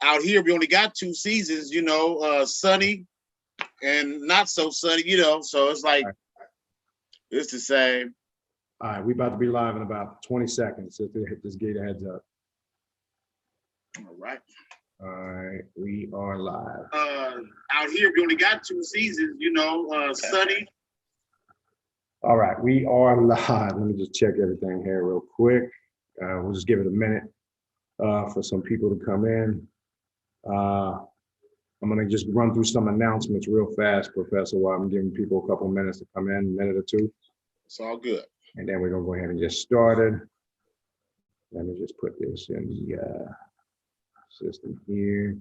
out here we only got 2 seasons, you know, sunny and not so sunny, you know. So it's like it's the same. All right, we about to be live in about 20 seconds. So just give a heads up. All right. All right, we are live. Out here we only got 2 seasons, you know, sunny. All right, we are live. Let me just check everything here real quick. We'll just give it a minute for some people to come in. I'm gonna just run through some announcements real fast, Professor, while I'm giving people a couple minutes to come in, a minute or two. It's all good. And then we're gonna go ahead and get started. Let me just put this in the system here.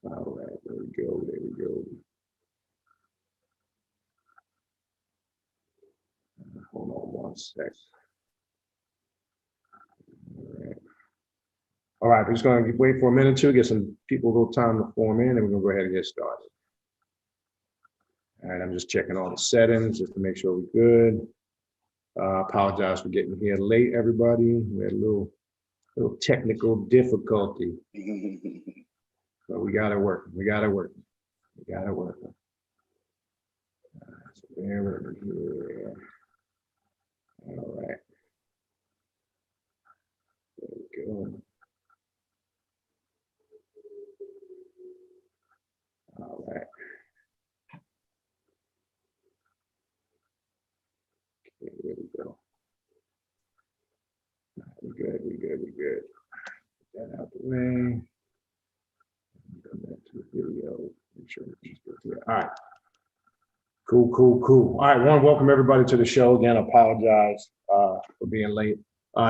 All right, there we go, there we go. Hold on one sec. All right, we're just going to wait for a minute or two, get some people a little time to form in, and we're going to go ahead and get started. All right, I'm just checking all the settings just to make sure we're good. Apologize for getting here late, everybody. We had a little technical difficulty. But we got it working. We got it working. We got it working. So there we're here. All right. There we go. All right. Okay, there we go. We're good, we're good, we're good. Get that out the way. Go back to the video. Make sure it's good here. All right. Cool, cool, cool. All right, I want to welcome everybody to the show. Again, apologize for being late.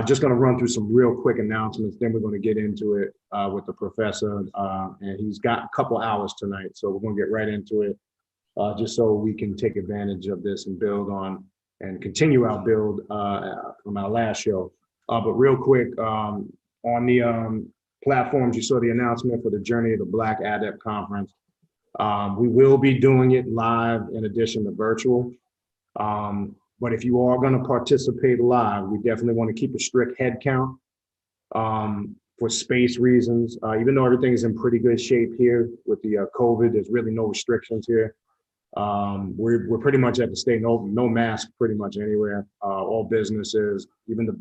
Just going to run through some real quick announcements, then we're going to get into it with the professor. And he's got a couple hours tonight, so we're going to get right into it, just so we can take advantage of this and build on and continue our build from our last show. But real quick, on the platforms, you saw the announcement for the Journey of the Black Adept Conference. We will be doing it live in addition to virtual. But if you are going to participate live, we definitely want to keep a strict head count for space reasons. Even though everything is in pretty good shape here with the COVID, there's really no restrictions here. We're pretty much at the state, no mask pretty much anywhere. All businesses, even the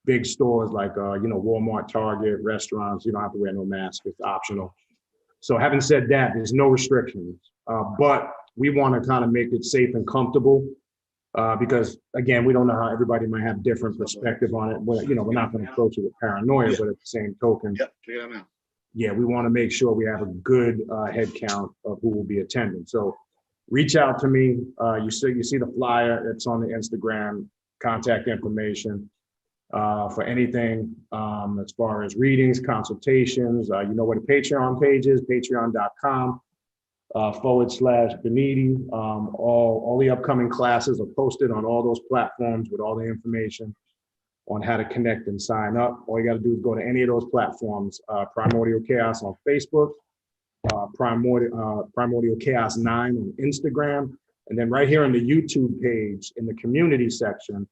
big stores like you know, Walmart, Target, restaurants, you don't have to wear no mask. It's optional. So having said that, there's no restrictions, but we want to kind of make it safe and comfortable because, again, we don't know how everybody might have different perspective on it. Well, you know, we're not going to approach it with paranoia, but at the same token, yeah, we want to make sure we have a good head count of who will be attending. So reach out to me. You see the flyer. It's on the Instagram, contact information. For anything as far as readings, consultations, you know where the Patreon page is, patreon.com /Beniti. All the upcoming classes are posted on all those platforms with all the information on how to connect and sign up. All you got to do is go to any of those platforms, Primordial Chaos on Facebook, Primordial Chaos 9 on Instagram, and then right here on the YouTube page in the community section,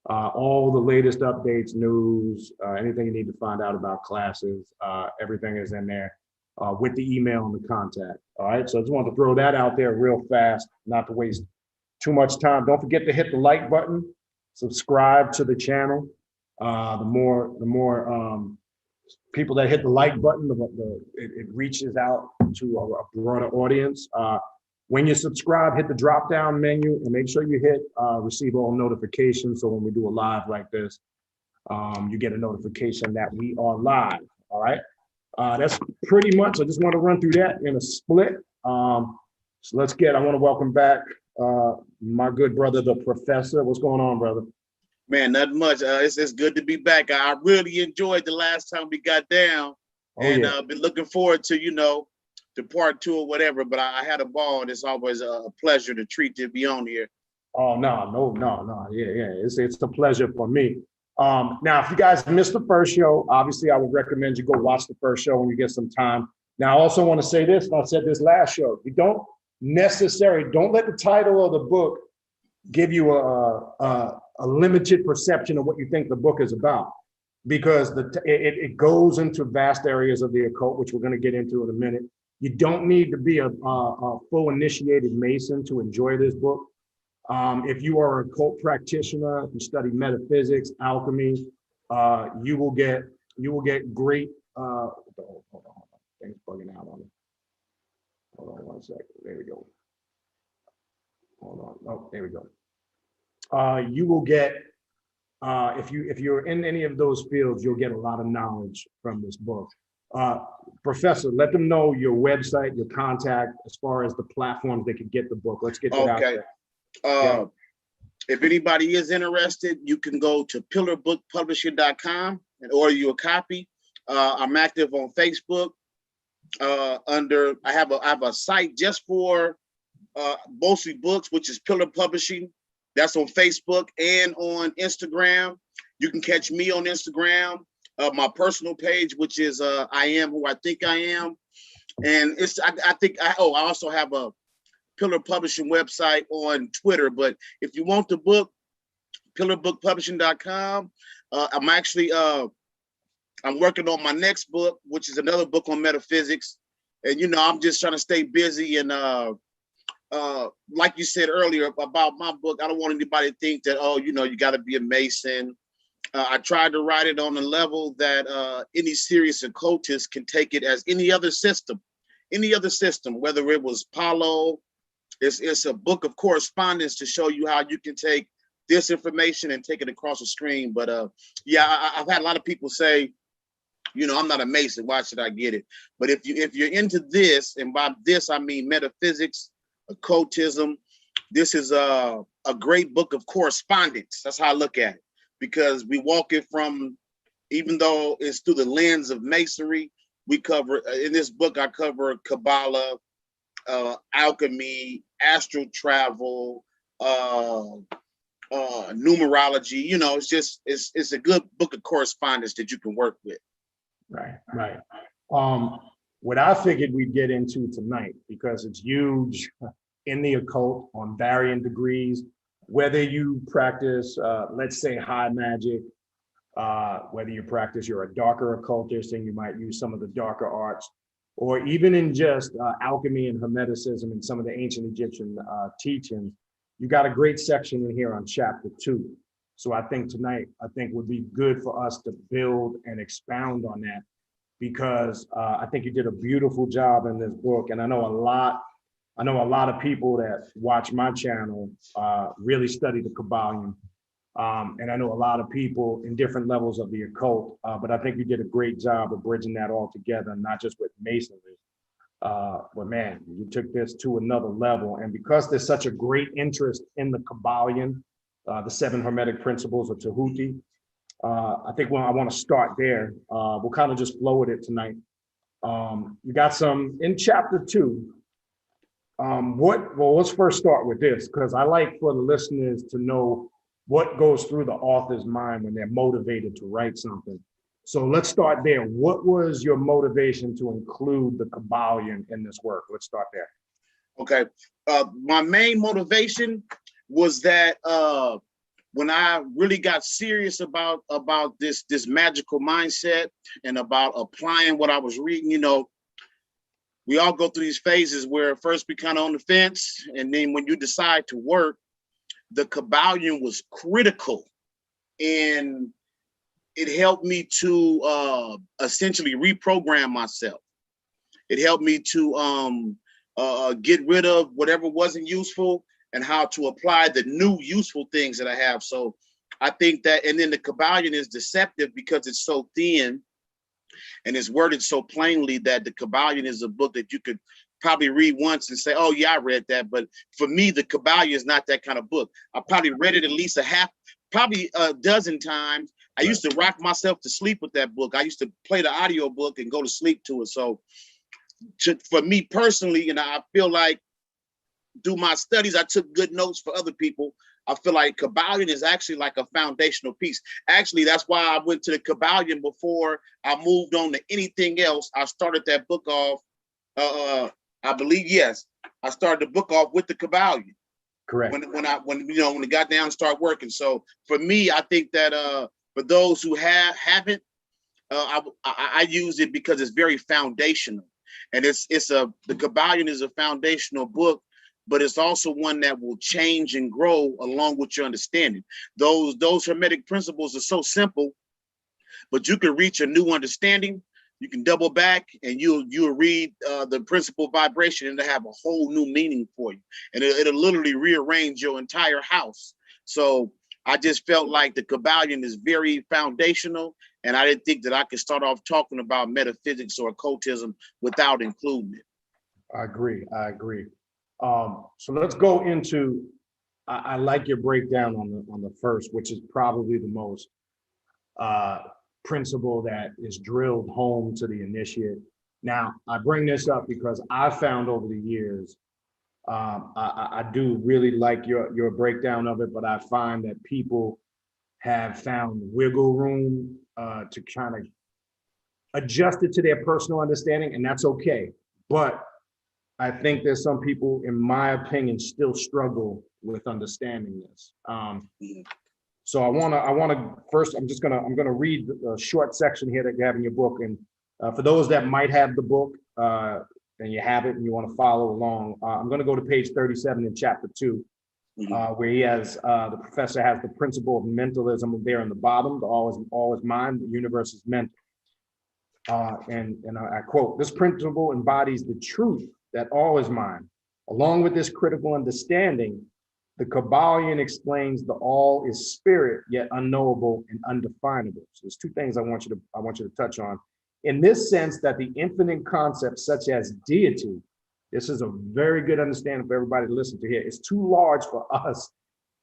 all the latest updates, news, anything you need to find out about classes, everything is in there with the email and the contact. All right, so I just want to throw that out there real fast, not to waste too much time. Don't forget to hit the like button, subscribe to the channel. The more people that hit the like button, it reaches out to a broader audience. When you subscribe, hit the drop-down menu and make sure you hit receive all notifications. So when we do a live like this, you get a notification that we are live, all right? That's pretty much, I just want to run through that in a split. So I want to welcome back my good brother, the professor. What's going on, brother? Man, nothing much. It's good to be back. I really enjoyed the last time we got down. And been looking forward to, you know, to part 2 or whatever, but I had a ball, and it's always a pleasure to be on here. Oh, no. Yeah. It's a pleasure for me. Now, if you guys missed the first show, obviously I would recommend you go watch the first show when you get some time. Now, I also want to say this, and I said this last show, don't let the title of the book give you a limited perception of what you think the book is about. because it goes into vast areas of the occult, which we're going to get into in a minute. You don't need to be a full initiated Mason to enjoy this book. If you are a occult practitioner, if you study metaphysics, alchemy, you will get great. Hold on. Things bugging out on me. Hold on 1 second. There we go. Hold on. Oh, there we go. You will get, if you're in any of those fields, you'll get a lot of knowledge from this book. Professor, let them know your website, your contact, as far as the platforms they can get the book. Let's get that out there. If anybody is interested, you can go to pillarbookpublishing.com and order you a copy. I'm active on Facebook. I have a site just for mostly books, which is Pillar Publishing. That's on Facebook and on Instagram. You can catch me on Instagram. My personal page, which is I Am Who I Think I Am. And I also have a Pillar Publishing website on Twitter. But if you want the book, pillarbookpublishing.com. I'm actually I'm working on my next book, which is another book on metaphysics. And I'm just trying to stay busy. And like you said earlier about my book, I don't want anybody to think that, you got to be a Mason. I tried to write it on a level that any serious occultist can take it as any other system, whether it was Palo. It's a book of correspondence to show you how you can take this information and take it across the screen. But I've had a lot of people say, I'm not a Mason. Why should I get it? But if you're into this, and by this I mean metaphysics, occultism, this is a great book of correspondence. That's how I look at it, because we walk it from, even though it's through the lens of Masonry, we cover in this book. I cover Kabbalah, alchemy, astral travel, numerology. It's a good book of correspondence that you can work with. Right. What I figured we'd get into tonight, because it's huge in the occult on varying degrees, whether you practice, let's say, high magic, whether you're a darker occultist and you might use some of the darker arts, or even in just alchemy and hermeticism and some of the ancient Egyptian teachings, you got a great section in here on chapter 2. So I think tonight, would be good for us to build and expound on that, because I think you did a beautiful job in this book. And I know a lot of people that watch my channel really study the Kabbalion. And I know a lot of people in different levels of the occult, but I think you did a great job of bridging that all together, not just with Masonry. But man, you took this to another level. And because there's such a great interest in the Kabbalion, the 7 Hermetic Principles of Tahuti, I think I want to start there. We'll kind of just flow with it tonight. You got some in chapter 2. Let's first start with this, because I like for the listeners to know what goes through the author's mind when they're motivated to write something. So let's start there. What was your motivation to include the Kabbalion in this work? Let's start there. Okay. My main motivation was that when I really got serious about this magical mindset and about applying what I was reading, we all go through these phases where first we kind of on the fence, and then when you decide to work, the Kabbalion was critical, and it helped me to essentially reprogram myself. It helped me to get rid of whatever wasn't useful and how to apply the new useful things that I have. So I think that, and then the Kabbalion is deceptive because it's so thin and it's worded so plainly that the Kabbalion is a book that you could probably read once and say, oh yeah, I read that. But for me, the Kabbalion is not that kind of book. I probably read it at least probably a dozen times. I used to rock myself to sleep with that book. I used to play the audio book and go to sleep to it. So for me personally, I feel like through my studies, I took good notes for other people. I feel like Kabbalion is actually like a foundational piece. Actually, that's why I went to the Kabbalion before I moved on to anything else. I started that book off, I believe, yes. I started the book off with the Kabbalion. Correct. When it got down and started working. So for me, I think that for those who haven't, I use it because it's very foundational, and the Kabbalion is a foundational book, but it's also one that will change and grow along with your understanding. Those Hermetic principles are so simple, but you can reach a new understanding. You can double back and you'll read the principle vibration, and it'll have a whole new meaning for you. And it'll literally rearrange your entire house. So I just felt like the Kabbalion is very foundational, and I didn't think that I could start off talking about metaphysics or occultism without including it. I agree. So let's go into, I like your breakdown on the first, which is probably the most principle that is drilled home to the initiate. Now, I bring this up because I found over the years, I do really like your breakdown of it, but I find that people have found wiggle room to kind of adjust it to their personal understanding, and that's okay. But I think there's some people, in my opinion, still struggle with understanding this. So I wanna first, I'm gonna read a short section here that you have in your book, and for those that might have the book and you have it and you want to follow along, I'm gonna go to page 37 in chapter 2, where he has the professor has the principle of mentalism there in the bottom. The all is mind, the universe is mental. And I quote, "This principle embodies the truth that all is mind. Along with this critical understanding, the Kabbalion explains the all is spirit, yet unknowable and undefinable." So there's two things I want you to touch on. In this sense, that the infinite concepts such as deity, this is a very good understanding for everybody to listen to here, is too large for us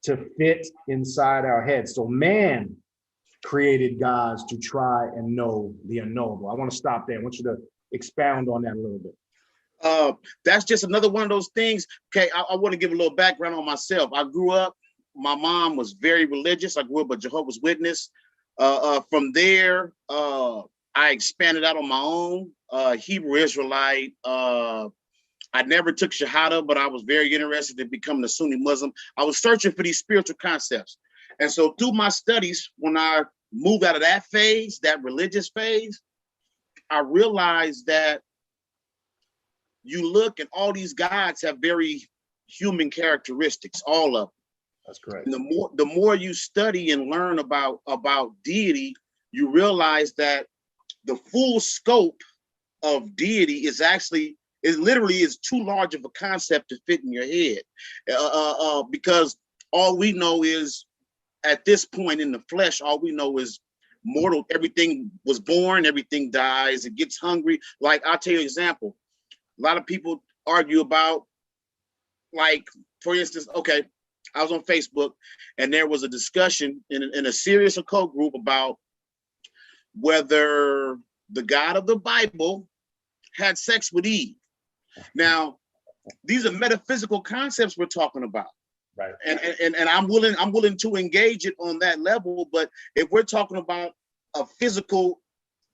to fit inside our heads. So man created gods to try and know the unknowable. I want to stop there. I want you to expound on that a little bit. That's just another one of those things. Okay, I want to give a little background on myself. I grew up, my mom was very religious. I grew up a Jehovah's Witness. From there, I expanded out on my own, Hebrew Israelite. I never took Shahada, but I was very interested in becoming a Sunni Muslim. I was searching for these spiritual concepts. And so through my studies, when I moved out of that phase, that religious phase, I realized that you look and all these gods have very human characteristics, all of them. That's correct. And the more you study and learn about deity, you realize that the full scope of deity is literally too large of a concept to fit in your head. Because all we know is, at this point in the flesh, all we know is mortal. Everything was born, everything dies, it gets hungry. Like, I'll tell you an example. A lot of people argue about, like, for instance, okay, I was on Facebook and there was a discussion in a serious occult group about whether the God of the Bible had sex with Eve. Now, these are metaphysical concepts we're talking about. Right. And I'm willing to engage it on that level, but if we're talking about a physical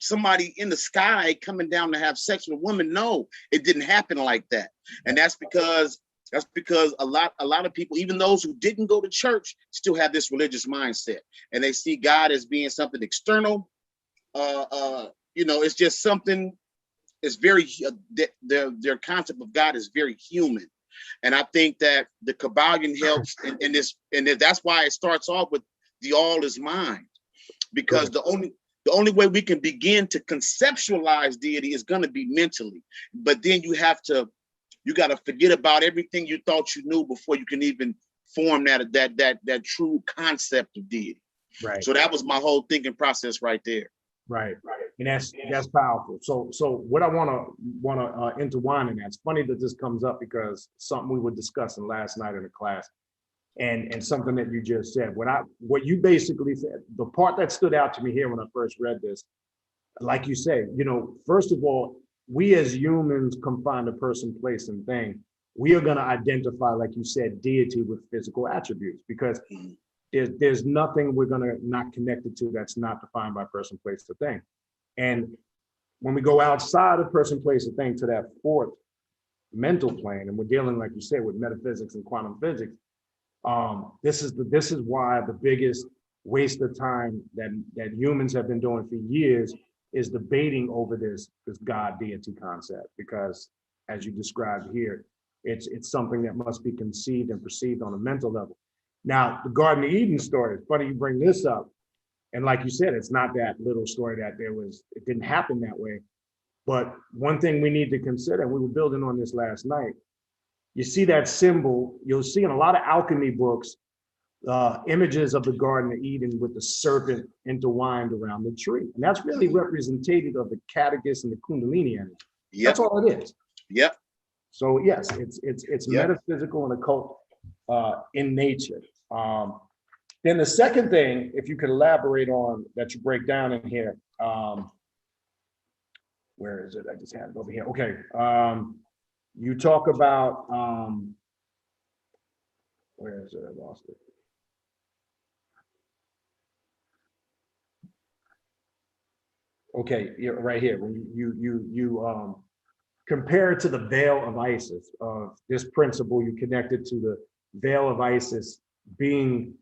somebody in the sky coming down to have sex with a woman, no, it didn't happen like that. And that's because a lot of people, even those who didn't go to church, still have this religious mindset, and they see God as being something external. It's just something. It's very their concept of God is very human. And I think that the Kabbalion helps in this, and that's why it starts off with the all is mind, because the only way we can begin to conceptualize deity is going to be mentally. But then you got to forget about everything you thought you knew before you can even form that true concept of deity. Right. So that was my whole thinking process right there. Right. And that's powerful. So what I want to intertwine in that, it's funny that this comes up because something we were discussing last night in the class, and something that you just said. What you basically said, the part that stood out to me here when I first read this, like you say, first of all, we as humans confine a person, place, and thing. We are going to identify, like you said, deity with physical attributes, because there's nothing we're going to not connect it to that's not defined by person, place, or thing. And when we go outside of person, place, or thing to that fourth mental plane, and we're dealing, like you said, with metaphysics and quantum physics, this is why the biggest waste of time that humans have been doing for years is debating over this God deity concept, because as you described here, it's something that must be conceived and perceived on a mental level. Now, the Garden of Eden story, it's funny you bring this up. And like you said, it's not that little story that it didn't happen that way. But one thing we need to consider, and we were building on this last night, you see that symbol, you'll see in a lot of alchemy books, images of the Garden of Eden with the serpent intertwined around the tree. And that's really representative of the catechist and the Kundalini energy. Yep. That's all it is. Yep. So yes, it's metaphysical and occult in nature. Then the second thing, if you could elaborate on that you break down in here, where is it? I just had it over here. Okay. You talk about, where is it? I lost it. Okay, you're right here. When you compare it to the veil of Isis, of this principle, you connect it to the veil of Isis being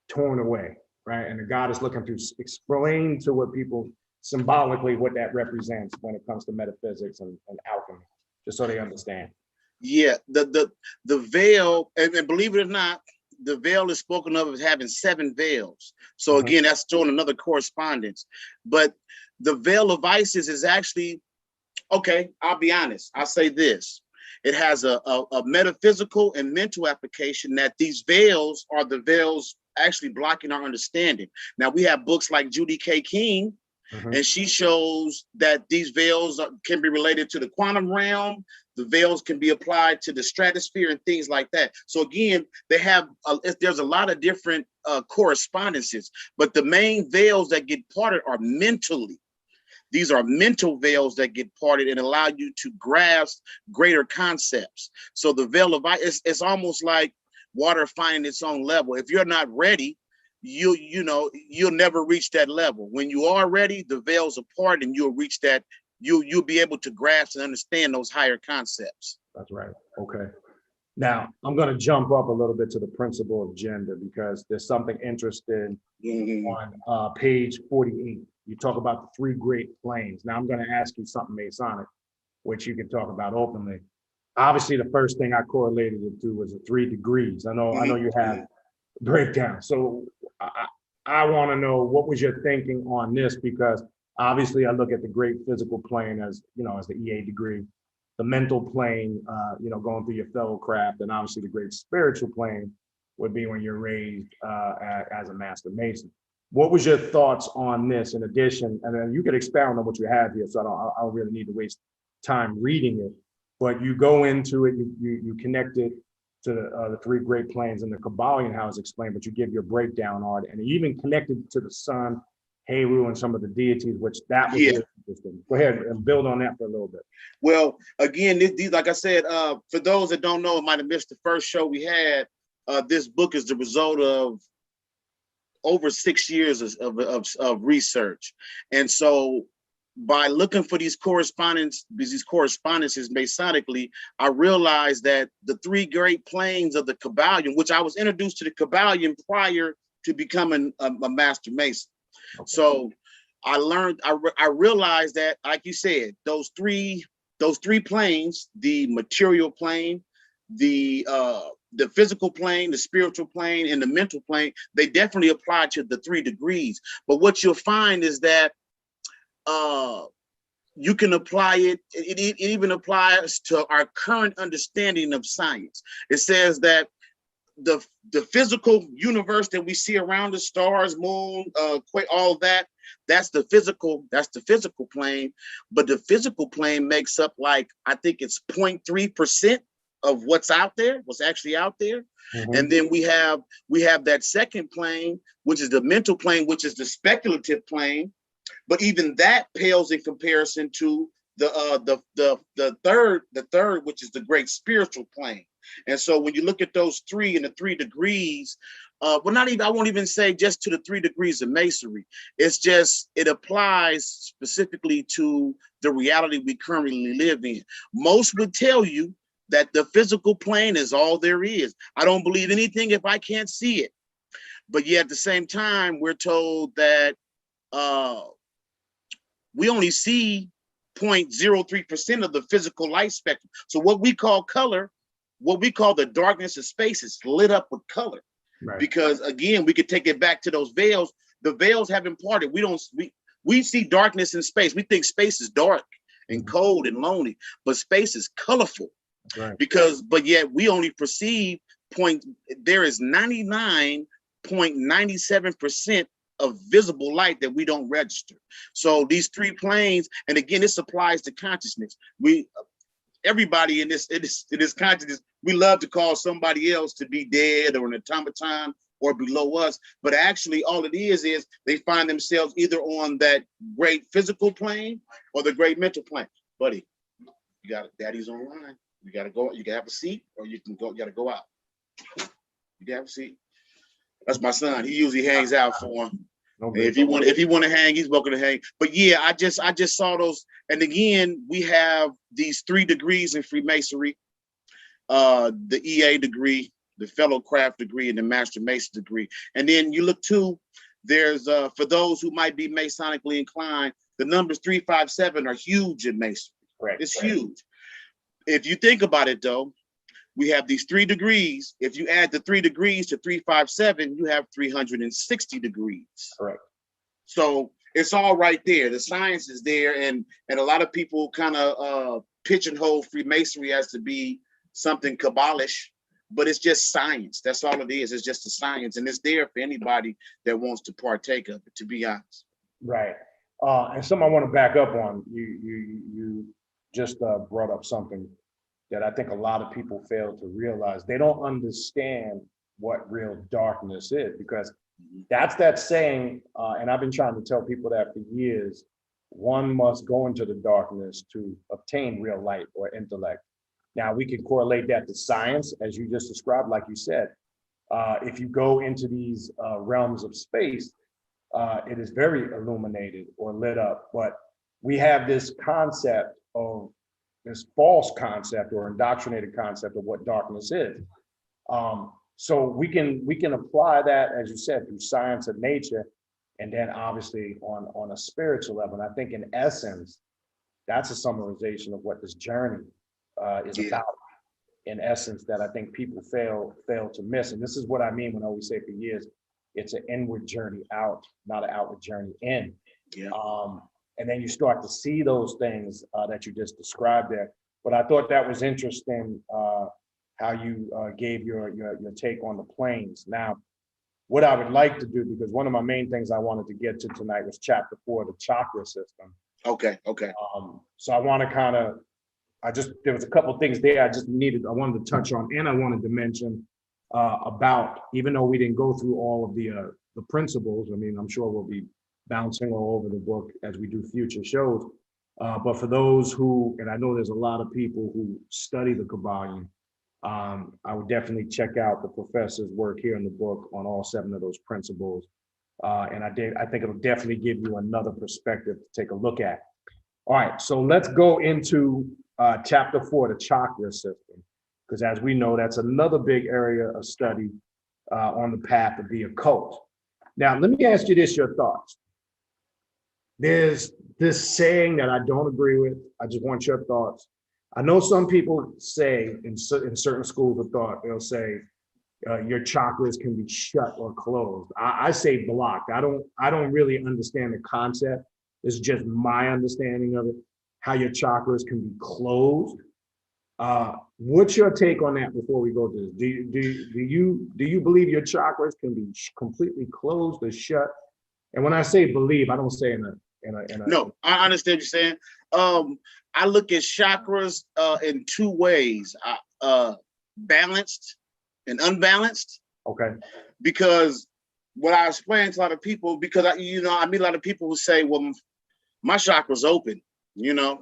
torn away, right? And the God is looking to explain to what people symbolically what that represents when it comes to metaphysics and alchemy, just so they understand. Yeah, the veil, and believe it or not, the veil is spoken of as having 7 veils. So again, that's showing another correspondence. But the veil of Isis is actually, okay, I'll be honest. I'll say this. It has a metaphysical and mental application, that these veils are the veils actually blocking our understanding. Now, we have books like Judy K. King, and she shows that these veils can be related to the quantum realm. The veils can be applied to the stratosphere and things like that. So again, they have there's a lot of different correspondences, but the main veils that get parted are mentally. These are mental veils that get parted and allow you to grasp greater concepts. So the veil of Isis, it's almost like water finding its own level. If you're not ready, you'll never reach that level. When you are ready, the veils apart and you'll reach that. You'll be able to grasp and understand those higher concepts. That's right. Okay. Now I'm going to jump up a little bit to the principle of gender, because there's something interesting on page 48. You talk about the 3 great planes. Now I'm going to ask you something Masonic, which you can talk about openly. Obviously, the first thing I correlated it to was the 3 degrees. I know you have breakdown. So I want to know, what was your thinking on this? Because obviously I look at the great physical plane as, as the EA degree, the mental plane, going through your fellow craft, and obviously the great spiritual plane would be when you're raised as a master Mason. What was your thoughts on this in addition? And then you could expound on what you have here, so I don't really need to waste time reading it, but you go into it, you connect it to the 3 great planes and the Kabbalion, how it's explained, but you give your breakdown on it, and even connected to the sun, Heru, and some of the deities, which that was really interesting. Go ahead and build on that for a little bit. Well, again, these, like I said, for those that don't know, might have missed the first show we had, this book is the result of over 6 years of research. And so by looking for these correspondences Masonically, I realized that the 3 great planes of the Kabbalion, which I was introduced to the Kabbalion prior to becoming a Master Mason. Okay. So I learned, I realized that, like you said, those three planes, the material plane, the physical plane, the spiritual plane, and the mental plane, they definitely apply to the 3 degrees. But what you'll find is that you can apply it even applies to our current understanding of science. It says that the physical universe that we see around the stars, moon, all that, that's the physical plane. But the physical plane makes up, like, I think it's 0.3% of what's out there, what's actually out there. And then we have that second plane, which is the mental plane, which is the speculative plane. But even that pales in comparison to the third, which is the great spiritual plane. And so when you look at those 3 and the 3 degrees, I won't even say just to the 3 degrees of Masonry. It's just, it applies specifically to the reality we currently live in. Most would tell you that the physical plane is all there is. I don't believe anything if I can't see it. But yet at the same time, we're told that we only see 0.03% of the physical light spectrum. So what we call color, what we call the darkness of space is lit up with color. Right. Because again, we could take it back to those veils. The veils haven't parted. We see darkness in space. We think space is dark and cold and lonely, but space is colorful. Right. But yet we only perceive there is 99.97% of visible light that we don't register. So these three planes, and again, this applies to consciousness. Everybody in this consciousness, we love to call somebody else to be dead or an automaton or below us, but actually all it is they find themselves either on that great physical plane or the great mental plane. Buddy, you got daddy's online. You gotta go. You can have a seat, or you can go. You gotta go out. You can have a seat. That's my son. He usually hangs out for him. Okay. If he want to hang, he's welcome to hang. But yeah, I just saw those. And again, we have these 3 degrees in Freemasonry: the EA degree, the Fellow Craft degree, and the Master Mason degree. And then you look too. There's for those who might be Masonically inclined, the numbers 357 are huge in Masonry. Right. It's huge. If you think about it, though, we have these 3 degrees. If you add the 3 degrees to 357, you have 360 degrees. Correct. So it's all right there. The science is there, and a lot of people kind of pigeonhole Freemasonry as to be something Kabbalish, but it's just science. That's all it is. It's just a science, and it's there for anybody that wants to partake of it, to be honest. Right. And something I want to back up on. You just brought up something that I think a lot of people fail to realize. They don't understand what real darkness is, because that's that saying, and I've been trying to tell people that for years, one must go into the darkness to obtain real light or intellect. Now, we can correlate that to science, as you just described, like you said. If you go into these realms of space, it is very illuminated or lit up, but we have this concept of this false concept or indoctrinated concept of what darkness is. So we can apply that, as you said, through science of nature, and then obviously on a spiritual level. And I think in essence, that's a summarization of what this journey is about. In essence, that I think people fail to miss. And this is what I mean when I always say for years, it's an inward journey out, not an outward journey in. Yeah. And then you start to see those things that you just described there. But I thought that was interesting, how you gave your take on the planes. Now, what I would like to do, because one of my main things I wanted to get to tonight was chapter 4, the chakra system. Okay. So I want to there was a couple of things there I wanted to touch on, and I wanted to mention about, even though we didn't go through all of the principles. I mean, I'm sure we'll be bouncing all over the book as we do future shows. But for those who, and I know there's a lot of people who study the Kabbalion, I would definitely check out the professor's work here in the book on all 7 of those principles. And I think it'll definitely give you another perspective to take a look at. All right, so let's go into chapter 4, the chakra system, because as we know, that's another big area of study on the path of the occult. Now, let me ask you this, your thoughts. There's this saying that I don't agree with. I just want your thoughts. I know some people say in certain schools of thought, they'll say your chakras can be shut or closed. I say blocked. I don't really understand the concept. This is just my understanding of it, how your chakras can be closed. What's your take on that before we go to this? Do you believe your chakras can be completely closed or shut? And when I say believe, I don't say in a No, I understand what you're saying. I look at chakras in 2 ways: balanced and unbalanced. Okay. Because what I explain to a lot of people, because I meet a lot of people who say, "Well, my chakra's open." I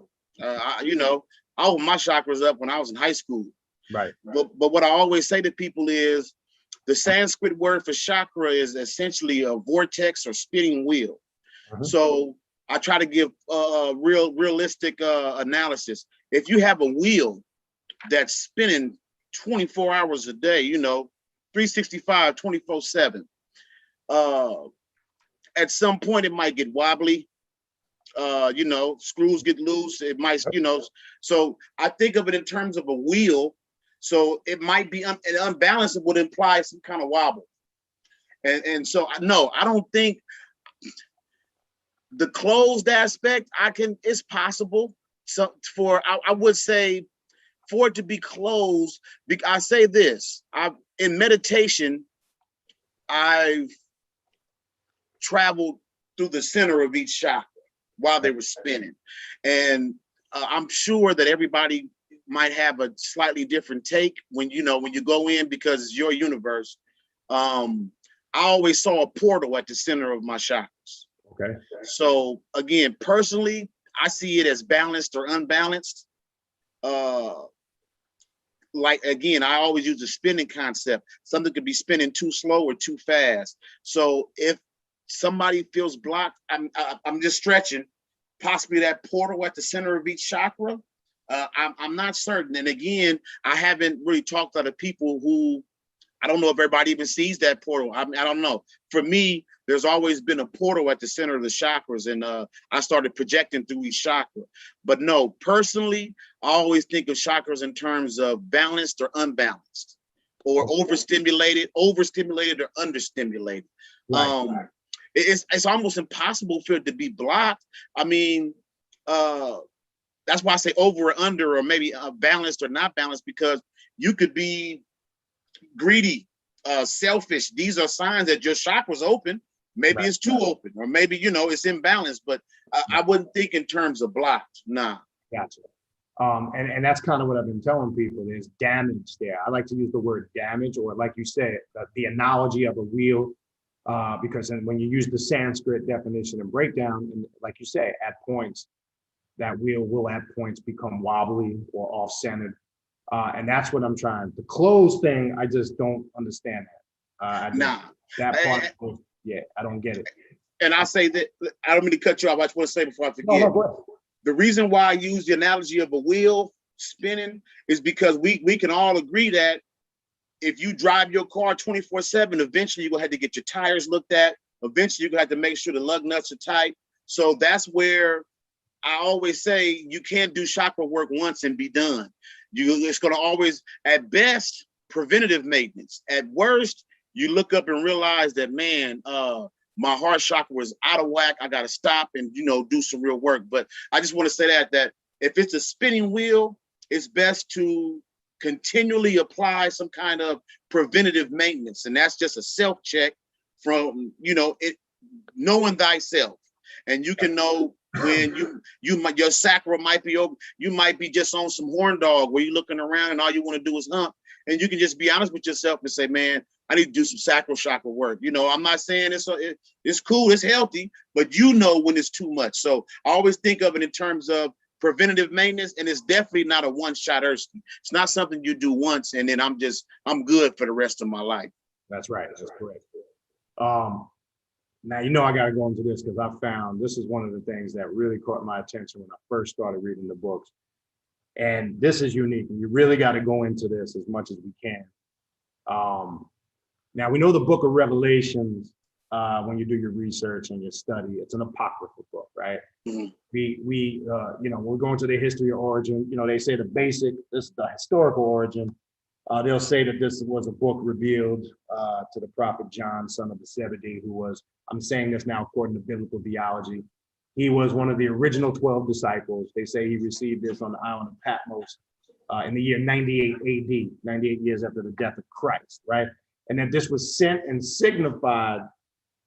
opened my chakras up when I was in high school. Right. But what I always say to people is, the Sanskrit word for chakra is essentially a vortex or spinning wheel. So I try to give realistic analysis. If you have a wheel that's spinning 24 hours a day, 365, 24/7, At some point it might get wobbly. You know, screws get loose. It might, you know, so I think of it in terms of a wheel. So it might be an unbalance would imply some kind of wobble. And so no, I don't think the closed aspect, it's possible. So I would say for it to be closed, I say this, in meditation, I've traveled through the center of each chakra while they were spinning. And I'm sure that everybody might have a slightly different take when you go in, because it's your universe. I always saw a portal at the center of my chakras. Okay. So again, personally, I see it as balanced or unbalanced. Like, again, I always use the spinning concept. Something could be spinning too slow or too fast. So if somebody feels blocked, I'm just stretching, possibly that portal at the center of each chakra. I'm not certain. And again, I haven't really talked to other people who, I don't know if everybody even sees that portal. I don't know. For me, there's always been a portal at the center of the chakras, and I started projecting through each chakra. But no, personally, I always think of chakras in terms of balanced or unbalanced, or overstimulated or understimulated. Right. It's almost impossible for it to be blocked. I mean, that's why I say over or under, or maybe balanced or not balanced, because you could be greedy, selfish. These are signs that your chakra's open. Maybe it's too open, or maybe, it's imbalanced, but I wouldn't think in terms of blocked. Nah. Gotcha. And that's kind of what I've been telling people. There's damage there. I like to use the word damage, or like you said, the analogy of a wheel, because then when you use the Sanskrit definition and breakdown, and like you say, at points, that wheel will at points become wobbly or off-centered. And that's what I'm trying. The closed thing, I just don't understand that. That part, I don't get it. And I say that, I don't mean to cut you off. I just want to say before I forget. No, go ahead. The reason why I use the analogy of a wheel spinning is because we can all agree that if you drive your car 24/7, eventually you're gonna have to get your tires looked at. Eventually you're gonna have to make sure the lug nuts are tight. So that's where I always say you can't do chakra work once and be done. It's gonna always, at best, preventative maintenance. At worst, you look up and realize that, man, my heart chakra was out of whack. I got to stop and, do some real work. But I just want to say that if it's a spinning wheel, it's best to continually apply some kind of preventative maintenance. And that's just a self-check from, knowing thyself. And you can know when your sacral might be open. You might be just on some horn dog where you're looking around and all you want to do is hump. And you can just be honest with yourself and say, man, I need to do some sacral chakra work. I'm not saying it's cool, it's healthy, but when it's too much. So I always think of it in terms of preventative maintenance, and it's definitely not a one-shot Ersky. It's not something you do once and then I'm good for the rest of my life. That's right. That's correct. Now, I got to go into this because I found this is one of the things that really caught my attention when I first started reading the books. And this is unique. And you really got to go into this as much as we can. Now, we know the book of Revelations, when you do your research and your study, it's an apocryphal book, right? Mm-hmm. We're going to the history or origin. They say this is the historical origin. They'll say that this was a book revealed to the prophet John, son of Zebedee, who was, I'm saying this now according to biblical theology, he was one of the original 12 disciples. They say he received this on the island of Patmos in the year 98 AD, 98 years after the death of Christ, right? And that this was sent and signified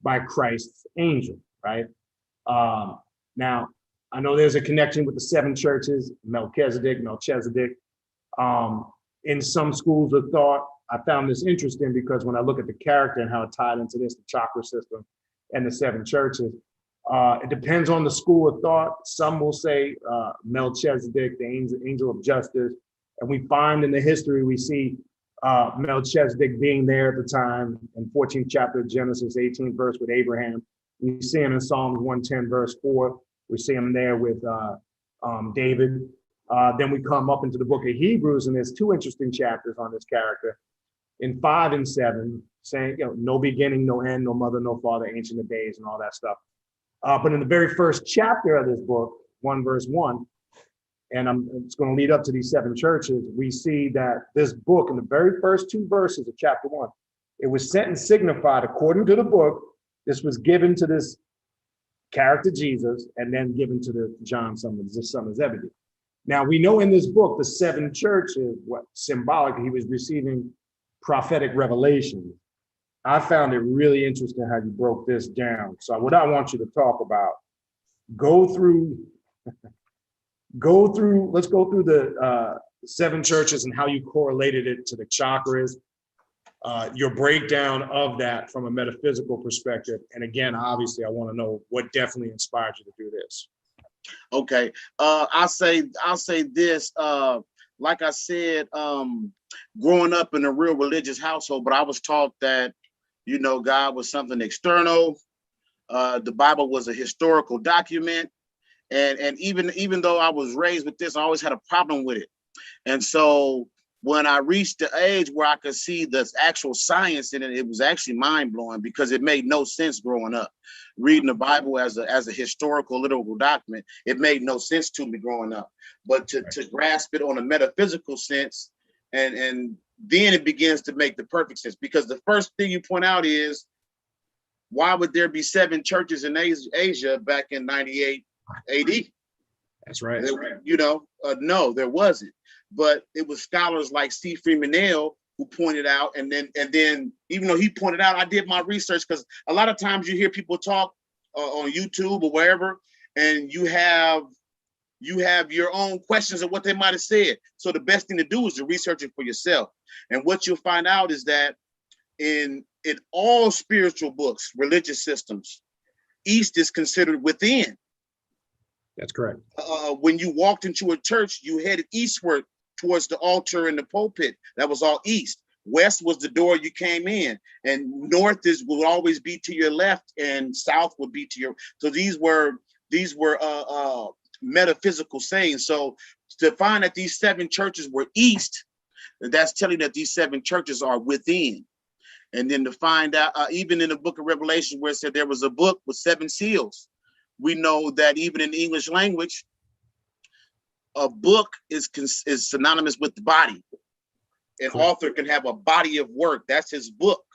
by Christ's angel, right? Now, I know there's a connection with the 7 churches, Melchizedek. In some schools of thought, I found this interesting because when I look at the character and how it tied into this, the chakra system and the 7 churches, it depends on the school of thought. Some will say Melchizedek, the angel of justice. And we find in the history, we see Melchizedek being there at the time in 14th chapter of Genesis, 18th verse with Abraham. We see him in Psalms 110 verse 4. We see him there with David. Then we come up into the book of Hebrews, and there's 2 interesting chapters on this character. in 5 and 7, saying, no beginning, no end, no mother, no father, ancient of days, and all that stuff. But in the very first chapter of this book, 1 verse 1, and it's going to lead up to these 7 churches, we see that this book, in the very first 2 verses of chapter 1, it was sent and signified according to the book. This was given to this character Jesus, and then given to the John, the son of Zebedee. Now we know in this book, the 7 churches, what symbolic, he was receiving prophetic revelation. I found it really interesting how you broke this down. So what I want you to talk about, let's go through the 7 churches and how you correlated it to the chakras, your breakdown of that from a metaphysical perspective. And again, obviously, I want to know what definitely inspired you to do this. Okay. I'll say this, like I said, growing up in a real religious household, but I was taught that, God was something external. The Bible was a historical document. And even though I was raised with this, I always had a problem with it. And so when I reached the age where I could see the actual science in it, it was actually mind blowing, because it made no sense growing up. Reading the Bible as a historical literal document, it made no sense to me growing up. But to grasp it on a metaphysical sense, and then it begins to make the perfect sense. Because the first thing you point out is, why would there be 7 churches in Asia back in 98 AD? That's right. No, there wasn't. But it was scholars like C. Freeman Nail who pointed out, and then even though he pointed out, I did my research, because a lot of times you hear people talk on YouTube or wherever, and you have your own questions of what they might have said. So the best thing to do is to research it for yourself. And what you'll find out is that in all spiritual books, religious systems, East is considered within. That's correct. When you walked into a church, you headed eastward towards the altar and the pulpit. That was all east. West was the door you came in, and north will always be to your left, and south would be to your. So these were metaphysical sayings. So to find that these 7 churches were east, that's telling that these 7 churches are within. And then to find out, even in the book of Revelation, where it said there was a book with 7 seals, we know that even in the English language, a book is synonymous with the body. An author can have a body of work. That's his book,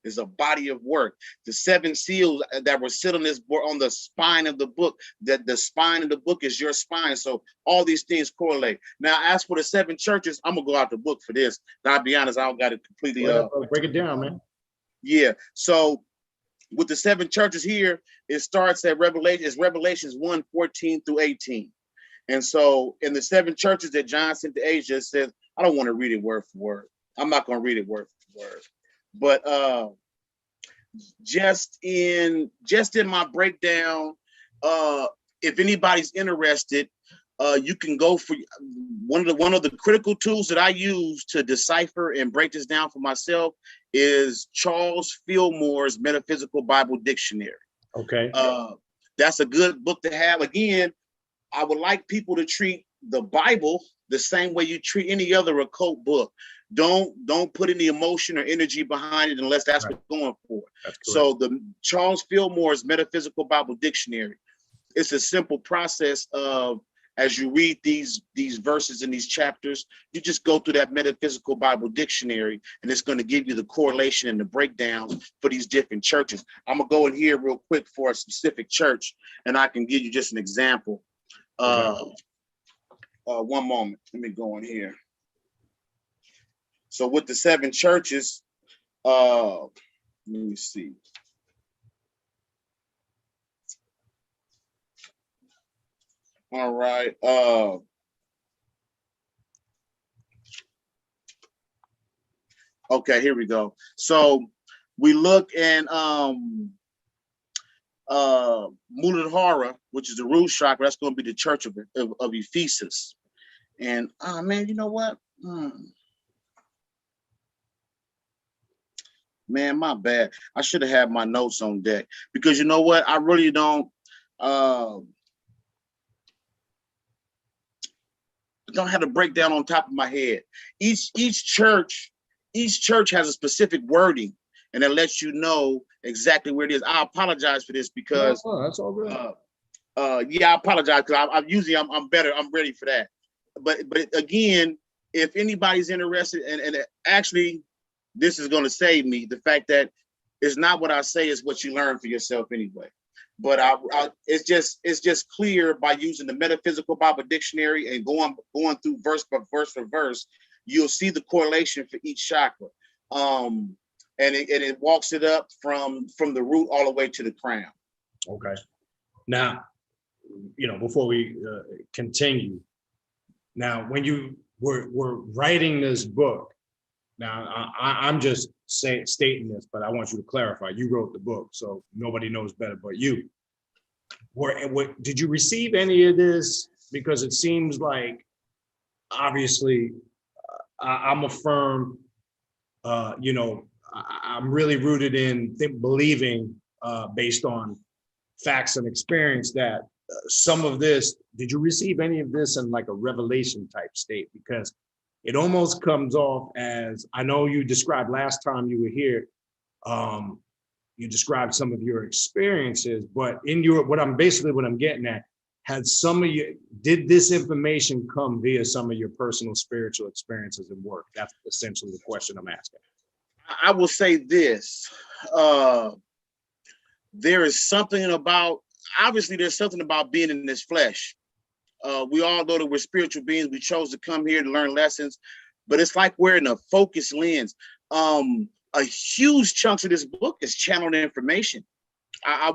is a body of work. The 7 seals that were sit on this board, on the spine of the book, that the spine of the book is your spine. So all these things correlate. Now, as for the 7 churches, I'm gonna go out the book for this. And I'll be honest, I don't got it completely. Break it down, man. Yeah. So with the 7 churches here, it starts at Revelations 1:14 through 18. And so in the 7 churches that John sent to Asia, it says, I don't want to read it word for word. I'm not going to read it word for word. But just in my breakdown, if anybody's interested, you can go for one of the critical tools that I use to decipher and break this down for myself is Charles Fillmore's Metaphysical Bible Dictionary. Okay. That's a good book to have. Again, I would like people to treat the Bible the same way you treat any other occult book. Don't put any emotion or energy behind it unless that's what you're going for. So the Charles Fillmore's Metaphysical Bible Dictionary, it's a simple process of, as you read these verses in these chapters, you just go through that Metaphysical Bible Dictionary, and it's going to give you the correlation and the breakdown for these different churches. I'm going to go in here real quick for a specific church, and I can give you just an example. One moment. Let me go in here. So with the 7 churches, let me see. All right. Okay, here we go. So we look in Muladhara, which is the root chakra. That's going to be the church of Ephesus. And man, you know what? Man, my bad. I should have had my notes on deck, because you know what? I really don't have to break down on top of my head. Each church each church has a specific wording, and it lets you know exactly where it is. I apologize for this because that's all good. Yeah, I apologize because I'm better. I'm ready for that. But again, if anybody's interested, and actually, this is going to save me, the fact that it's not what I say, is what you learn for yourself anyway. But it's just clear by using the Metaphysical Bible Dictionary and going through verse by verse for verse, you'll see the correlation for each chakra, and it walks it up from the root all the way to the crown. Okay. Now, before we continue, now when you were writing this book, now I'm just stating this, but I want you to clarify. You wrote the book, so nobody knows better but you. Did you receive any of this? Because it seems like, obviously, I'm a firm, I'm really rooted in believing, based on facts and experience, that some of this, did you receive any of this in like a revelation type state? Because it almost comes off as, I know you described last time you were here, you described some of your experiences, but in what I'm getting at, did this information come via some of your personal spiritual experiences and work? That's essentially the question I'm asking. I will say this, there is something about, obviously there's something about being in this flesh. We all know that we're spiritual beings. We chose to come here to learn lessons, but it's like wearing a focused lens. A huge chunk of this book is channeled information. I'll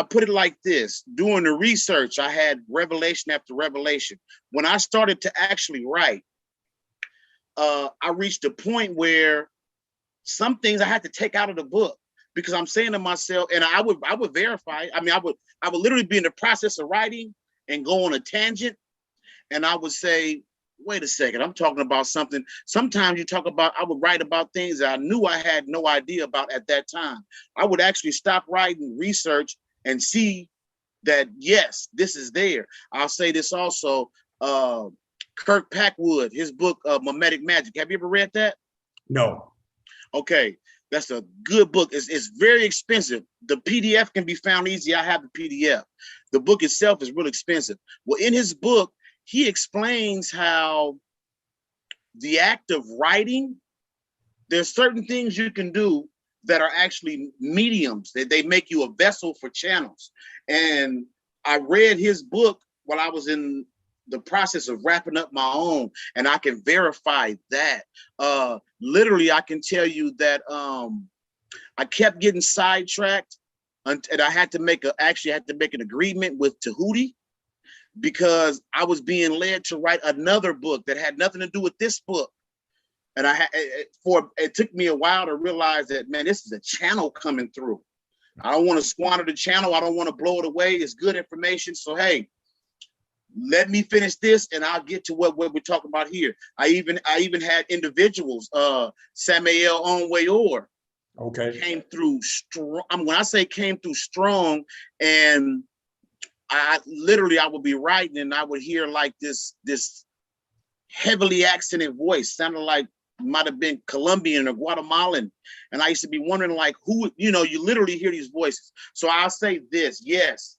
put it like this. Doing the research, I had revelation after revelation. When I started to actually write, I reached a point where some things I had to take out of the book, because I'm saying to myself, and I would verify. I mean, I would literally be in the process of writing and go on a tangent, and I would say, wait a second, I'm talking about something. Sometimes I would write about things that I knew I had no idea about at that time. I would actually stop writing, research, and see that, yes, this is there. I'll say this also, Kirk Packwood, his book, Mimetic Magic. Have you ever read that? No. Okay, that's a good book. It's very expensive. The PDF can be found easy. I have the PDF. The book itself is really expensive. Well, in his book, he explains how the act of writing, there's certain things you can do that are actually mediums, that they make you a vessel for channels. And I read his book while I was in the process of wrapping up my own, and I can verify that. Literally, I can tell you that I kept getting sidetracked, and I had to make an agreement with Tahuti, because I was being led to write another book that had nothing to do with this book. And it took me a while to realize that, man, this is a channel coming through. I don't want to squander the channel. I don't want to blow it away. It's good information. So, hey, let me finish this and I'll get to what we're talking about here. I even had individuals, Samael Onweyor, okay, came through strong. When I say came through strong, and I would be writing and I would hear like this heavily accented voice, sounded like might have been Colombian or Guatemalan. And I used to be wondering, like, who, you literally hear these voices. So I'll say this, yes,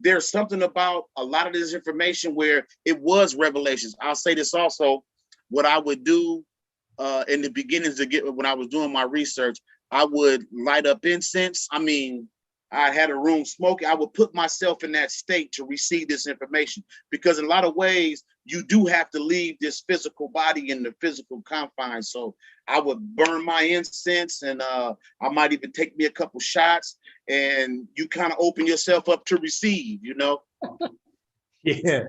there's something about a lot of this information where it was revelations. I'll say this also, what I would do in the beginnings when I was doing my research, I would light up incense. I mean, I had a room smoking. I would put myself in that state to receive this information, because in a lot of ways, you do have to leave this physical body in the physical confines. So I would burn my incense, and I might even take me a couple shots, and you kind of open yourself up to receive, Yeah.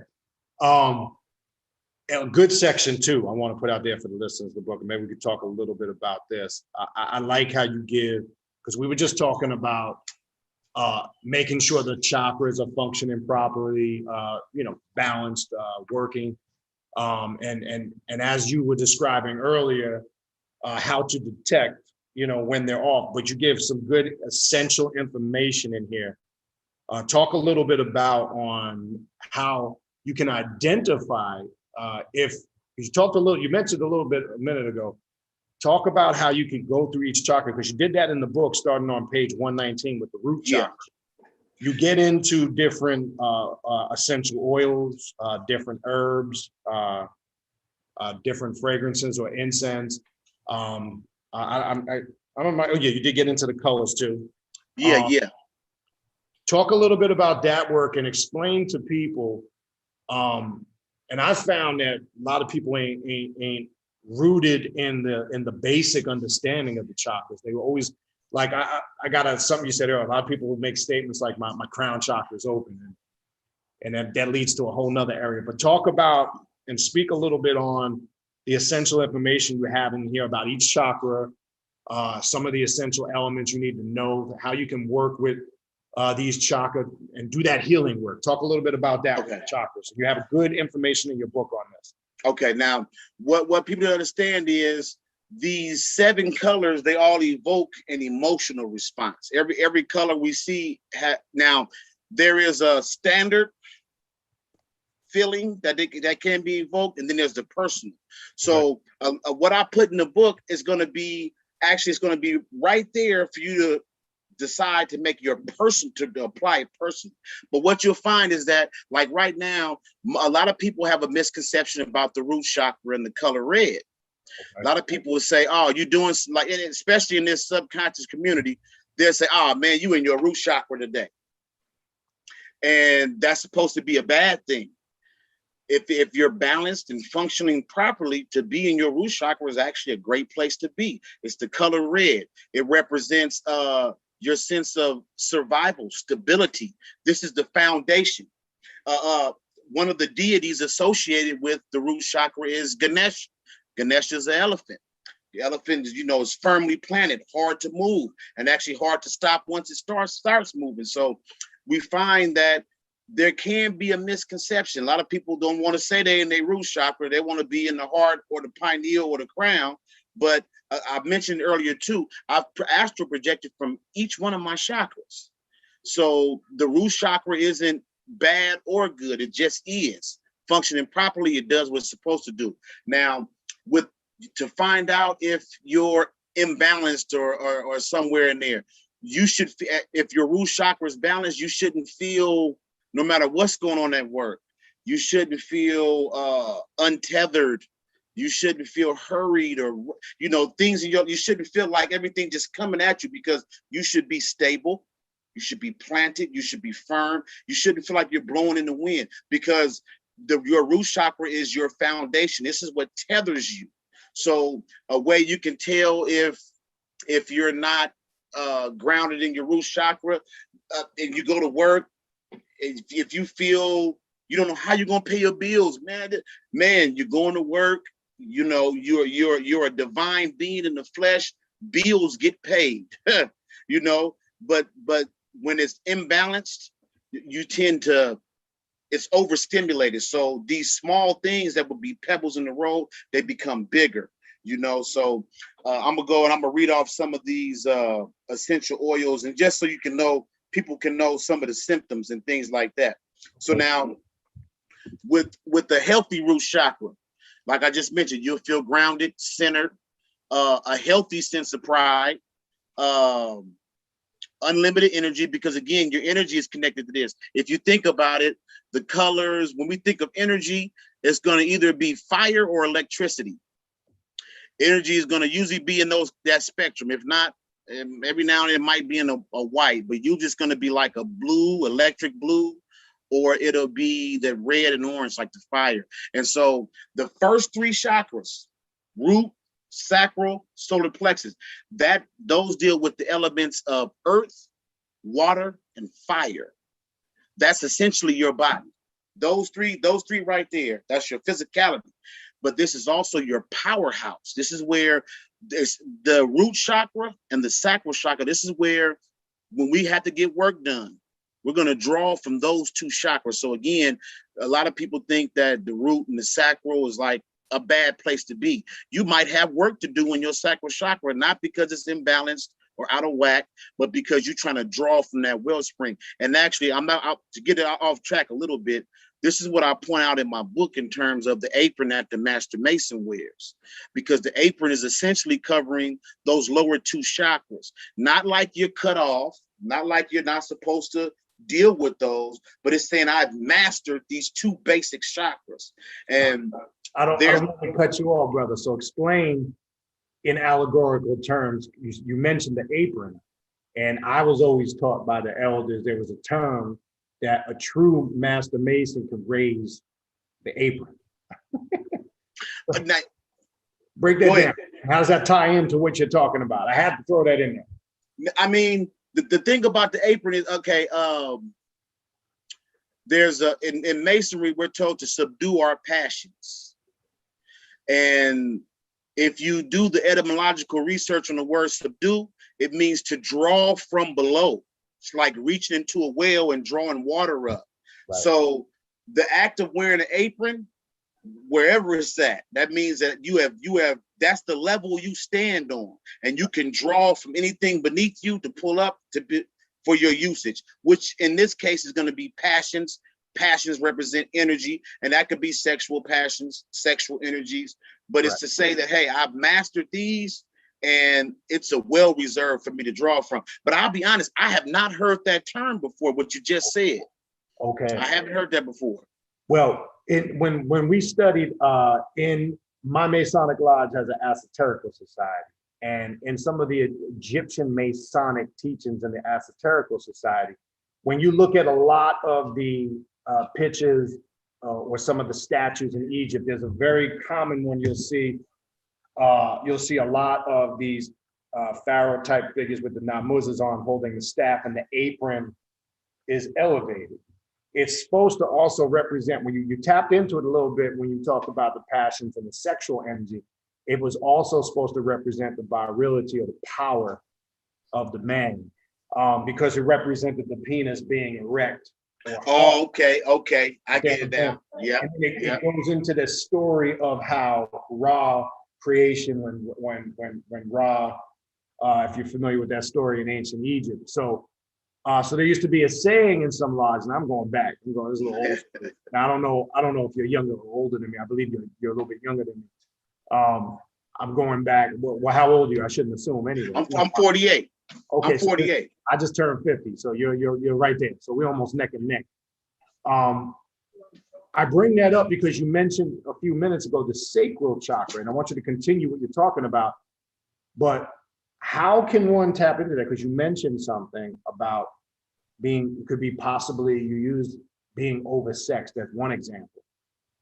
A good section too, I want to put out there for the listeners of the book, and maybe we could talk a little bit about this. I like how you give, because we were just talking about making sure the chakras are functioning properly, balanced, working. And as you were describing earlier, how to detect, when they're off, but you give some good essential information in here. Talk a little bit about on how you can identify if you mentioned a little bit a minute ago. Talk about how you can go through each chakra, because you did that in the book starting on page 119 with the root chakra. You get into different essential oils, different herbs, different fragrances or incense. I don't know. Oh yeah, you did get into the colors too. Yeah. Talk a little bit about that work and explain to people. And I found that a lot of people ain't rooted in the basic understanding of the chakras. They were always like, I got something you said earlier. A lot of people would make statements like my crown chakra is open, and that leads to a whole nother area. But talk about and speak a little bit on the essential information you have in here about each chakra, some of the essential elements you need to know, how you can work with these chakras and do that healing work. Talk a little bit about that with the chakras. You have good information in your book on this. Okay, now what people don't understand is these 7 colors, they all evoke an emotional response. Every color we see now there is a standard feeling that can be evoked, and then there's the personal. So what I put in the book is going to be right there for you to decide to make your person to apply it personally. But what you'll find is that, like right now, a lot of people have a misconception about the root chakra and the color red. A lot of people will say, "Oh, you're doing like," especially in this subconscious community, they'll say, "Oh man, you in your root chakra today," and that's supposed to be a bad thing. If you're balanced and functioning properly, to be in your root chakra is actually a great place to be. It's the color red. It represents your sense of survival, stability. This is the foundation. One of the deities associated with the root chakra is Ganesh. Ganesh is an elephant. The elephant, is firmly planted, hard to move, and actually hard to stop once it starts moving. So we find that there can be a misconception. A lot of people don't want to say they're in their root chakra. They want to be in the heart or the pineal or the crown. But I mentioned earlier too, I've astral projected from each one of my chakras. So the root chakra isn't bad or good. It just is functioning properly. It does what it's supposed to do. Now, to find out if you're imbalanced or somewhere in there, you should, if your root chakra is balanced, you shouldn't feel, no matter what's going on at work, you shouldn't feel untethered. You shouldn't feel hurried or, things you shouldn't feel like everything just coming at you, because you should be stable. You should be planted. You should be firm. You shouldn't feel like you're blowing in the wind, because your root chakra is your foundation. This is what tethers you. So a way you can tell if you're not grounded in your root chakra, and you go to work, if you feel you don't know how you're gonna pay your bills, man, you're going to work. You're a divine being in the flesh. Bills get paid, But when it's imbalanced, you tend to, it's overstimulated. So these small things that would be pebbles in the road, they become bigger. So I'm gonna go and I'm gonna read off some of these essential oils, and just so you can know, people can know some of the symptoms and things like that. So now, with the healthy root chakra, like I just mentioned, you'll feel grounded, centered, a healthy sense of pride, unlimited energy, because again, your energy is connected to this. If you think about it, the colors, when we think of energy, it's going to either be fire or electricity. Energy is going to usually be in that spectrum. If not, every now and then it might be in a white, but you're just going to be like a blue, electric blue, or it'll be the red and orange, like the fire. And so the first 3 chakras, root, sacral, solar plexus, those deal with the elements of earth, water, and fire. That's essentially your body. Those three right there, that's your physicality. But this is also your powerhouse. This is where the root chakra and the sacral chakra, this is where, when we have to get work done, we're going to draw from those 2 chakras. So again, a lot of people think that the root and the sacral is like a bad place to be. You might have work to do in your sacral chakra, not because it's imbalanced or out of whack, but because you're trying to draw from that wellspring. And actually, I'm not out to get it off track a little bit. this is what I point out in my book in terms of the apron that the Master Mason wears, because the apron is essentially covering those lower two chakras. Not like you're cut off, not like you're not supposed to deal with those, but it's saying I've mastered these two basic chakras. And I don't want to cut you off, brother. So explain in allegorical terms. You mentioned the apron, and I was always taught by the elders there was a term that a true Master Mason could raise the apron. Break that down. How does that tie into what you're talking about? I had to throw that in there. I mean, the thing about the apron is, okay, there's in Masonry, we're told to subdue our passions. And if you do the etymological research on the word subdue, it means to draw from below. It's like reaching into a well and drawing water up. Right. So the act of wearing an apron, wherever it's at, that means that you have that's the level you stand on, and you can draw from anything beneath you to pull up for your usage, which in this case is going to be passions. Passions represent energy, and that could be sexual passions, sexual energies. But it's to say that, hey, I've mastered these, and it's a well reserved for me to draw from. But I'll be honest, I have not heard that term before, what you just said. Okay. I haven't heard that before. Well, when we studied in my Masonic Lodge has an esoterical society, and in some of the Egyptian Masonic teachings in the esoterical society, when you look at a lot of the pictures or some of the statues in Egypt, there's a very common one you'll see a lot of these pharaoh type figures with the namuzas on holding the staff, and the apron is elevated. It's supposed to also represent, when you tapped into it a little bit, when you talked about the passions and the sexual energy, it was also supposed to represent the virility or the power of the man, because it represented the penis being erect. Oh, okay. I get it now. Yeah. It goes into the story of how Ra creation, when Ra, if you're familiar with that story in ancient Egypt. So there used to be a saying in some lodges, and I'm going back. This is a little old school. Now, I don't know if you're younger or older than me. I believe you're a little bit younger than me. I'm going back. Well, how old are you? I shouldn't assume anyway. I'm 48. Okay, I'm 48. So I just turned 50, so you're right there. So we're almost neck and neck. I bring that up because you mentioned a few minutes ago the Sacral Chakra, and I want you to continue what you're talking about. But how can one tap into that? Because you mentioned something about could be possibly you used being oversexed as one example.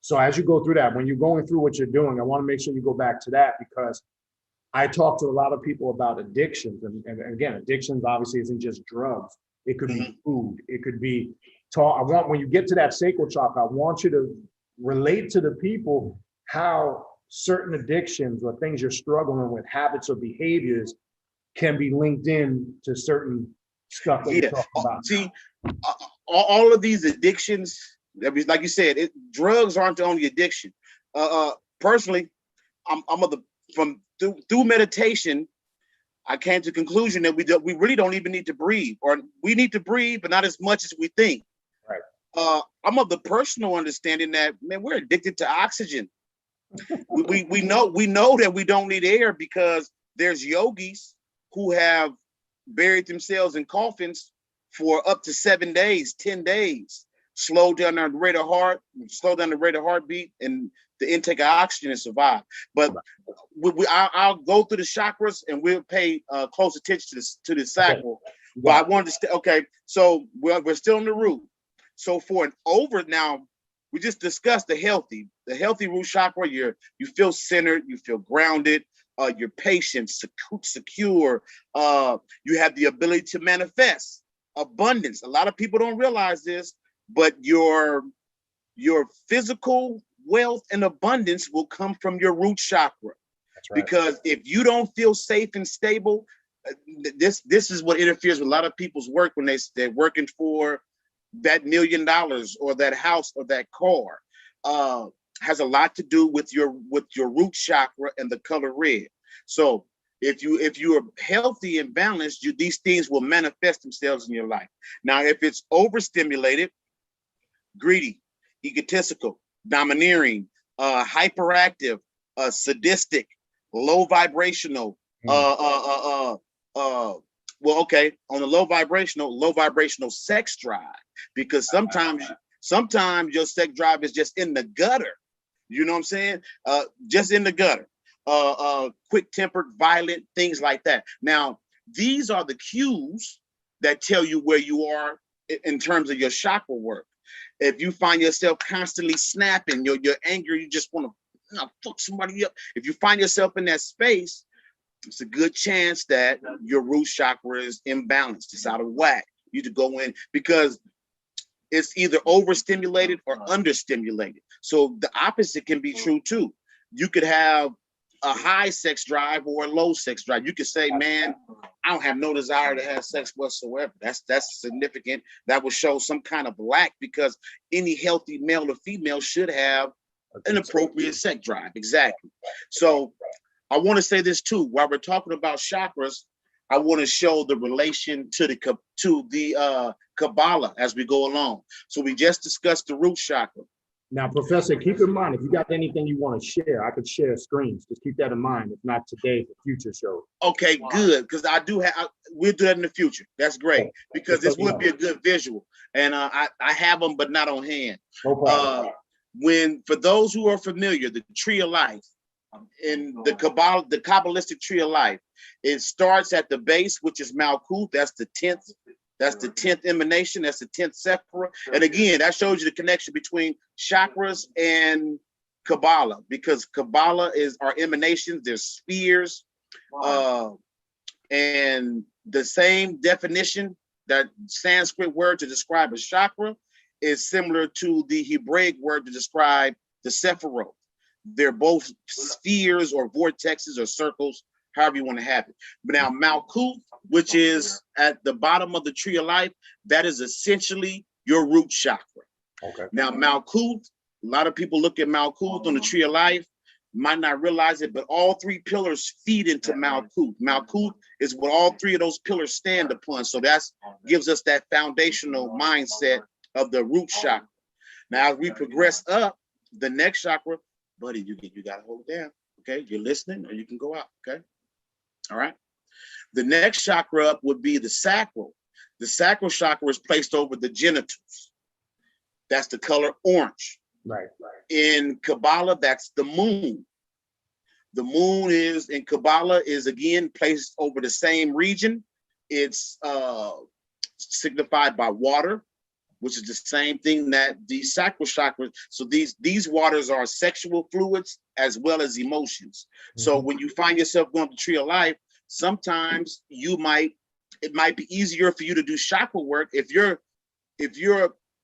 So as you go through that, when you're going through what you're doing, I want to make sure you go back to that, because I talk to a lot of people about addictions. And again, addictions obviously isn't just drugs. It could be food. It could be when you get to that sacral chakra, I want you to relate to the people how certain addictions or things you're struggling with, habits or behaviors, can be linked in to certain stuff that you're talking about. See, all of these addictions, like you said, drugs aren't the only addiction. Personally, through meditation, I came to the conclusion that we really don't even need to breathe, or we need to breathe, but not as much as we think. Right. I'm of the personal understanding that, man, we're addicted to oxygen. we know that we don't need air, because there's yogis who have buried themselves in coffins for up to 7 days, 10 days, slow down the rate of heartbeat and the intake of oxygen and survive. But I'll go through the chakras, and we'll pay close attention to the sacral. Okay. But I wanted to so we're still in the root. So now, we just discussed the healthy root chakra. You feel centered, you feel grounded, you're patient, secure. You have the ability to manifest abundance. A lot of people don't realize this, but your physical wealth and abundance will come from your root chakra. That's right. Because if you don't feel safe and stable, this is what interferes with a lot of people's work when they're working for that $1 million or that house or that car. Has a lot to do with your root chakra and the color red. So if you are healthy and balanced, these things will manifest themselves in your life. Now, if it's overstimulated, greedy, egotistical, domineering, hyperactive, sadistic, low vibrational, well, okay, on the low vibrational sex drive, because sometimes your sex drive is just in the gutter. You know what I'm saying? Just in the gutter. Quick-tempered, violent, things like that. Now, these are the cues that tell you where you are in terms of your chakra work. If you find yourself constantly snapping, your anger, you just want to fuck somebody up. If you find yourself in that space, it's a good chance that your root chakra is imbalanced. It's out of whack. You need to go in, because it's either overstimulated or understimulated. So the opposite can be true too. You could have a high sex drive or a low sex drive. You could say, man, I don't have no desire to have sex whatsoever. That's significant. That will show some kind of lack, because any healthy male or female should have an appropriate sex drive. Exactly. So I want to say this too. While we're talking about chakras, I want to show the relation to the Kabbalah as we go along. So we just discussed the root chakra. Now, Professor, keep in mind, if you got anything you want to share, I could share screens. Just keep that in mind. If not today, for future shows. Okay, good. Because we'll do that in the future. That's great. Because this would be a good visual. And I have them, but not on hand. No problem. For those who are familiar, the tree of life, in the Kabbalah, the Kabbalistic tree of life, it starts at the base, which is Malkuth. That's the 10th. That's the 10th emanation. That's the 10th sephira. And again, that shows you the connection between chakras and Kabbalah, because Kabbalah is our emanations. There's spheres, and the same definition, that Sanskrit word to describe a chakra, is similar to the Hebraic word to describe the sephirot. They're both spheres or vortexes or circles, however you want to have it. But now Malkuth, which is at the bottom of the tree of life, that is essentially your root chakra. Okay. Now Malkuth, a lot of people look at Malkuth on the tree of life, might not realize it, but all three pillars feed into Malkuth. Malkuth is what all three of those pillars stand upon. So that gives us that foundational mindset of the root chakra. Now, as we progress up, the next chakra, buddy, you got to hold down. Okay, you're listening, or you can go out. Okay, all right. The next chakra up would be the sacral. The sacral chakra is placed over the genitals. That's the color orange. Right. In Kabbalah, that's the moon. The moon is in Kabbalah is again placed over the same region. It's signified by water, which is the same thing that the sacral chakra. So these waters are sexual fluids as well as emotions. Mm-hmm. So when you find yourself going to tree of life, sometimes it might be easier for you to do chakra work. If you're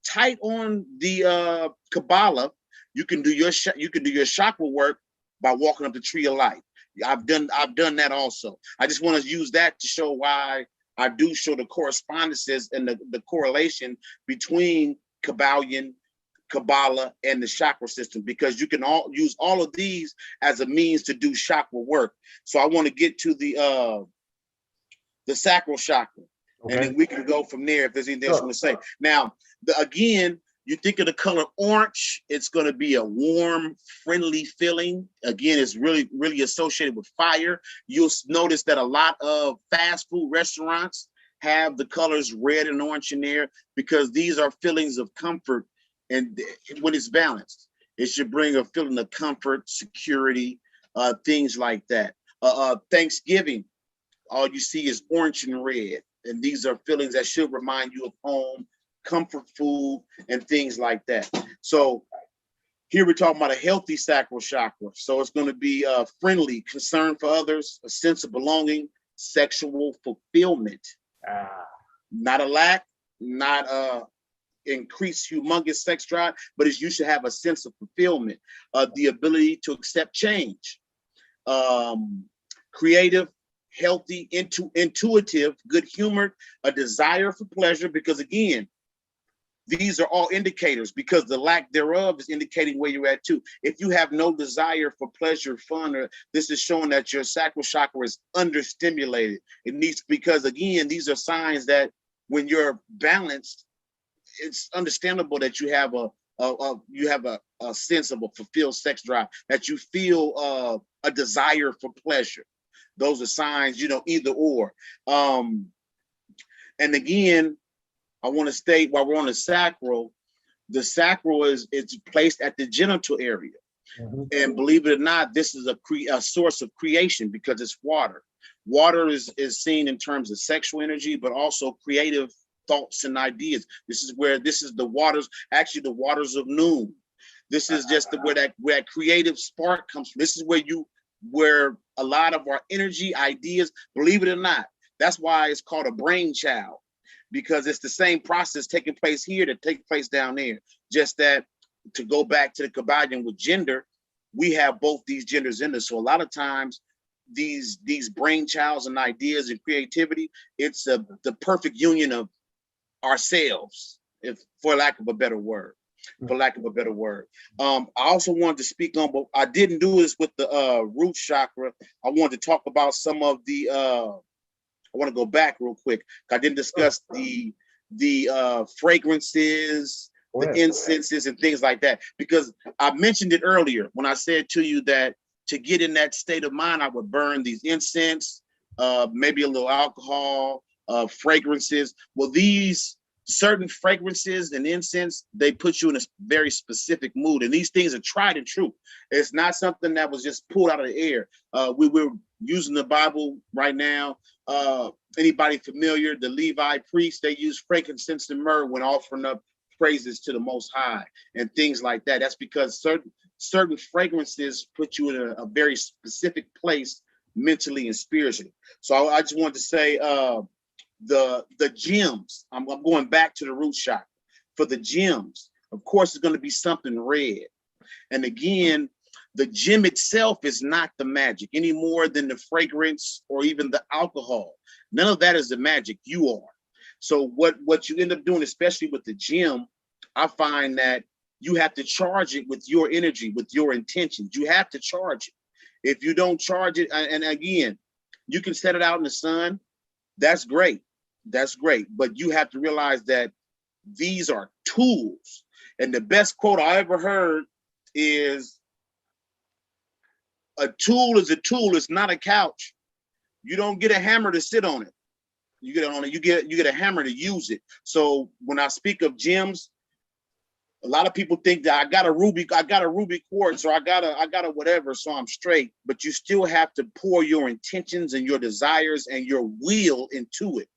tight on the Kabbalah, you can do your chakra work by walking up the tree of life. I've done that also. I just want to use that to show why I do show the correspondences and the correlation between Kabbalah, and the chakra system, because you can use all of these as a means to do chakra work. So I want to get to the sacral chakra, okay, and then we can go from there if there's anything else you want to say. Now, again, you think of the color orange, it's going to be a warm, friendly feeling. Again, it's really, really associated with fire. You'll notice that a lot of fast food restaurants have the colors red and orange in there, because these are feelings of comfort. And when it's balanced, it should bring a feeling of comfort, security, things like that. Thanksgiving, all you see is orange and red. And these are feelings that should remind you of home, comfort food, and things like that. So here we're talking about a healthy sacral chakra. So it's going to be friendly, concern for others, a sense of belonging, sexual fulfillment. Not a lack, not increased humongous sex drive, but you should have a sense of fulfillment, the ability to accept change, creative, healthy, intuitive, good-humored, a desire for pleasure, because again, these are all indicators, because the lack thereof is indicating where you're at too. If you have no desire for pleasure, fun, or this is showing that your sacral chakra is understimulated. It needs, because again, these are signs that when you're balanced, it's understandable that you have a you have a sense of a fulfilled sex drive, that you feel a desire for pleasure. Those are signs, either or. And again, I want to state, while we're on the sacral is it's placed at the genital area. And believe it or not, this is a source of creation, because it's water. Water is seen in terms of sexual energy, but also creative thoughts and ideas. This is the waters, actually the waters of noon. This is just where that creative spark comes from. This is where a lot of our energy, ideas, believe it or not, that's why it's called a brainchild, because it's the same process taking place here that takes place down there. Just that, to go back to the Kabbalion with gender, we have both these genders in us. So a lot of times these brainchilds and ideas and creativity, it's the perfect union of ourselves, for lack of a better word. I also wanted to speak on, but I didn't do this with the root chakra. I wanted to talk about some of the I want to go back real quick. I didn't discuss the fragrances, the incenses and things like that, because I mentioned it earlier when I said to you that to get in that state of mind, I would burn these incense, maybe a little alcohol, fragrances. Well, these certain fragrances and incense, they put you in a very specific mood, and these things are tried and true. It's not something that was just pulled out of the air. We're using the Bible right now. Anybody familiar, the Levi priests, they use frankincense and myrrh when offering up praises to the Most High and things like that. That's because certain fragrances put you in a very specific place mentally and spiritually. So I just wanted to say, the gems, I'm going back to the root chakra. For the gems, of course, it's going to be something red. And again, the gem itself is not the magic any more than the fragrance or even the alcohol. None of that is the magic. You are. So what you end up doing, especially with the gem, I find that you have to charge it with your energy, with your intentions. You have to charge it. If you don't charge it, and again, you can set it out in the sun. That's great. That's great. But you have to realize that these are tools. And the best quote I ever heard is, a tool is a tool. It's not a couch. You don't get a hammer to sit on it. You get a hammer to use it. So when I speak of gems, a lot of people think that I got a ruby quartz, or I got a whatever, so I'm straight. But you still have to pour your intentions and your desires and your will into it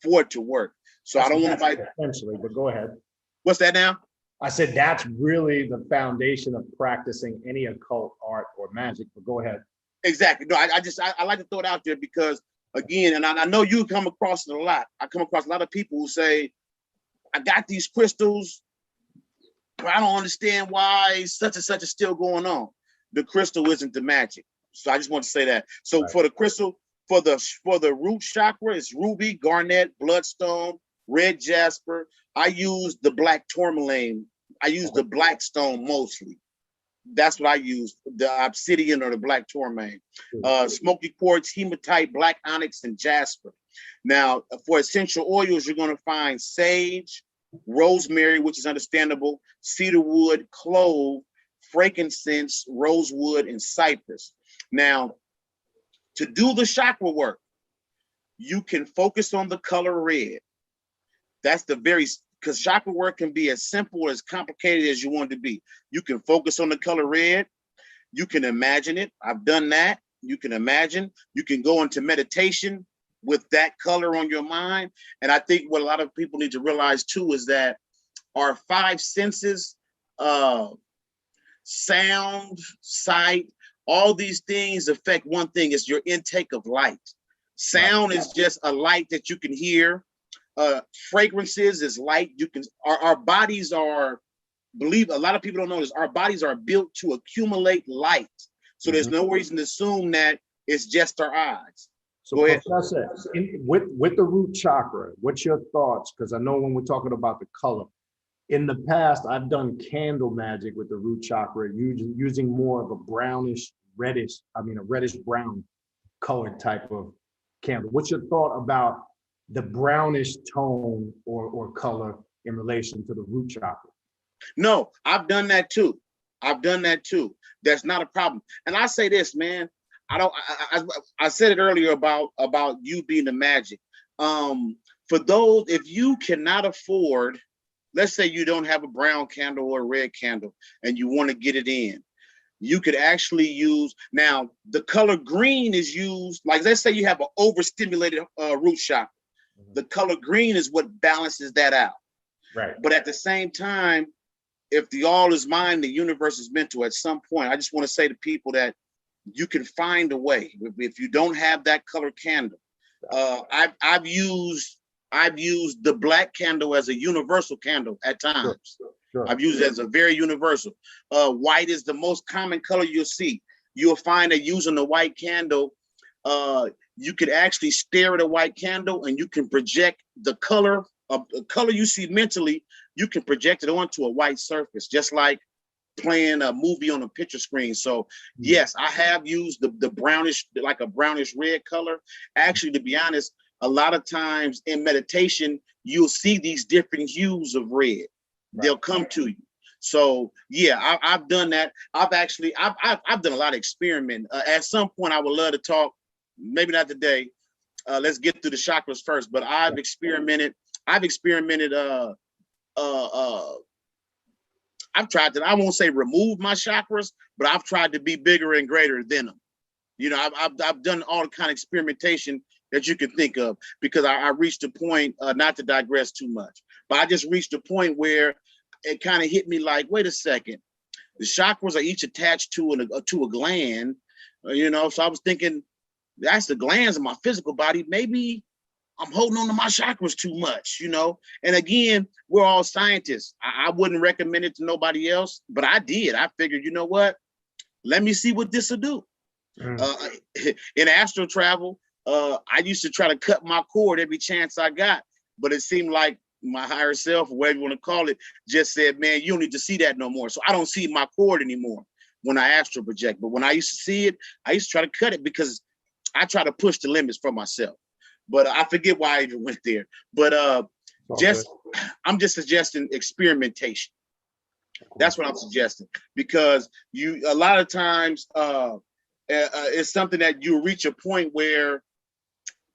for it to work. So I don't want to fight essentially, but go ahead. What's that now? I said that's really the foundation of practicing any occult art or magic, but go ahead. Exactly. No, I like to throw it out there because, again, and I know you come across it a lot. I come across a lot of people who say, I got these crystals, but I don't understand why such and such is still going on. The crystal isn't the magic. So I just want to say that. So right. For the crystal, for the root chakra, it's ruby, garnet, bloodstone, red jasper. I use the black tourmaline. I use the black stone mostly. That's what I use, the obsidian or the black tourmaline. Smoky quartz, hematite, black onyx, and jasper. Now, for essential oils, you're going to find sage, rosemary, which is understandable, cedarwood, clove, frankincense, rosewood, and cypress. Now, to do the chakra work, you can focus on the color red. That's because chakra work can be as simple or as complicated as you want it to be. You can focus on the color red. You can imagine it. I've done that. You can imagine. You can go into meditation with that color on your mind. And I think what a lot of people need to realize too is that our five senses, sound, sight, all these things affect one thing. It's your intake of light. Sound is just a light that you can hear. Fragrances is light. Our bodies are, believe a lot of people don't know this, our bodies are built to accumulate light. So there's no reason to assume that it's just our eyes. So go ahead. Professor, with the root chakra, what's your thoughts? Because I know when we're talking about the color, in the past, I've done candle magic with the root chakra, using more of a brownish, a reddish brown colored type of candle. What's your thought about the brownish tone or color in relation to the root chakra? No, I've done that too. I've done that too. That's not a problem. And I say this, man. I said it earlier about you being the magic. For those, if you cannot afford, let's say you don't have a brown candle or a red candle and you want to get it in, you could actually use, now the color green is used, like let's say you have an overstimulated root chakra. The color green is what balances that out. Right. But at the same time, if the all is mind, the universe is mental, at some point, I just want to say to people that you can find a way. If you don't have that color candle, I've used the black candle as a universal candle at times. Sure. I've used it as a very universal. White is the most common color you'll see. You'll find that using the white candle, you could actually stare at a white candle and you can project the color of the color you see mentally. You can project it onto a white surface, just like playing a movie on a picture screen. So yes, I have used the brownish, like a brownish red color. Actually, to be honest, a lot of times in meditation, you'll see these different hues of red. Right. They'll come to you. So yeah, I've done that. I've done a lot of experiment. At some point, I would love to talk. Maybe not today. Let's get through the chakras first. But I've experimented. I've tried to, I won't say remove my chakras, but I've tried to be bigger and greater than them. You know, I've done all the kind of experimentation that you can think of, because I reached a point, not to digress too much, but I just reached a point where it kind of hit me like, wait a second, the chakras are each attached to a gland, you know, so I was thinking, that's the glands in my physical body. Maybe I'm holding on to my chakras too much, you know? And again, we're all scientists. I wouldn't recommend it to nobody else, but I did. I figured, you know what? Let me see what this will do. In astral travel, I used to try to cut my cord every chance I got, but it seemed like my higher self, or whatever you want to call it, just said, man, you don't need to see that no more. So I don't see my cord anymore when I astral project. But when I used to see it, I used to try to cut it because I try to push the limits for myself. But I forget why I even went there. But I'm just suggesting experimentation. That's what I'm suggesting, because a lot of times it's something that you reach a point where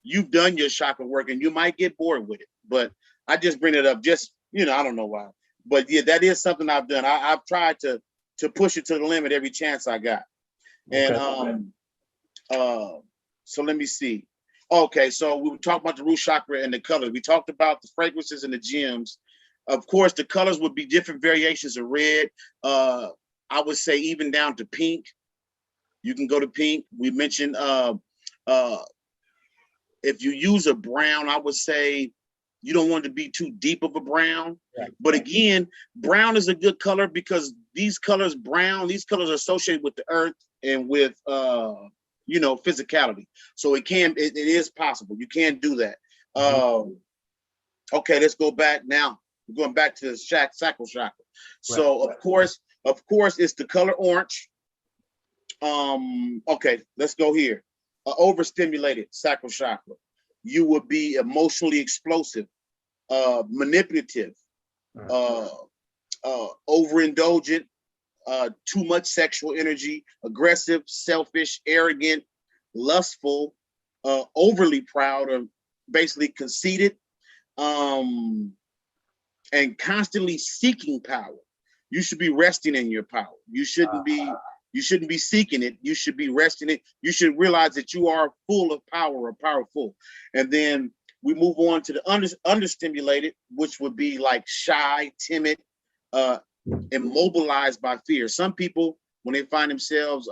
you've done your chakra work and you might get bored with it. But I just bring it up, just, you know, I don't know why. But yeah, that is something I've done. I've tried to push it to the limit every chance I got. And so let me see. Okay, so we talked about the root chakra and the colors. We talked about the fragrances and the gems. Of course, the colors would be different variations of red. I would say even down to pink. You can go to pink. We mentioned if you use a brown, I would say you don't want it to be too deep of a brown. Right. But again, brown is a good color because these colors are associated with the earth and with you know, physicality. So it is possible. You can do that. Okay, let's go back now. We're going back to the Sacral Chakra. So of course, it's the color orange. Okay, let's go here. Overstimulated Sacral Chakra. You would be emotionally explosive, manipulative, overindulgent, too much sexual energy, aggressive, selfish, arrogant, lustful, overly proud, or basically conceited, and constantly seeking power. You should be resting in your power. You shouldn't be seeking it. You should be resting it. You should realize that you are full of power or powerful. And then we move on to the understimulated, which would be like shy, timid, immobilized by fear. Some people, when they find themselves,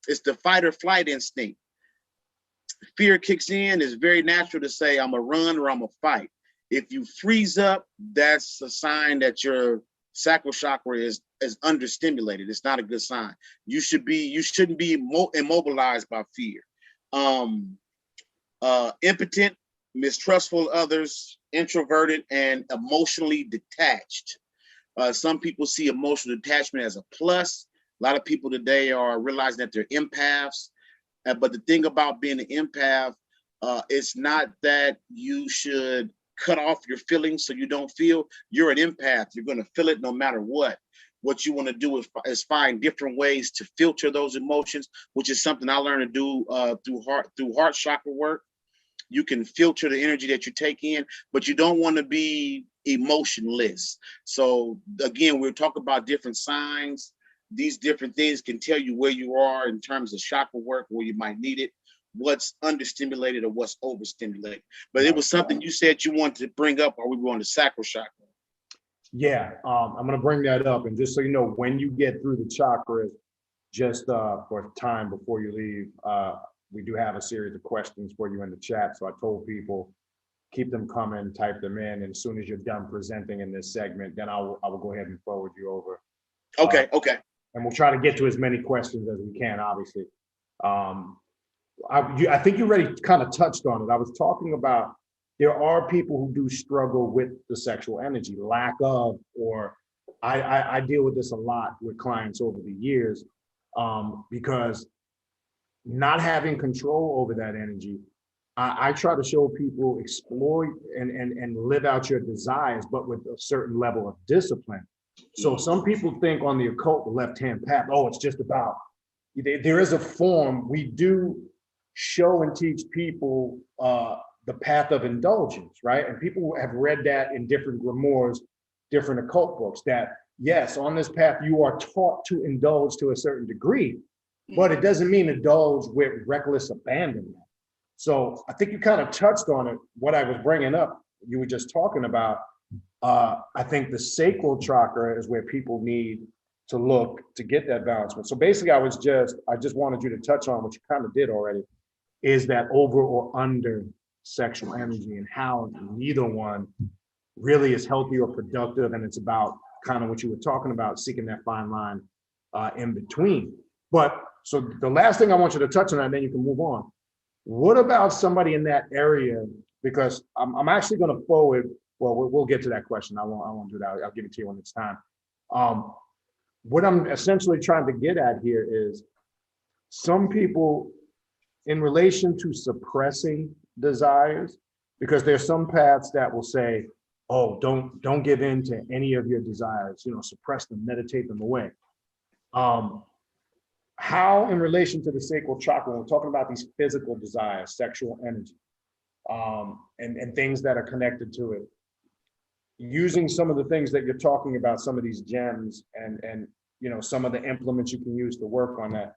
it's the fight or flight instinct. Fear kicks in. It's very natural to say, I'm a run or I'm a fight. If you freeze up, that's a sign that your sacral chakra is understimulated. It's not a good sign. You shouldn't be immobilized by fear. Impotent, mistrustful of others, introverted, and emotionally detached. Some people see emotional detachment as a plus. A lot of people today are realizing that they're empaths. But the thing about being an empath, it's not that you should cut off your feelings so you don't feel. You're an empath. You're going to feel it no matter what. What you want to do is find different ways to filter those emotions, which is something I learned to do through heart chakra work. You can filter the energy that you take in, but you don't want to be emotionless. So again, we're talking about different signs. These different things can tell you where you are in terms of chakra work, where you might need it, what's understimulated or what's overstimulated. But it was something you said you wanted to bring up, or we were on the sacral chakra. Yeah, I'm going to bring that up. And just so you know, when you get through the chakras, just for time before you leave, we do have a series of questions for you in the chat. So I told people, keep them coming, type them in. And as soon as you're done presenting in this segment, then I will go ahead and forward you over. Okay, okay. And we'll try to get to as many questions as we can, obviously. I think you already kind of touched on it. I was talking about there are people who do struggle with the sexual energy, lack of, or I deal with this a lot with clients over the years, because not having control over that energy, I try to show people explore and live out your desires, but with a certain level of discipline. So some people think on the occult, the left-hand path, oh, it's just about, there is a form. We do show and teach people the path of indulgence, right? And people have read that in different grimoires, different occult books, that yes, on this path, you are taught to indulge to a certain degree, but it doesn't mean indulge with reckless abandonment. So I think you kind of touched on it, what I was bringing up, you were just talking about. I think the sacral chakra is where people need to look to get that balancement. So basically, I just wanted you to touch on what you kind of did already, is that over or under sexual energy, and how neither one really is healthy or productive. And it's about kind of what you were talking about, seeking that fine line in between. But so the last thing I want you to touch on, and then you can move on. What about somebody in that area? Because I'm actually going to forward, well, we'll get to that question. I won't do that. I'll give it to you when it's time. What I'm essentially trying to get at here is some people, in relation to suppressing desires, because there's some paths that will say, oh, don't give in to any of your desires, suppress them, meditate them away. How, in relation to the sacral chakra, when we're talking about these physical desires, sexual energy, and things that are connected to it, using some of the things that you're talking about, some of these gems and some of the implements you can use to work on that.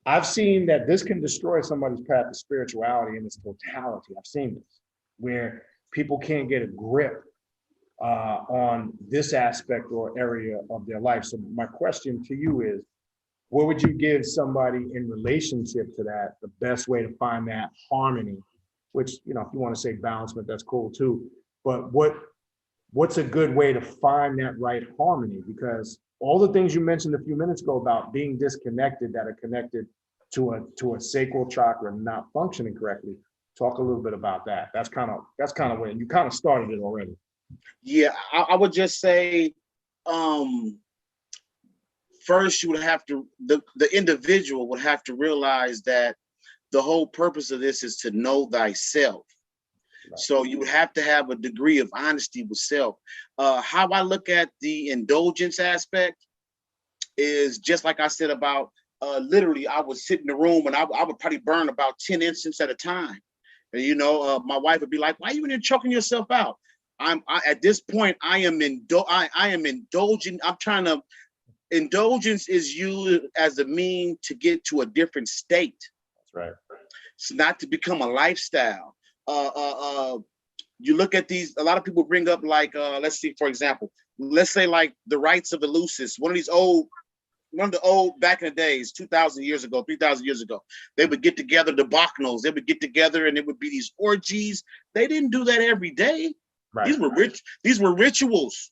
I've seen that this can destroy somebody's path to spirituality in its totality. I've seen this, where people can't get a grip on this aspect or area of their life. So my question to you is, what would you give somebody in relationship to that, the best way to find that harmony, which, if you want to say balancement, that's cool too. But what's a good way to find that right harmony? Because all the things you mentioned a few minutes ago about being disconnected, that are connected to a sacral chakra not functioning correctly. Talk a little bit about that. That's kind of where you kind of started it already. Yeah, I would just say, first you would have to, the individual would have to realize that the whole purpose of this is to know thyself. Right. So you would have to have a degree of honesty with self. How I look at the indulgence aspect is just like I said about literally, I would sit in the room and I would probably burn about 10 incense at a time. And my wife would be like, "Why are you in there choking yourself out?" At this point, I am indulging. I'm trying to. Indulgence is used as a mean to get to a different state. That's right. It's not to become a lifestyle. You look at these, a lot of people bring up like, let's see, for example, let's say like the rites of Eleusis, one of the old, back in the days, 2,000 years ago, 3,000 years ago, they would get together, the Bacchanals, they would get together and it would be these orgies. They didn't do that every day. Right. These were rituals.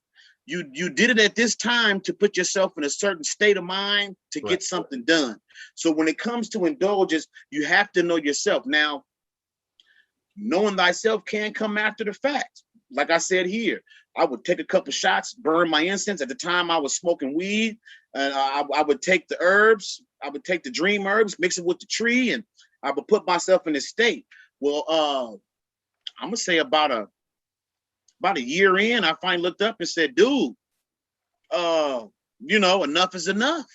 You did it at this time to put yourself in a certain state of mind to get something done. So when it comes to indulgence, you have to know yourself. Now, knowing thyself can come after the fact. Like I said here, I would take a couple shots, burn my incense. At the time I was smoking weed, and I would take the herbs, I would take the dream herbs, mix it with the tree, and I would put myself in this state. Well, I'm gonna say about about a year in, I finally looked up and said, dude, you know, enough is enough.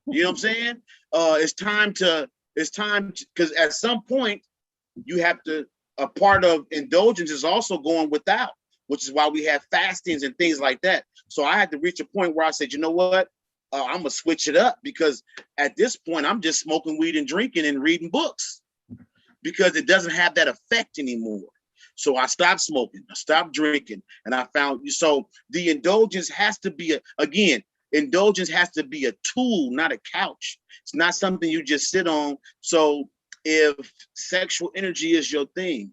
You know what I'm saying? It's time because at some point you have to, a part of indulgence is also going without, which is why we have fastings and things like that. So I had to reach a point where I said, you know what? I'm gonna switch it up, because at this point I'm just smoking weed and drinking and reading books, because it doesn't have that effect anymore. So I stopped smoking, I stopped drinking, and I found, so the indulgence has to be indulgence has to be a tool, not a couch. It's not something you just sit on. So if sexual energy is your thing,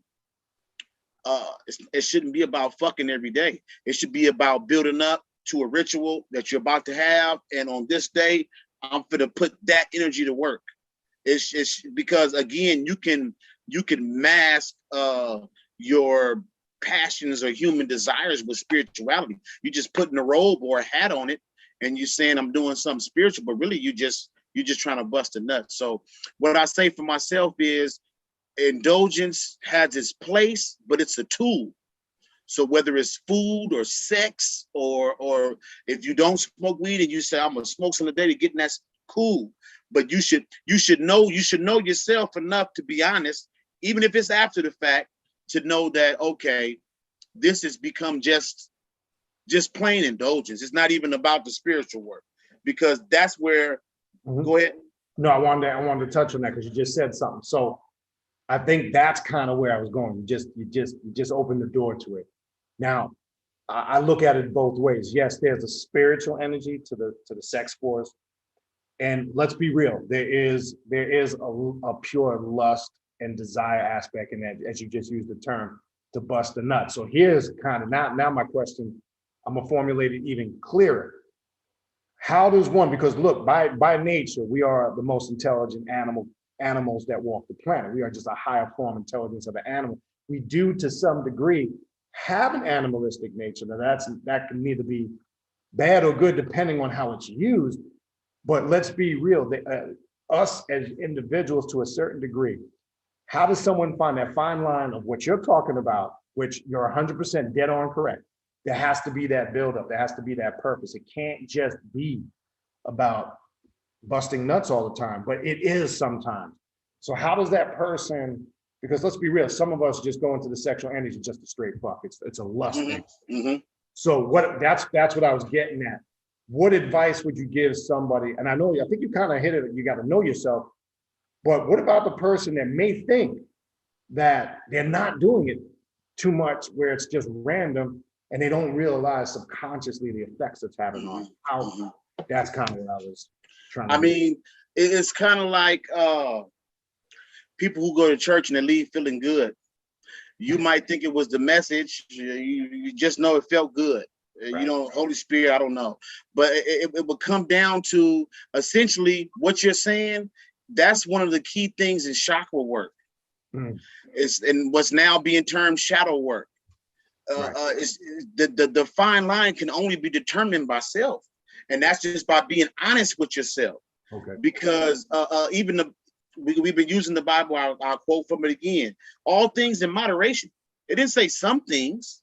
it shouldn't be about fucking every day. It should be about building up to a ritual that you're about to have. And on this day, I'm gonna put that energy to work. It's because, again, you can mask your passions or human desires with spirituality. You just putting a robe or a hat on it, and you're saying I'm doing something spiritual, but really you're just trying to bust a nut. So what I say for myself is, indulgence has its place, but it's a tool. So whether it's food or sex, or if you don't smoke weed and you say I'm gonna smoke some today to get in, that's cool. But you should know yourself enough to be honest, even if it's after the fact, to know that, okay, this has become just plain indulgence. It's not even about the spiritual work, because that's where. Go ahead. No, I wanted to touch on that because you just said something. So I think that's kind of where I was going. You just opened the door to it. Now, I look at it both ways. Yes, there's a spiritual energy to the sex force, and let's be real. There is a pure lust and desire aspect in that, as you just used the term, to bust the nut. So here's kind of now my question. I'm gonna formulate it even clearer. How does one? Because look, by nature, we are the most intelligent animals that walk the planet. We are just a higher form of intelligence of an animal. We do, to some degree, have an animalistic nature. Now that can either be bad or good depending on how it's used. But let's be real, us as individuals, to a certain degree, how does someone find that fine line of what you're talking about, which you're 100% dead on correct? There has to be that buildup. There has to be that purpose. It can't just be about busting nuts all the time, but it is sometimes. So how does that person, because let's be real, some of us just go into the sexual energy just a straight fuck. It's a lust thing. Mm-hmm. So that's what I was getting at. What advice would you give somebody? And I think you kind of hit it. You got to know yourself. But what about the person that may think that they're not doing it too much, where it's just random, and they don't realize subconsciously the effects it's having on how? That's kind of what I was trying to do. Mean, it's kind of like people who go to church and they leave feeling good. You might think it was the message. You just know it felt good. Right. You know, Holy Spirit, I don't know. But it would come down to essentially what you're saying. That's one of the key things in chakra work. It's and what's now being termed shadow work. It's the fine line can only be determined by self, and that's just by being honest with yourself. Okay. Because even we've been using the Bible. I'll quote from it again: all things in moderation. It didn't say some things.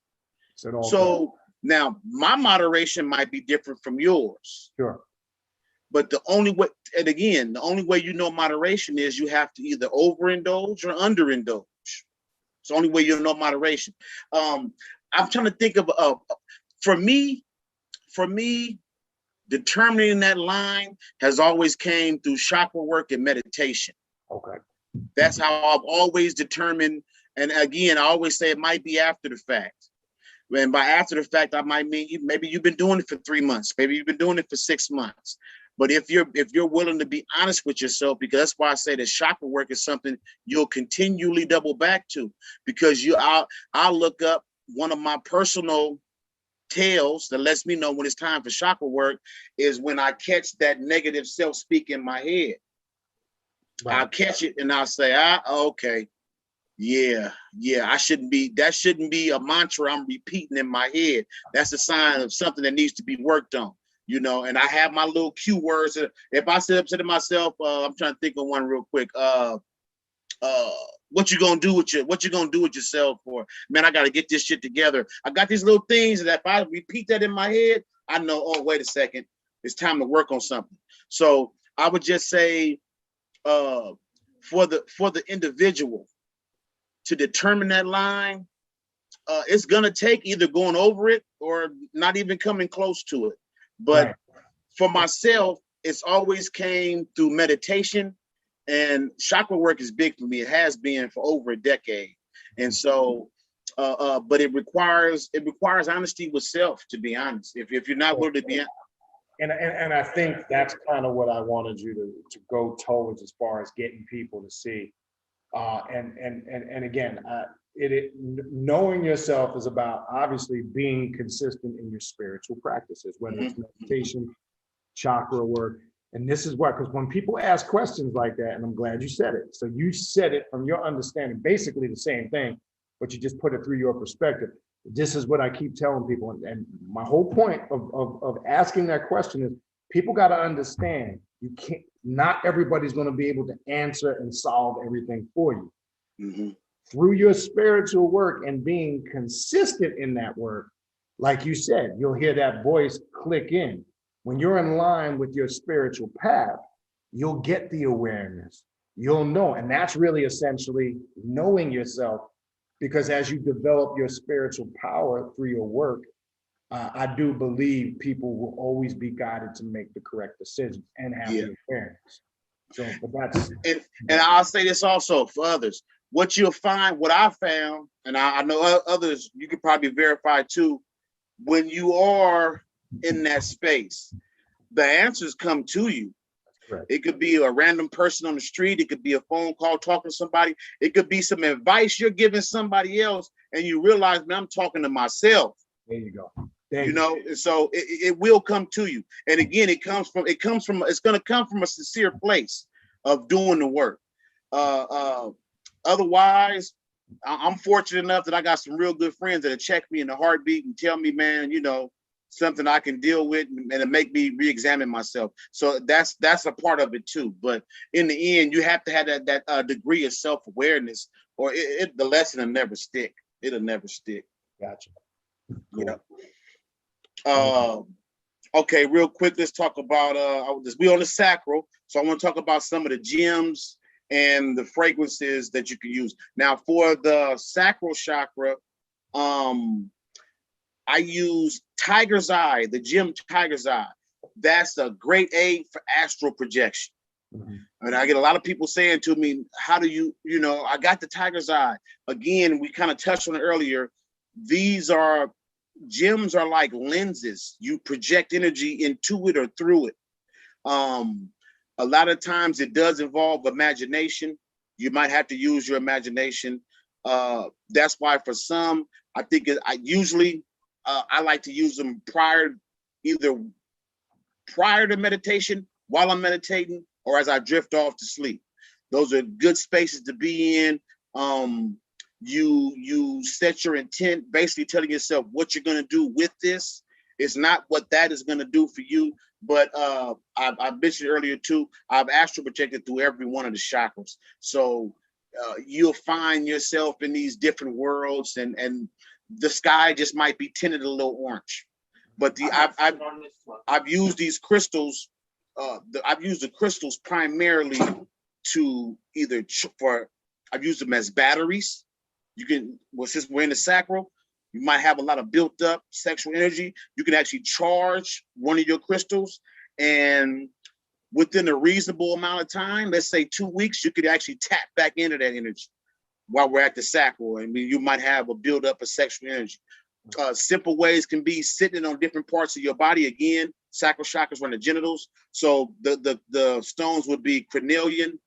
So now my moderation might be different from yours. Sure. But the only way you know moderation is you have to either overindulge or underindulge. It's the only way you know moderation. I'm trying to think of for me, determining that line has always came through chakra work and meditation. Okay. That's how I've always determined. And again, I always say it might be after the fact. And by after the fact, I might mean maybe you've been doing it for 3 months, maybe you've been doing it for 6 months. But if you're willing to be honest with yourself, because that's why I say that chakra work is something you'll continually double back to, because I'll look up one of my personal tales that lets me know when it's time for chakra work is when I catch that negative self-speak in my head. Right. I'll catch it and I'll say, okay, yeah, that shouldn't be a mantra I'm repeating in my head. That's a sign of something that needs to be worked on. You know, and I have my little cue words. If I sit up to myself, I'm trying to think of one real quick. what you gonna do with yourself for? Man, I gotta get this shit together. I got these little things that if I repeat that in my head, I know, oh, wait a second, it's time to work on something. So I would just say for the individual to determine that line, it's gonna take either going over it or not even coming close to it. But right. For myself, it's always came through meditation, and chakra work is big for me. It has been for over a decade. And so but it requires honesty with self, to be honest. If you're not willing to be and I think that's kind of what I wanted you to go towards as far as getting people to see. And again, knowing yourself is about obviously being consistent in your spiritual practices, whether it's meditation, chakra work. And this is why, because when people ask questions like that, and I'm glad you said it. So you said it from your understanding, basically the same thing, but you just put it through your perspective. This is what I keep telling people. And my whole point of asking that question is people got to understand not everybody's going to be able to answer and solve everything for you. Mm-hmm. Through your spiritual work and being consistent in that work, like you said, you'll hear that voice click in. When you're in line with your spiritual path, you'll get the awareness. You'll know. And that's really essentially knowing yourself, because as you develop your spiritual power through your work, I do believe people will always be guided to make the correct decisions and have the awareness. So, but that's and I'll say this also for others. What you'll find, what I found, and I know others, you could probably verify too, when you are in that space, the answers come to you. Right. It could be a random person on the street. It could be a phone call talking to somebody. It could be some advice you're giving somebody else, and you realize, man, I'm talking to myself. There you go. You know, so it will come to you. And again, it's going to come from a sincere place of doing the work. Otherwise, I'm fortunate enough that I got some real good friends that check me in a heartbeat and tell me, man, you know, something I can deal with, and it make me re-examine myself. So that's a part of it too. But in the end, you have to have that degree of self-awareness, or the lesson will never stick. It'll never stick. Gotcha. Cool. You know. Okay, real quick, let's talk about we on the sacral, so I want to talk about some of the gems and the fragrances that you can use. Now, for the sacral chakra, I use Tiger's Eye, the gem Tiger's Eye. That's a great aid for astral projection. Mm-hmm. And I get a lot of people saying to me, how do you know, I got the Tiger's Eye. Again, we kind of touched on it earlier. Gems are like lenses. You project energy into it or through it. A lot of times it does involve imagination. You might have to use your imagination. That's why for some, I think I like to use them prior to meditation, while I'm meditating, or as I drift off to sleep. Those are good spaces to be in. You set your intent, basically telling yourself what you're going to do with this. It's not what that is going to do for you, but I mentioned earlier too, I've astral projected through every one of the chakras. So you'll find yourself in these different worlds, and the sky just might be tinted a little orange. But I've used these crystals. I've used the crystals primarily to I've used them as batteries. Since we're in the sacral, you might have a lot of built up sexual energy. You can actually charge one of your crystals, and within a reasonable amount of time, let's say 2 weeks, you could actually tap back into that energy while we're at the sacral. I mean, you might have a build up of sexual energy. Simple ways can be sitting on different parts of your body. Again, sacral chakras run the genitals. So the stones would be cranium,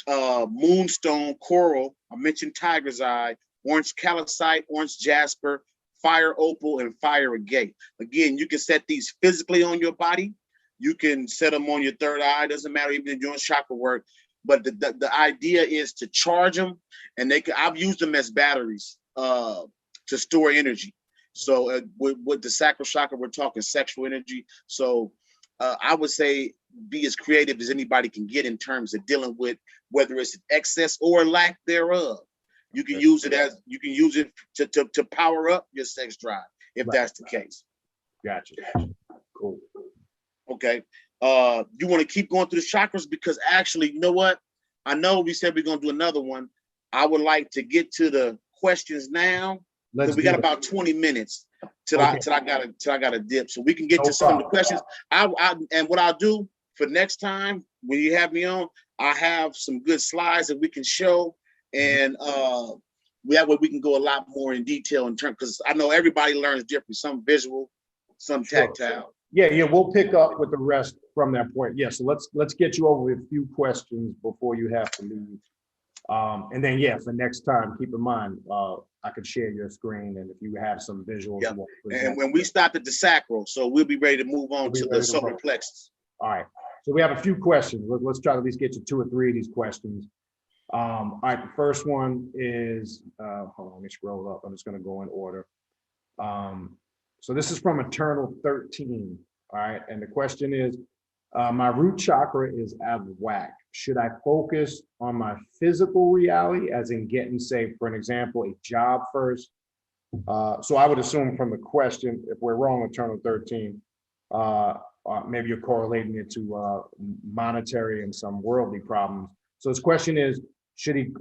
moonstone, coral. I mentioned Tiger's Eye, orange calcite, orange jasper, fire opal, and fire agate. Again, you can set these physically on your body. You can set them on your third eye. Doesn't matter even if you're doing chakra work. But the idea is to charge them, and I've used them as batteries to store energy. So with the sacral chakra, we're talking sexual energy. So I would say be as creative as anybody can get in terms of dealing with whether it's excess or lack thereof. You can use it to power up your sex drive if that's the case. Gotcha. Cool. Okay. You want to keep going through the chakras because actually, you know what? I know we said we're gonna do another one. I would like to get to the questions now because we got about 20 minutes till I gotta dip, so we can get to some of the questions. And what I'll do for next time when you have me on, I have some good slides that we can show, and that way we can go a lot more in detail in terms, because I know everybody learns different. Some visual, some tactile. Yeah, we'll pick up with the rest from that point. Yeah, so let's get you over with a few questions before you have to leave. And then for next time, keep in mind, I could share your screen, and if you have some visuals. And when we stopped at the sacral, so we'll be ready to move on to the solar plexus. All right, so we have a few questions. Let's try to at least get you 2 or 3 of these questions. All right, the first one is, hold on, let me scroll up. I'm just gonna go in order. So this is from Eternal 13, all right? And the question is, my root chakra is out of whack. Should I focus on my physical reality, as in getting, say, for an example, a job first? So I would assume from the question, if we're wrong, Eternal 13, maybe you're correlating it to monetary and some worldly problems. So his question is, should he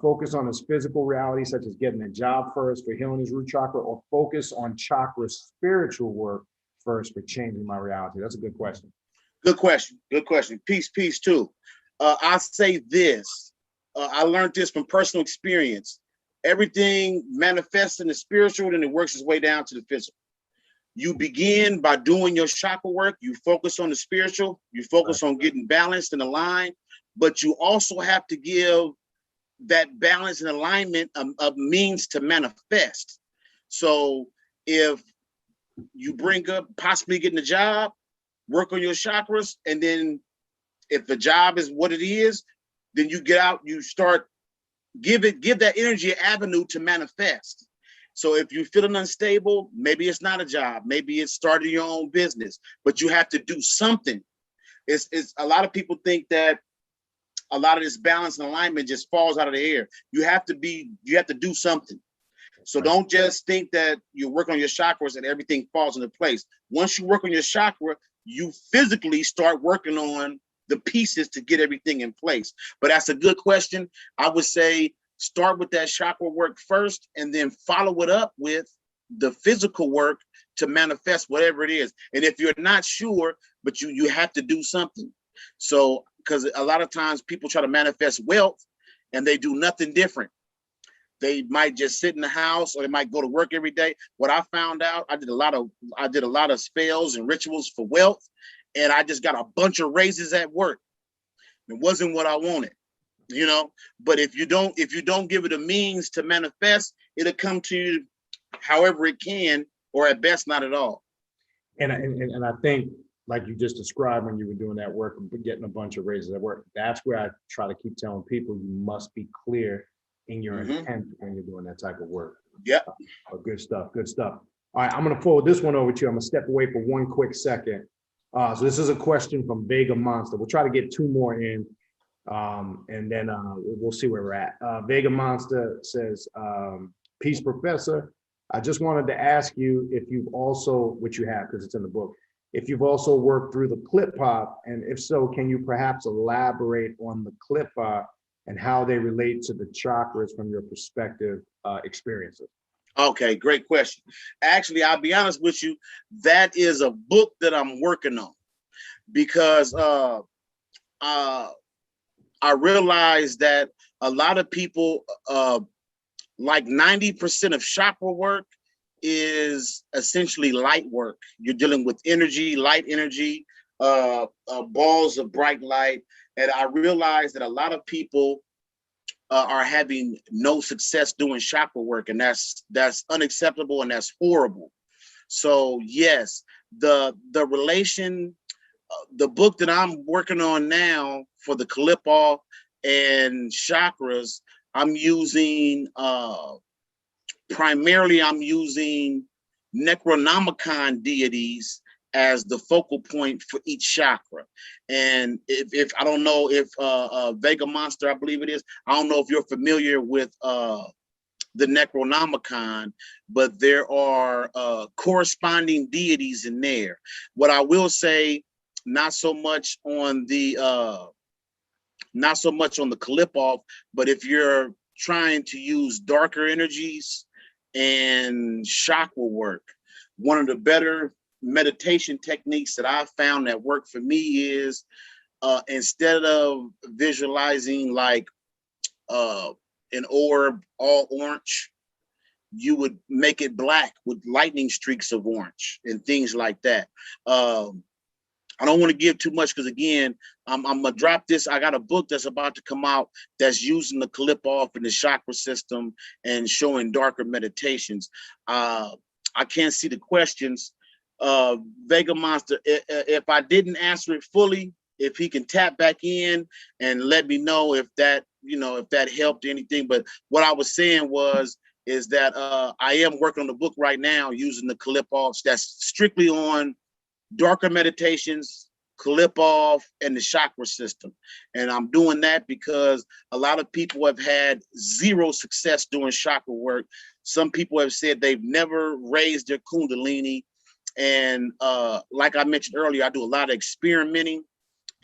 focus on his physical reality, such as getting a job first for healing his root chakra, or focus on chakra spiritual work first for changing my reality? That's a good question. Good question. Good question. Peace too. I say this. I learned this from personal experience. Everything manifests in the spiritual, and it works its way down to the physical. You begin by doing your chakra work. You focus on the spiritual. You focus on getting balanced and aligned. But you also have to give that balance and alignment a means to manifest. So if you bring up possibly getting a job, work on your chakras, and then if the job is what it is, then you get out, you start, give that energy an avenue to manifest. So if you're feeling unstable, maybe it's not a job, maybe it's starting your own business, but you have to do something. It's a lot of people think that a lot of this balance and alignment just falls out of the air. You have to do something. So don't just think that you work on your chakras and everything falls into place. Once you work on your chakra, you physically start working on the pieces to get everything in place. But that's a good question. I would say start with that chakra work first, and then follow it up with the physical work to manifest whatever it is. And if you're not sure, but you have to do something. So, because a lot of times people try to manifest wealth and they do nothing different. They might just sit in the house, or they might go to work every day. What I found out, I did a lot of spells and rituals for wealth, and I just got a bunch of raises at work. It wasn't what I wanted, But if you don't give it a means to manifest, it'll come to you however it can, or at best not at all. And I think, like you just described, when you were doing that work and getting a bunch of raises at work, that's where I try to keep telling people you must be clear in your intent when you're doing that type of work. Yeah. Good stuff. All right, I'm going to forward this one over to you. I'm going to step away for one quick second. So this is a question from Vega Monster. We'll try to get 2 more in, and then we'll see where we're at. Vega Monster says, peace, Professor. I just wanted to ask you if you've also, which you have because it's in the book, if you've also worked through the Klippa, and if so, can you perhaps elaborate on the Klippa and how they relate to the chakras from your perspective experiences? Okay, great question. Actually, I'll be honest with you, that is a book that I'm working on, because I realized that a lot of people, like 90% of chakra work is essentially light work. You're dealing with energy, light energy, balls of bright light. And I realized that a lot of people are having no success doing chakra work, and that's unacceptable, and that's horrible. So yes, the relation, the book that I'm working on now for the Klippa and chakras, I'm using primarily I'm using Necronomicon deities as the focal point for each chakra. And if I don't know if Vega Monster, I believe it is, I don't know if you're familiar with the Necronomicon, but there are corresponding deities in there. What I will say, not so much on the clip off, but if you're trying to use darker energies and chakra work, one of the better meditation techniques that I found that work for me is instead of visualizing like an orb all orange, you would make it black with lightning streaks of orange and things like that. I don't want to give too much because again, I'm gonna drop this. I got a book that's about to come out that's using the clip off in the chakra system and showing darker meditations. I can't see the questions. Vega Monster, if I didn't answer it fully, if he can tap back in and let me know if that, if that helped anything. But what I was saying is that I am working on the book right now using the clip offs that's strictly on darker meditations, clip off, and the chakra system. And I'm doing that because a lot of people have had zero success doing chakra work. Some people have said they've never raised their kundalini. And like I mentioned earlier, I do a lot of experimenting.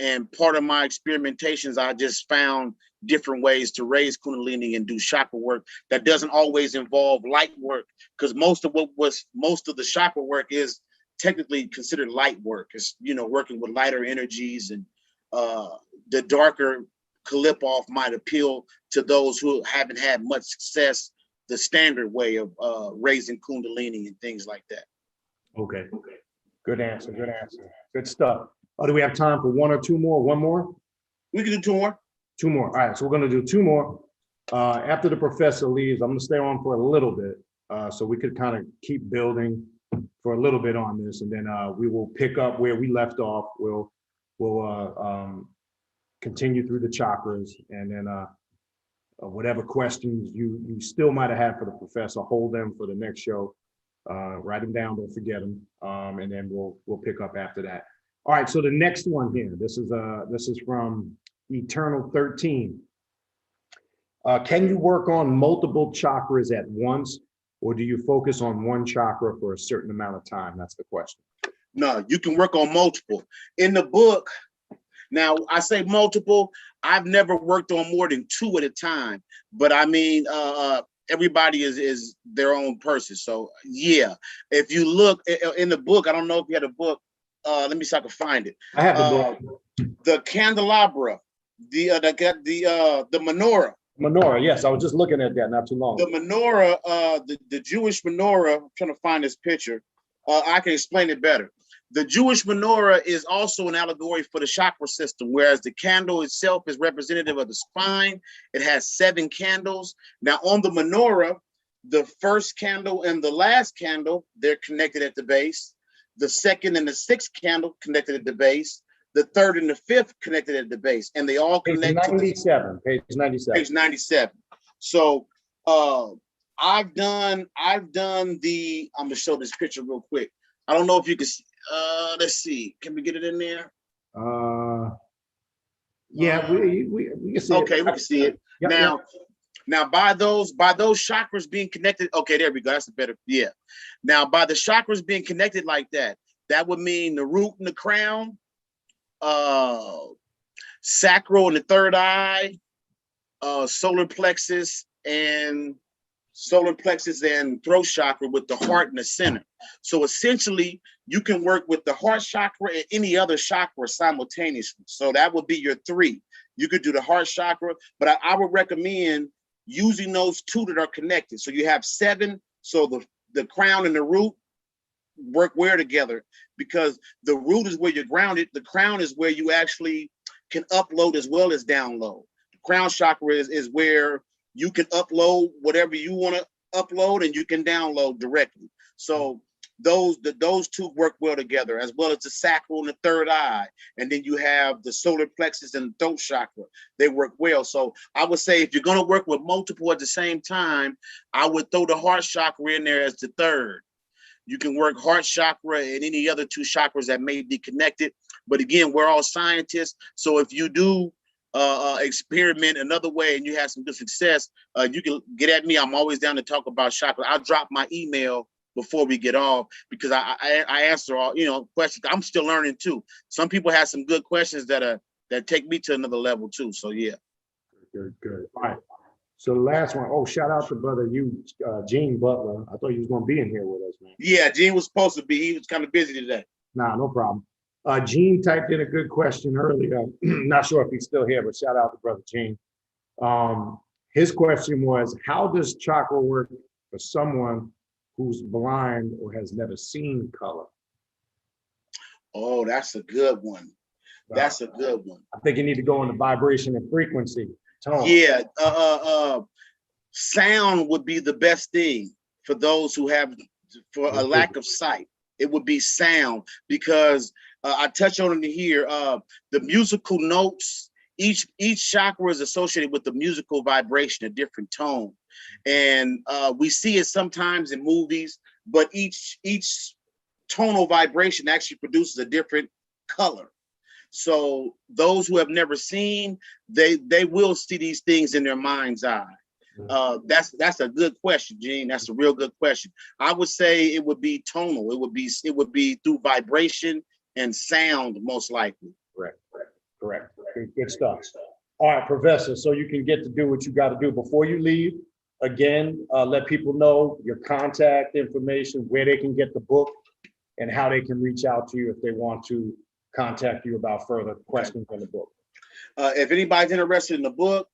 And part of my experimentations, I just found different ways to raise kundalini and do chakra work that doesn't always involve light work, because most of the chakra work is technically considered light work. It's, working with lighter energies, and the darker clip off might appeal to those who haven't had much success the standard way of raising kundalini and things like that. Okay. Good answer. Good stuff. Do we have time for one or two more? One more? We can do two more. Two more. All right. So we're going to do two more. After the professor leaves, I'm going to stay on for a little bit so we could kind of keep building for a little bit on this, and then we will pick up where we left off. We'll continue through the chakras, and then whatever questions you still might have had for the professor, hold them for the next show. Write them down, don't forget them, and then we'll pick up after that. All right, so the next one here, this is from Eternal 13. Can you work on multiple chakras at once, or do you focus on one chakra for a certain amount of time? That's the question. No, you can work on multiple. In the book, now I say multiple, I've never worked on more than two at a time, but I mean, everybody is their own person. So yeah, if you look in the book, I don't know if you had a book. Let me see if I can find it. I have the book. The candelabra, the menorah. Menorah, yes, I was just looking at that not too long. The menorah, the Jewish menorah. I'm trying to find this picture. I can explain it better. The Jewish menorah is also an allegory for the chakra system, whereas the candle itself is representative of the spine. It has 7 candles. Now on the menorah, the first candle and the last candle, they're connected at the base. The second and the 6th candle connected at the base. The 3rd and the 5th connected at the base, and they all connect. Page 97. Page 97. Page 97. So I've done the. I'm gonna show this picture real quick. I don't know if you can. Let's see. Can we get it in there? Yeah, we can see. Okay, we can see it. Yep, now by those chakras being connected. Okay, there we go. That's a better. Yeah. Now by the chakras being connected like that, that would mean the root and the crown, sacral and the third eye, solar plexus and throat chakra with the heart in the center. So essentially, you can work with the heart chakra and any other chakra simultaneously. So that would be your 3. You could do the heart chakra, but I would recommend using those 2 that are connected. So you have 7. So the crown and the root work well together, because the root is where you're grounded. The crown is where you actually can upload as well as download. The crown chakra is where you can upload whatever you want to upload, and you can download directly. So those 2 work well together, as well as the sacral and the third eye. And then you have the solar plexus and the throat chakra. They work well. So I would say if you're going to work with multiple at the same time, I would throw the heart chakra in there as the 3rd. You can work heart chakra and any other 2 chakras that may be connected. But again, we're all scientists. So if you do experiment another way and you have some good success, you can get at me. I'm always down to talk about chakra. I'll drop my email before we get off, because I answer all, questions. I'm still learning too. Some people have some good questions that take me to another level too. So yeah. Good. All right. So the last one. Oh, shout out to brother Gene Butler. I thought he was going to be in here with us, man. Yeah, Gene was supposed to be. He was kind of busy today. Nah, no problem. Gene typed in a good question earlier. Not sure if he's still here, but shout out to brother Gene. His question was, how does chakra work for someone who's blind or has never seen color? Oh, that's a good one. That's a good one. I think you need to go into vibration and frequency. Tone. Yeah, sound would be the best thing for those who have, for a lack of sight. It would be sound, because I touch on it here. The musical notes, each chakra is associated with the musical vibration, a different tone, and we see it sometimes in movies. But each tonal vibration actually produces a different color. So those who have never seen, they will see these things in their mind's eye. That's a good question, Gene. That's a real good question. I would say it would be tonal. It would be through vibration and sound, most likely. Correct. Good stuff. All right, Professor. So you can get to do what you got to do before you leave. Again, let people know your contact information, where they can get the book, and how they can reach out to you if they want to contact you about further questions on the book. If anybody's interested in the book,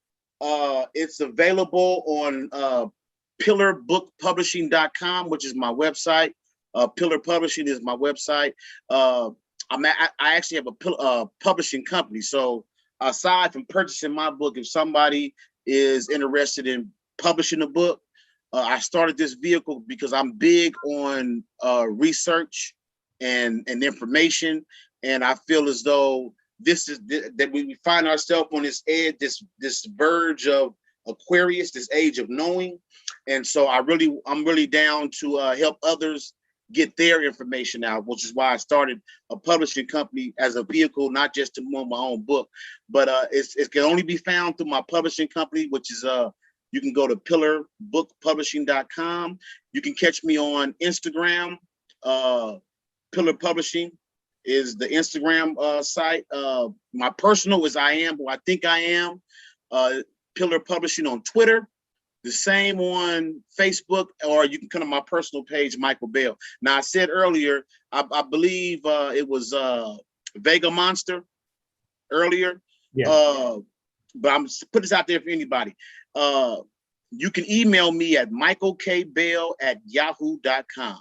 it's available on pillarbookpublishing.com, which is my website. Pillar Publishing is my website. I actually have a publishing company. So aside from purchasing my book, if somebody is interested in publishing a book, I started this vehicle because I'm big on research and information. And I feel as though that we find ourselves on this edge, this verge of Aquarius, this age of knowing. And so I'm really down to help others get their information out, which is why I started a publishing company as a vehicle, not just to promote my own book, but it can only be found through my publishing company, which is you can go to pillarbookpublishing.com. You can catch me on Instagram. Pillar Publishing is the Instagram site. My personal is I Am Who I Think I Am. Pillar Publishing on Twitter. The same on Facebook, or you can come to my personal page, Michael Bell. Now, I said earlier, I believe it was Vega Monster earlier. Yeah. But I'm put this out there for anybody. You can email me at michaelkbell@yahoo.com.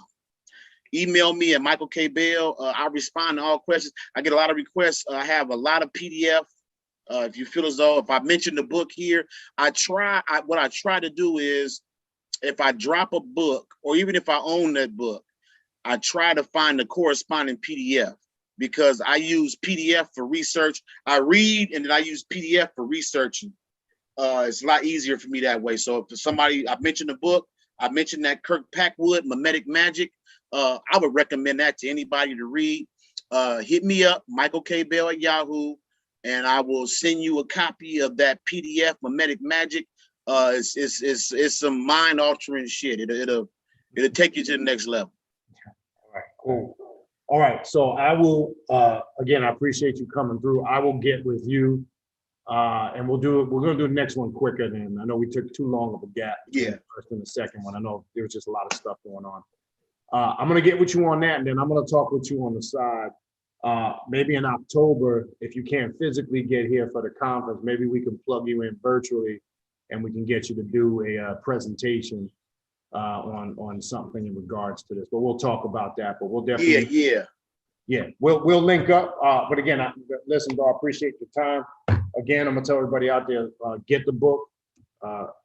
Email me at michaelkbell. I respond to all questions. I get a lot of requests. I have a lot of PDF. If you feel as though if I mention the book here, what I try to do is, if I drop a book, or even if I own that book, I try to find the corresponding PDF, because I use PDF for research. I read and then I use PDF for researching. It's a lot easier for me that way. So if somebody, I mentioned the book, I mentioned that Kirk Packwood, Mimetic Magic, I would recommend that to anybody to read. Hit me up, Michael K. Bell at Yahoo, and I will send you a copy of that PDF, Mimetic Magic. It's some mind-altering shit. It'll take you to the next level. All right, cool. All right, so I will, again, I appreciate you coming through. I will get with you, and we're gonna do the next one quicker than, I know we took too long of a gap between the first and the second one. I know there was just a lot of stuff going on. I'm gonna get with you on that, and then I'm gonna talk with you on the side. Maybe in October, if you can't physically get here for the conference, maybe we can plug you in virtually, and we can get you to do a presentation on something in regards to this. But we'll talk about that. But we'll definitely we'll link up. But again, listen, bro, I appreciate your time. Again, I'm gonna tell everybody out there, get the book,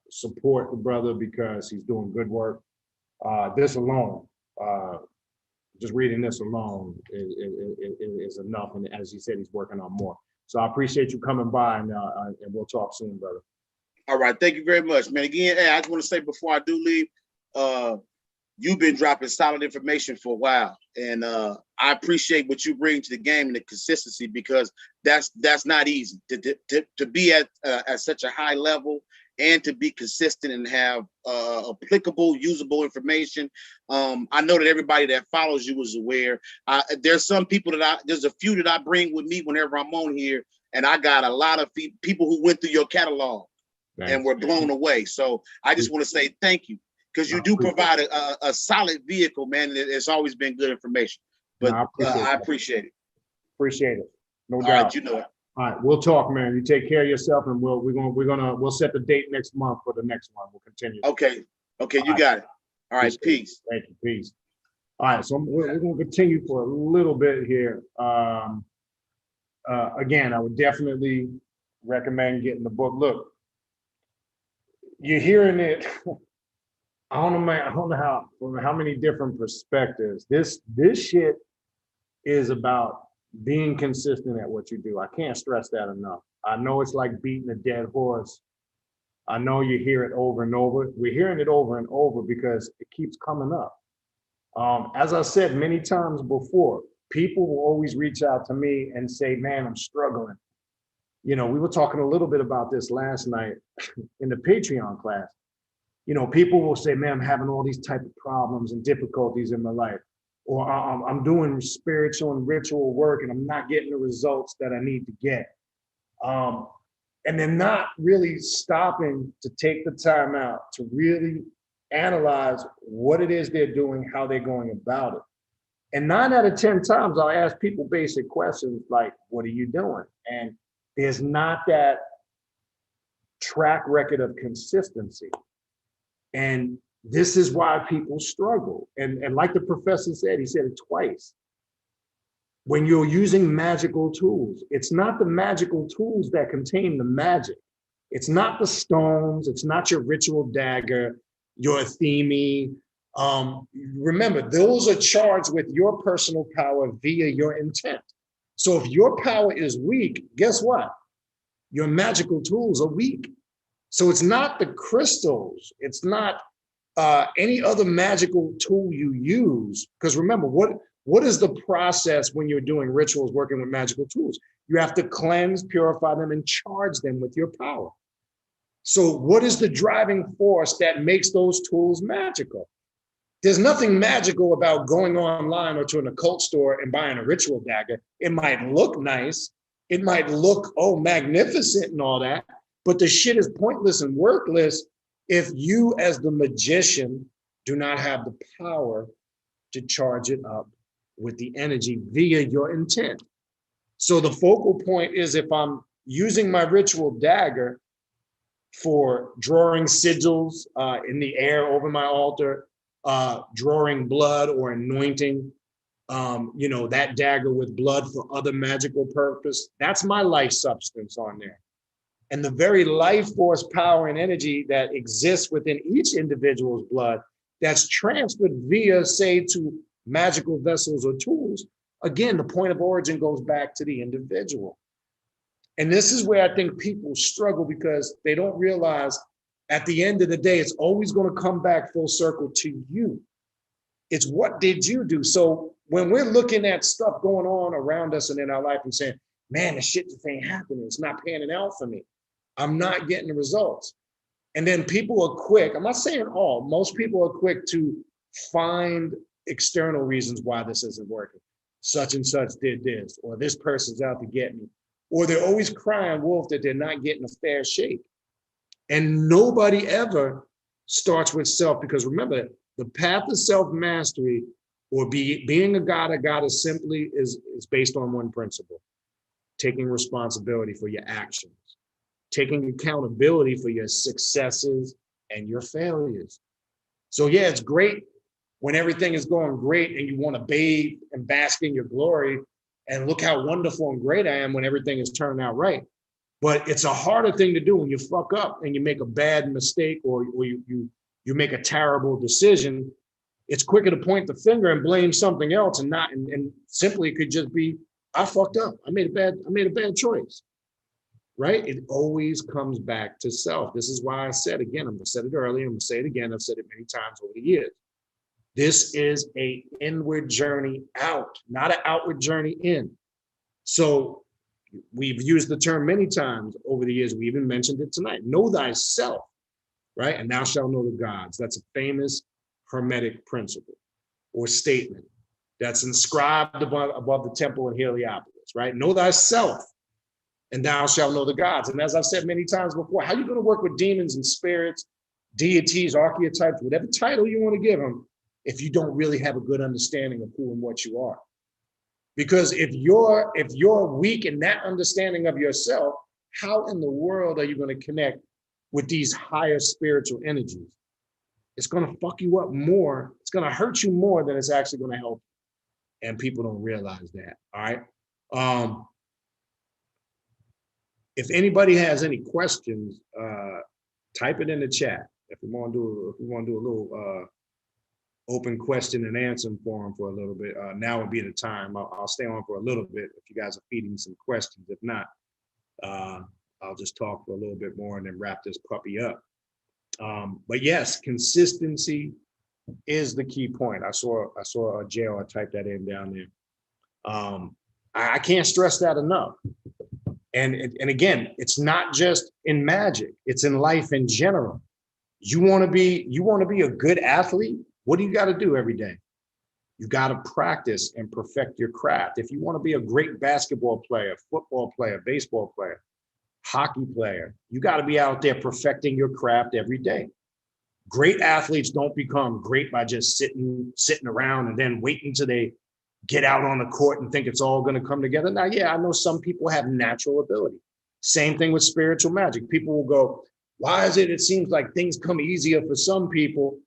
support the brother, because he's doing good work. This alone. Just reading this alone is enough, and as he said, he's working on more. So I appreciate you coming by, and we'll talk soon, brother. All right, thank you very much, man. Again, hey, I just want to say before I do leave, you've been dropping solid information for a while, and I appreciate what you bring to the game and the consistency, because that's not easy to be at such a high level and to be consistent and have applicable, usable information. I know that everybody that follows you is aware. There's some people there's a few that I bring with me whenever I'm on here, and I got a lot of people who went through your catalog and were blown away. So I just want to say thank you, because you do provide a solid vehicle, man. It's always been good information. But I appreciate it. Appreciate it. No doubt. All right, you know it. All right, we'll talk, man. You take care of yourself, and we'll set the date next month for the next one. We'll continue. Okay, you got it. All right, peace. Thank you, peace. All right, so we're going to continue for a little bit here. Again, I would definitely recommend getting the book. Look, you're hearing it. I don't know how, from how many different perspectives. This shit is about being consistent at what you do. I can't stress that enough. I know it's like beating a dead horse. I know you hear it over and over. We're hearing it over and over because it keeps coming up. As I said many times before, people will always reach out to me and say, man, I'm struggling. You know, we were talking a little bit about this last night in the Patreon class. You know, people will say, man, I'm having all these type of problems and difficulties in my life. Or I'm doing spiritual and ritual work and I'm not getting the results that I need to get. And they're not really stopping to take the time out to really analyze what it is they're doing, how they're going about it. And 9 out of 10 times I'll ask people basic questions like, what are you doing? And there's not that track record of consistency. And this is why people struggle. And like the professor said, he said it twice. When you're using magical tools, it's not the magical tools that contain the magic. It's not the stones. It's not your ritual dagger, your theme. Remember, those are charged with your personal power via your intent. So if your power is weak, guess what? Your magical tools are weak. So it's not the crystals. It's not any other magical tool you use. Because remember, what is the process when you're doing rituals, working with magical tools? You have to cleanse, purify them, and charge them with your power. So what is the driving force that makes those tools magical? There's nothing magical about going online or to an occult store and buying a ritual dagger. It might look nice. It might look, magnificent and all that, but the shit is pointless and worthless if you as the magician do not have the power to charge it up with the energy via your intent. So the focal point is, if I'm using my ritual dagger for drawing sigils in the air over my altar, drawing blood or anointing, that dagger with blood for other magical purpose, that's my life substance on there. And the very life force, power, and energy that exists within each individual's blood that's transferred via, say, to magical vessels or tools, again, the point of origin goes back to the individual. And this is where I think people struggle, because they don't realize at the end of the day, it's always going to come back full circle to you. It's what did you do? So when we're looking at stuff going on around us and in our life and saying, man, the shit just ain't happening. It's not panning out for me. I'm not getting the results. And then people are quick. I'm not saying all, most people are quick to find external reasons why this isn't working. Such and such did this, or this person's out to get me. Or they're always crying wolf that they're not getting a fair shake. And nobody ever starts with self, because remember, the path of self-mastery or being a god or goddess simply is based on one principle: taking responsibility for your actions, taking accountability for your successes and your failures. So yeah, it's great when everything is going great and you want to bathe and bask in your glory and look how wonderful and great I am when everything is turning out right. But it's a harder thing to do when you fuck up and you make a bad mistake, or you make a terrible decision. It's quicker to point the finger and blame something else, and simply it could just be, I fucked up. I made a bad choice. Right? It always comes back to self. This is why I said, again, I said it earlier, I'm gonna say it again, I've said it many times over the years. This is an inward journey out, not an outward journey in. So we've used the term many times over the years. We even mentioned it tonight. Know thyself, right? And thou shalt know the gods. That's a famous Hermetic principle or statement that's inscribed above the temple in Heliopolis, right? Know thyself, and thou shalt know the gods. And as I've said many times before, how are you going to work with demons and spirits, deities, archetypes, whatever title you want to give them, if you don't really have a good understanding of who and what you are? Because if you're weak in that understanding of yourself, how in the world are you going to connect with these higher spiritual energies? It's going to fuck you up more. It's going to hurt you more than it's actually going to help you. And people don't realize that. All right. If anybody has any questions, type it in the chat. If we want to do a little open question and answer forum for a little bit, now would be the time. I'll stay on for a little bit if you guys are feeding some questions. If not, I'll just talk for a little bit more and then wrap this puppy up. But yes, consistency is the key point. I saw Jail. I typed that in down there. I can't stress that enough. And again, it's not just in magic; it's in life in general. You want to be a good athlete. What do you got to do every day? You got to practice and perfect your craft. If you want to be a great basketball player, football player, baseball player, hockey player, you got to be out there perfecting your craft every day. Great athletes don't become great by just sitting around and then waiting till they get out on the court and think it's all going to come together. Now, yeah, I know some people have natural ability. Same thing with spiritual magic. People will go, why is it seems like things come easier for some people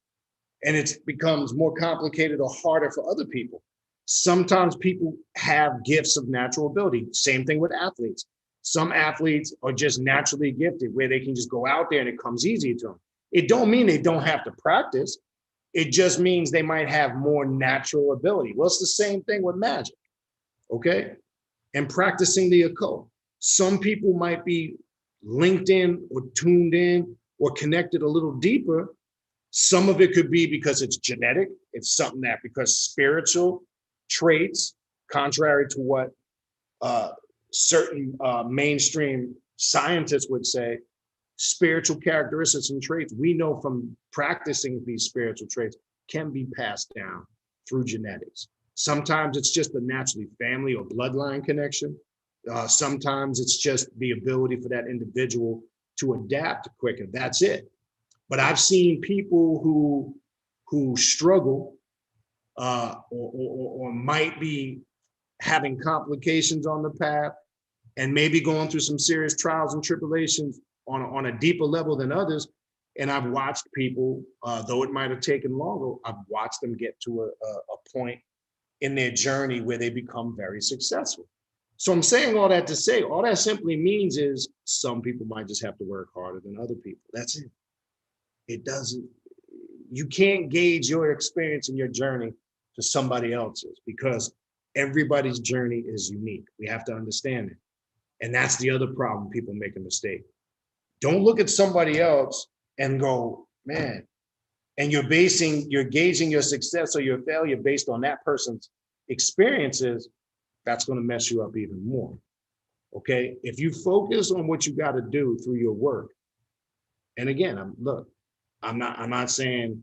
and it becomes more complicated or harder for other people? Sometimes people have gifts of natural ability. Same thing with athletes. Some athletes are just naturally gifted where they can just go out there and it comes easy to them. It don't mean they don't have to practice. It just means they might have more natural ability. Well, it's the same thing with magic, okay? And practicing the occult. Some people might be linked in or tuned in or connected a little deeper. Some of it could be because it's genetic. It's something that because spiritual traits, contrary to what certain mainstream scientists would say, spiritual characteristics and traits we know from practicing these spiritual traits can be passed down through genetics. Sometimes it's just a naturally family or bloodline connection. Sometimes it's just the ability for that individual to adapt quicker. That's it. But I've seen people who struggle or might be having complications on the path and maybe going through some serious trials and tribulations on a deeper level than others. And I've watched people, though it might have taken longer, I've watched them get to a point in their journey where they become very successful. So I'm saying all that to say, all that simply means is some people might just have to work harder than other people. That's it. It doesn't, you can't gauge your experience and your journey to somebody else's because everybody's journey is unique. We have to understand it. And that's the other problem, people make a mistake. Don't look at somebody else and go, man, and you're gauging your success or your failure based on that person's experiences. That's going to mess you up even more. Okay. If you focus on what you got to do through your work, and again, I'm not saying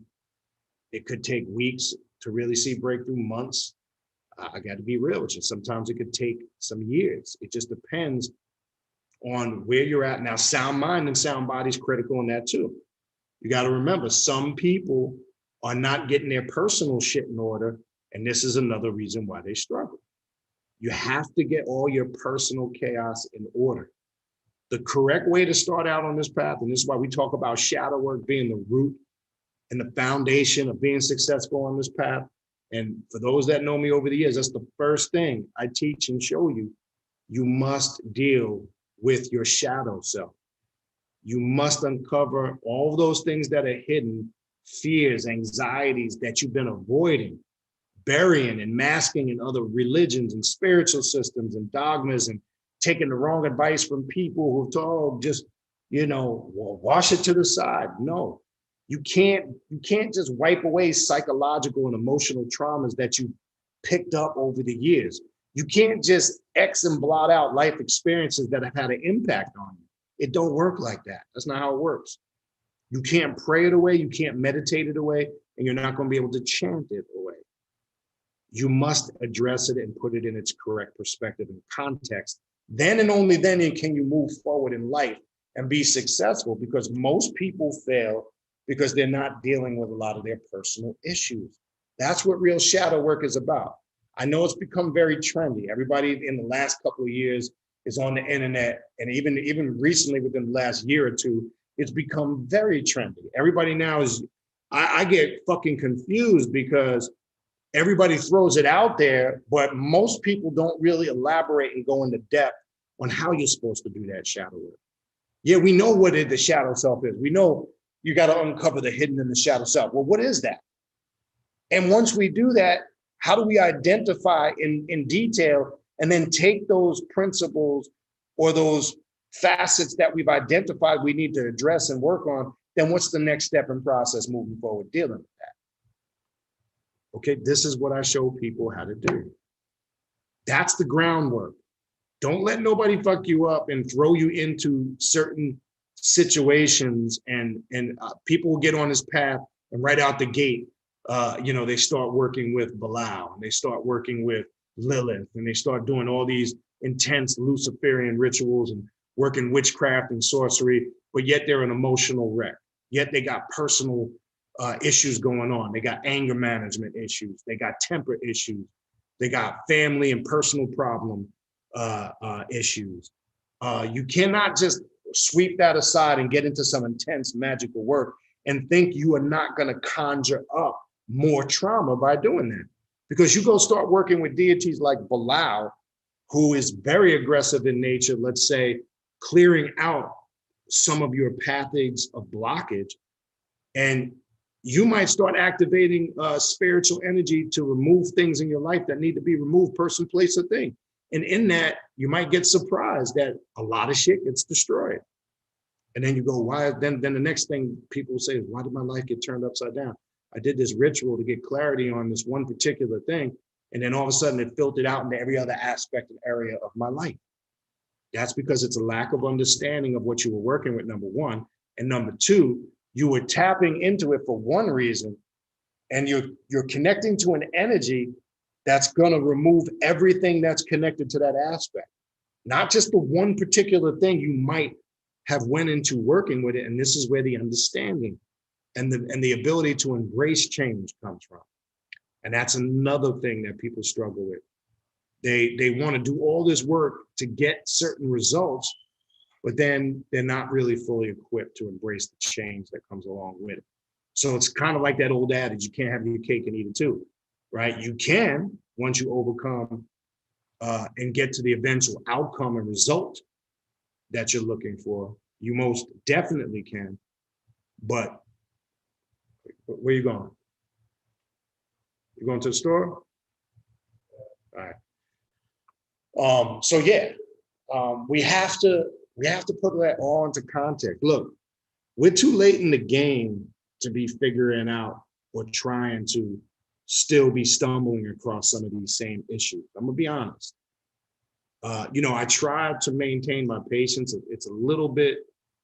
it could take weeks to really see breakthrough, months. I got to be real with you. Sometimes it could take some years. It just depends on where you're at. Now, sound mind and sound body is critical in that too. You got to remember, some people are not getting their personal shit in order. And this is another reason why they struggle. You have to get all your personal chaos in order. The correct way to start out on this path, and this is why we talk about shadow work being the root and the foundation of being successful on this path. And for those that know me over the years, that's the first thing I teach and show you. You must deal with your shadow self. You must uncover all those things that are hidden, fears, anxieties that you've been avoiding, burying and masking in other religions and spiritual systems and dogmas, and taking the wrong advice from people who told just, well, wash it to the side. No, You can't just wipe away psychological and emotional traumas that you picked up over the years. You can't just X and blot out life experiences that have had an impact on you. It don't work like that. That's not how it works. You can't pray it away, you can't meditate it away, and you're not going to be able to chant it away. You must address it and put it in its correct perspective and context. Then and only then can you move forward in life and be successful, because most people fail because they're not dealing with a lot of their personal issues. That's what real shadow work is about. I know it's become very trendy. Everybody in the last couple of years is on the internet, and even recently within the last year or two, it's become very trendy. Everybody now is, I get fucking confused because everybody throws it out there, but most people don't really elaborate and go into depth on how you're supposed to do that shadow work. Yeah, we know what the shadow self is. We know you got to uncover the hidden in the shadow self. Well, what is that? And once we do that, how do we identify in detail and then take those principles or those facets that we've identified we need to address and work on? Then what's the next step and process moving forward dealing with that? Okay, this is what I show people how to do. That's the groundwork. Don't let nobody fuck you up and throw you into certain situations, and people will get on this path and right out the gate, they start working with Belial, and they start working with Lilith, and they start doing all these intense Luciferian rituals and working witchcraft and sorcery, but yet they're an emotional wreck. Yet they got personal issues going on. They got anger management issues. They got temper issues. They got family and personal problem issues. You cannot just sweep that aside and get into some intense magical work and think you are not going to conjure up more trauma by doing that. Because you go start working with deities like Belial, who is very aggressive in nature, let's say, clearing out some of your pathways of blockage, and you might start activating spiritual energy to remove things in your life that need to be removed, person, place, or thing. And in that, you might get surprised that a lot of shit gets destroyed. And then you go, why? Then the next thing people say is, why did my life get turned upside down? I did this ritual to get clarity on this one particular thing. And then all of a sudden it filtered out into every other aspect and area of my life. That's because it's a lack of understanding of what you were working with, number one. And number two, you were tapping into it for one reason, and you're connecting to an energy that's going to remove everything that's connected to that aspect, not just the one particular thing you might have went into working with it. And this is where the understanding and the ability to embrace change comes from. And that's another thing that people struggle with. They want to do all this work to get certain results, but then they're not really fully equipped to embrace the change that comes along with it. So it's kind of like that old adage, you can't have your cake and eat it too, right? You can, once you overcome and get to the eventual outcome and result that you're looking for, you most definitely can. But where are you going? You going to the store? All right. So yeah, we have to put that all into context. Look, we're too late in the game to be figuring out or trying to still be stumbling across some of these same issues. I'm gonna be honest. I try to maintain my patience. It's a little bit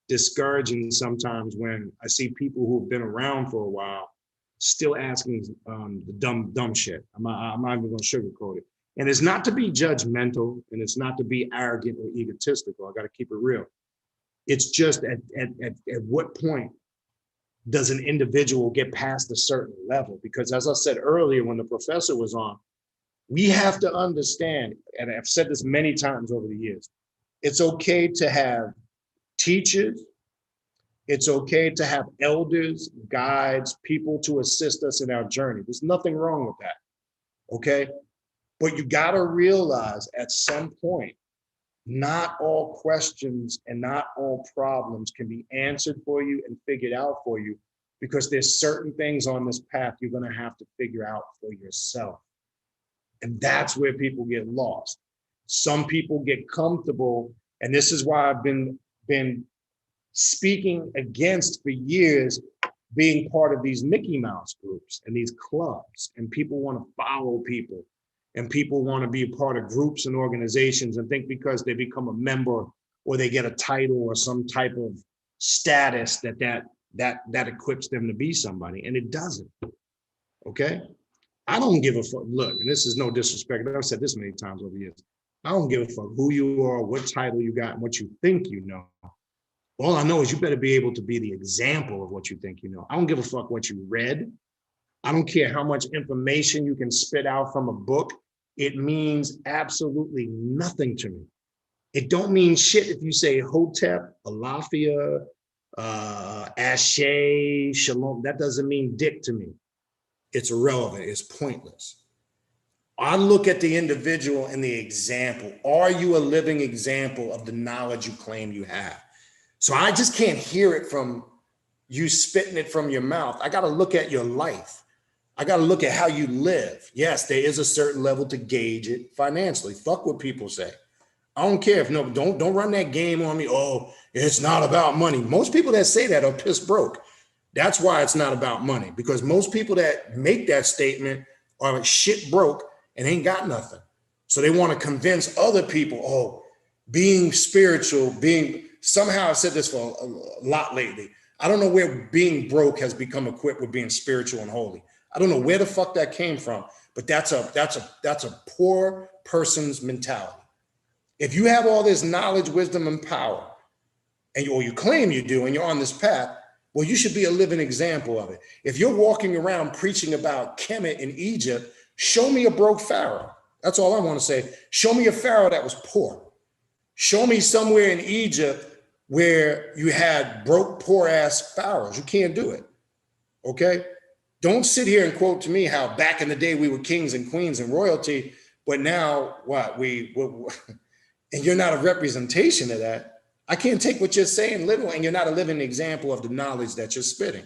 discouraging sometimes when I see people who've been around for a while still asking the dumb shit. I'm not even gonna sugarcoat it. And it's not to be judgmental, and it's not to be arrogant or egotistical. I got to keep it real. It's just at what point does an individual get past a certain level? Because as I said earlier, when the professor was on, we have to understand, and I've said this many times over the years, it's okay to have teachers, it's okay to have elders, guides, people to assist us in our journey. There's nothing wrong with that, okay? But you gotta realize at some point, not all questions and not all problems can be answered for you and figured out for you, because there's certain things on this path you're gonna have to figure out for yourself. And that's where people get lost. Some people get comfortable, and this is why I've been speaking against for years being part of these Mickey Mouse groups and these clubs, and people want to follow people, and people want to be a part of groups and organizations and think because they become a member or they get a title or some type of status that equips them to be somebody, and it doesn't. Okay, I don't give a fuck. Look, and this is no disrespect, I've said this many times over the years. I don't give a fuck who you are, what title you got, and what you think you know. All I know is you better be able to be the example of what you think you know. I don't give a fuck what you read. I don't care how much information you can spit out from a book. It means absolutely nothing to me. It don't mean shit if you say Hotep, Alafia, Ashe, Shalom. That doesn't mean dick to me. It's irrelevant. It's pointless. I look at the individual and the example. Are you a living example of the knowledge you claim you have? So I just can't hear it from you spitting it from your mouth. I got to look at your life. I got to look at how you live. Yes, there is a certain level to gauge it financially. Fuck what people say. I don't care if don't run that game on me. Oh, it's not about money. Most people that say that are piss broke. That's why it's not about money, because most people that make that statement are shit broke and ain't got nothing. So they want to convince other people, oh, being spiritual, somehow I've said this for a lot lately. I don't know where being broke has become equipped with being spiritual and holy. I don't know where the fuck that came from, but that's a poor person's mentality. If you have all this knowledge, wisdom, and power, or you claim you do, and you're on this path, well, you should be a living example of it. If you're walking around preaching about Kemet in Egypt, show me a broke pharaoh. That's all I want to say. Show me a pharaoh that was poor. Show me somewhere in Egypt where you had broke, poor ass pharaohs. You can't do it. Okay? Don't sit here and quote to me how back in the day we were kings and queens and royalty, but now what? And you're not a representation of that. I can't take what you're saying literal, and you're not a living example of the knowledge that you're spitting.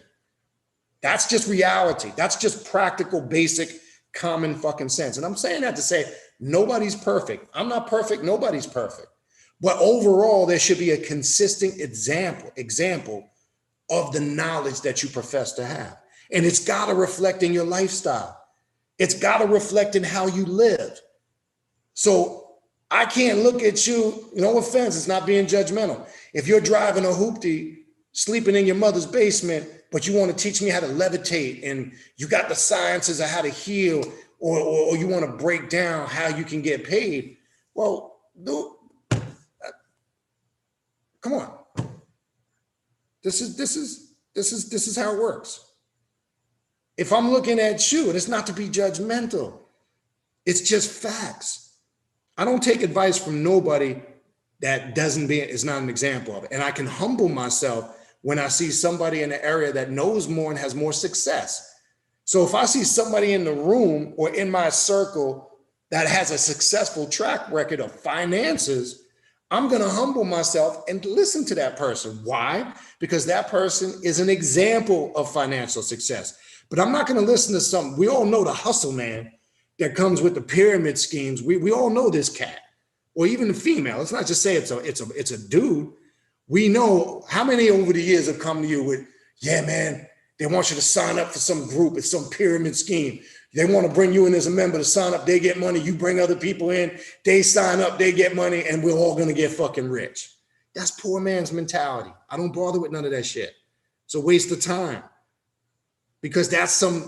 That's just reality. That's just practical, basic, common fucking sense. And I'm saying that to say nobody's perfect. I'm not perfect. Nobody's perfect. But overall, there should be a consistent example of the knowledge that you profess to have. And it's got to reflect in your lifestyle. It's got to reflect in how you live. So I can't look at you, no offense, it's not being judgmental. If you're driving a hoopty, sleeping in your mother's basement, but you want to teach me how to levitate, and you got the sciences of how to heal, or you want to break down how you can get paid, well, dude, come on. This is how it works. If I'm looking at you, and it's not to be judgmental, it's just facts. I don't take advice from nobody that is not an example of it. And I can humble myself when I see somebody in the area that knows more and has more success. So if I see somebody in the room or in my circle that has a successful track record of finances, I'm going to humble myself and listen to that person. Why? Because that person is an example of financial success. But I'm not going to listen to some, we all know the hustle man that comes with the pyramid schemes. We all know this cat, or even the female. Let's not just say it's a dude. We know how many over the years have come to you with, yeah, man, they want you to sign up for some group. It's some pyramid scheme. They want to bring you in as a member to sign up. They get money. You bring other people in. They sign up. They get money, and we're all going to get fucking rich. That's poor man's mentality. I don't bother with none of that shit. It's a waste of time, because that's some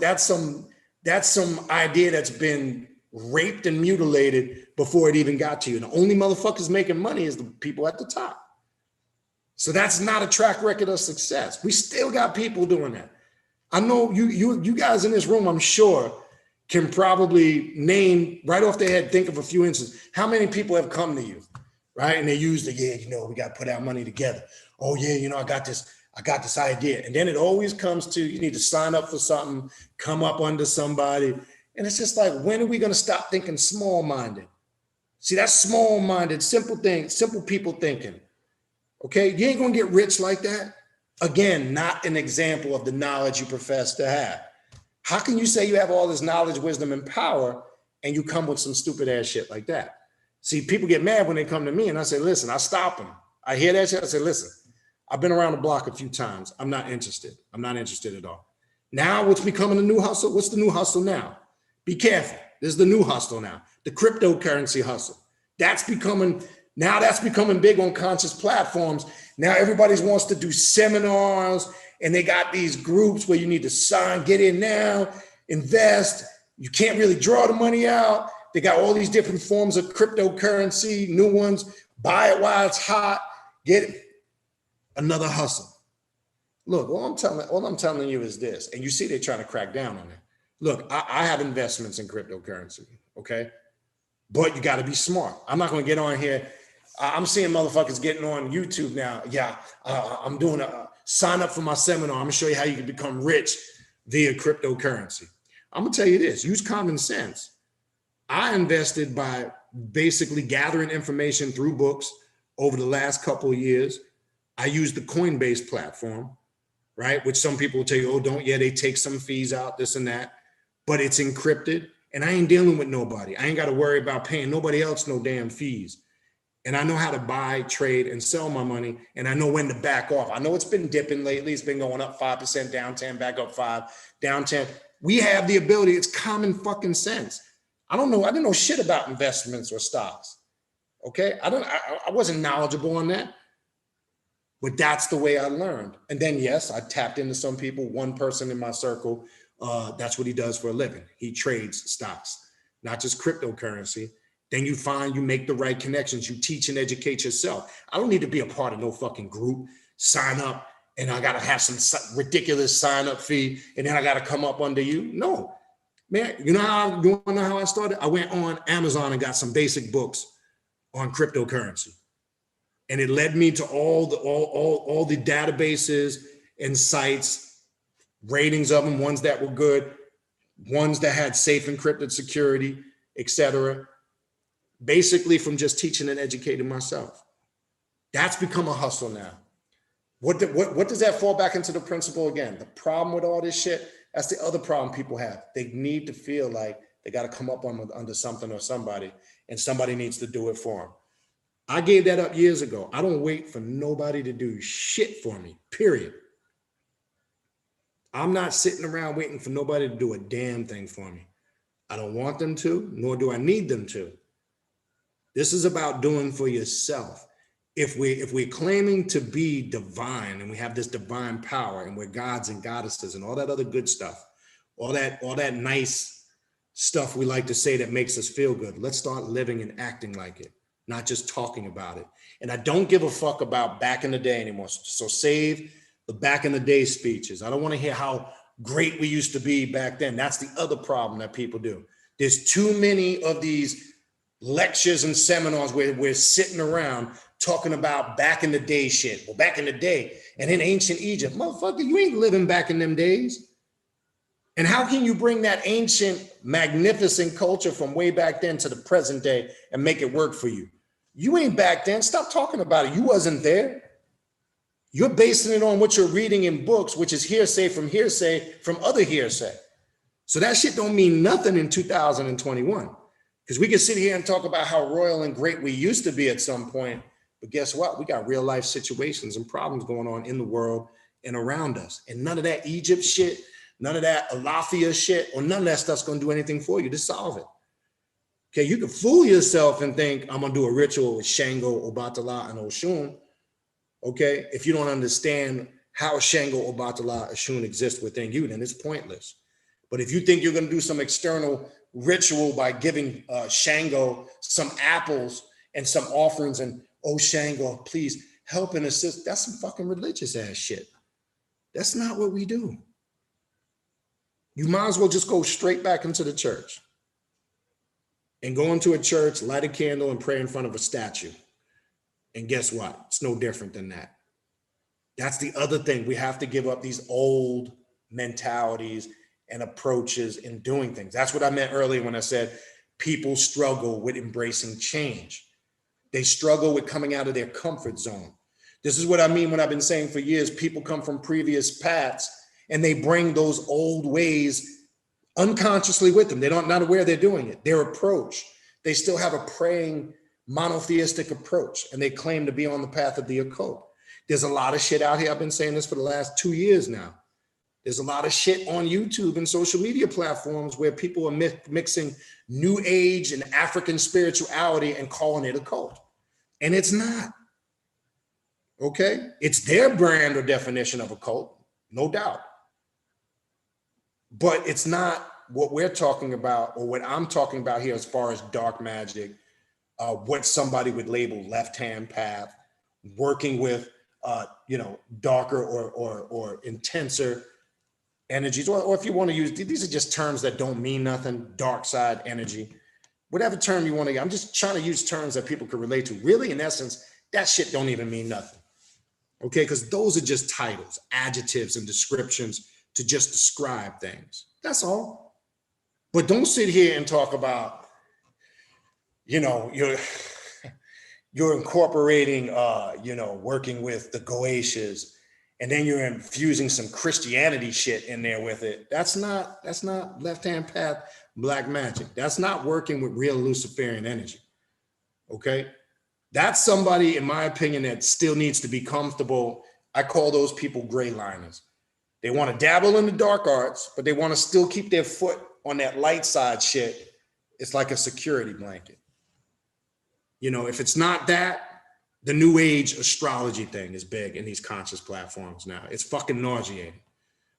idea that's been raped and mutilated before it even got to you. The only motherfuckers making money is the people at the top. So that's not a track record of success. We still got people doing that. I know you guys in this room, I'm sure, can probably name right off their head, think of a few instances. How many people have come to you, right? And they use we got to put our money together. Oh yeah, I got this idea. And then it always comes to, you need to sign up for something, come up under somebody. And it's just like, when are we going to stop thinking small-minded? See, that's small-minded, simple people thinking. Okay, you ain't going to get rich like that. Again, not an example of the knowledge you profess to have. How can you say you have all this knowledge, wisdom, and power, and you come with some stupid ass shit like that? See, people get mad when they come to me, and I say, listen, I stop them. I hear that shit. I say, listen, I've been around the block a few times. I'm not interested. I'm not interested at all. Now what's becoming a new hustle? What's the new hustle now? Be careful. This is the new hustle now. The cryptocurrency hustle. That's becoming big on conscious platforms. Now everybody wants to do seminars, and they got these groups where you need to sign, get in now, invest. You can't really draw the money out. They got all these different forms of cryptocurrency, new ones. Buy it while it's hot. Get it. Another hustle. Look, all I'm telling you is this, and you see they're trying to crack down on it. Look, I have investments in cryptocurrency, okay? But you got to be smart. I'm not going to get on here. I'm seeing motherfuckers getting on YouTube now. Yeah, I'm doing sign up for my seminar. I'm going to show you how you can become rich via cryptocurrency. I'm going to tell you this, use common sense. I invested by basically gathering information through books over the last couple of years. I used the Coinbase platform, right? Which some people will tell you, oh, they take some fees out, this and that, but it's encrypted and I ain't dealing with nobody. I ain't got to worry about paying nobody else no damn fees. And I know how to buy, trade, and sell my money. And I know when to back off. I know it's been dipping lately. It's been going up 5%, down 10, back up 5, down 10. We have the ability. It's common fucking sense. I didn't know shit about investments or stocks. Okay. I wasn't knowledgeable on that, but that's the way I learned. And then, yes, I tapped into some people. One person in my circle, that's what he does for a living. He trades stocks, not just cryptocurrency. Then you make the right connections. You teach and educate yourself. I don't need to be a part of no fucking group, sign up, and I got to have some ridiculous sign up fee. And then I got to come up under you. No, man, you want to know how I started? I went on Amazon and got some basic books on cryptocurrency. And it led me to all the databases and sites, ratings of them, ones that were good, ones that had safe encrypted security, etc. Basically from just teaching and educating myself. That's become a hustle now. What does that fall back into the principle again? The problem with all this shit, that's the other problem people have. They need to feel like they got to come up under something or somebody, and somebody needs to do it for them. I gave that up years ago. I don't wait for nobody to do shit for me, period. I'm not sitting around waiting for nobody to do a damn thing for me. I don't want them to, nor do I need them to. This is about doing for yourself. If we're claiming to be divine and we have this divine power and we're gods and goddesses and all that other good stuff, all that nice stuff we like to say that makes us feel good, let's start living and acting like it, not just talking about it. And I don't give a fuck about back in the day anymore. So save the back in the day speeches. I don't want to hear how great we used to be back then. That's the other problem that people do. There's too many of these lectures and seminars where we're sitting around talking about back in the day shit. Well, back in the day and in ancient Egypt, motherfucker, you ain't living back in them days. And how can you bring that ancient, magnificent culture from way back then to the present day and make it work for you? You ain't back then. Stop talking about it. You wasn't there. You're basing it on what you're reading in books, which is hearsay from other hearsay. So that shit don't mean nothing in 2021. Because we can sit here and talk about how royal and great we used to be at some point, but guess what? We got real life situations and problems going on in the world and around us. And none of that Egypt shit, none of that Alafia shit, or none of that stuff's gonna do anything for you to solve it. Okay, you can fool yourself and think I'm gonna do a ritual with Shango, Obatala, and Oshun. Okay, if you don't understand how Shango, Obatala, Oshun exist within you, then it's pointless. But if you think you're gonna do some external ritual by giving Shango some apples and some offerings and, oh, Shango, please help and assist. That's some fucking religious ass shit. That's not what we do. You might as well just go straight back into the church and go into a church, light a candle and pray in front of a statue. And guess what? It's no different than that. That's the other thing. We have to give up these old mentalities and approaches in doing things. That's what I meant earlier when I said people struggle with embracing change. They struggle with coming out of their comfort zone. This is what I mean when I've been saying for years, people come from previous paths and they bring those old ways unconsciously with them. They're not aware they're doing it. Their approach, they still have a praying monotheistic approach and they claim to be on the path of the occult. There's a lot of shit out here. I've been saying this for the last 2 years now. There's a lot of shit on YouTube and social media platforms where people are mixing New Age and African spirituality and calling it a cult. And it's not. Okay? It's their brand or definition of a cult, no doubt. But it's not what we're talking about or what I'm talking about here as far as dark magic, what somebody would label left-hand path, working with, darker or intenser energies, or if you want to use, these are just terms that don't mean nothing, dark side energy, whatever term you want to use. I'm just trying to use terms that people can relate to. Really, in essence, that shit don't even mean nothing. Okay, because those are just titles, adjectives, and descriptions to just describe things. That's all. But don't sit here and talk about, you're incorporating, working with the Goetians, and then you're infusing some Christianity shit in there with it. That's not left-hand path black magic. That's not working with real Luciferian energy. Okay? That's somebody, in my opinion, that still needs to be comfortable. I call those people gray liners. They want to dabble in the dark arts, but they want to still keep their foot on that light side shit. It's like a security blanket. If it's not that, the new age astrology thing is big in these conscious platforms now. It's fucking nauseating.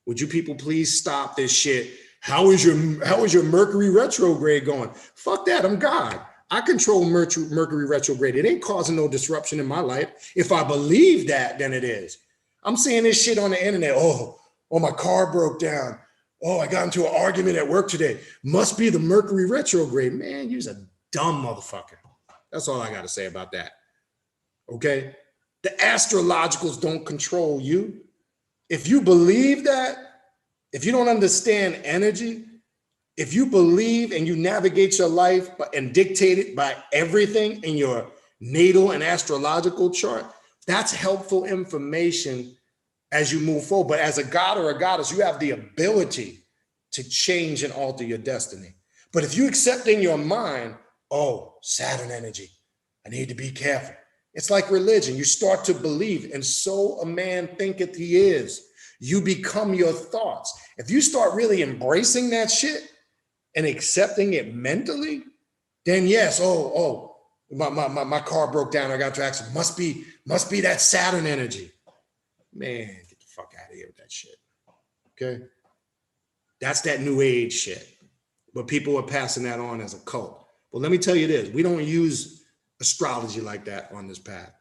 Would you people please stop this shit? How is your Mercury retrograde going? Fuck that, I'm God. I control Mercury retrograde. It ain't causing no disruption in my life. If I believe that, then it is. I'm seeing this shit on the internet. Oh, my car broke down. Oh, I got into an argument at work today. Must be the Mercury retrograde. Man, you're a dumb motherfucker. That's all I got to say about that. Okay? The astrologicals don't control you. If you believe that, if you don't understand energy, if you believe and you navigate your life and dictate it by everything in your natal and astrological chart, that's helpful information as you move forward. But as a god or a goddess, you have the ability to change and alter your destiny. But if you accept in your mind, oh, Saturn energy, I need to be careful. It's like religion. You start to believe, and so a man thinketh he is. You become your thoughts. If you start really embracing that shit and accepting it mentally, then yes, my car broke down, I got to accident. Must be that Saturn energy. Man, get the fuck out of here with that shit. Okay? That's that new age shit. But people are passing that on as a cult. Well, let me tell you this. We don't use astrology like that on this path.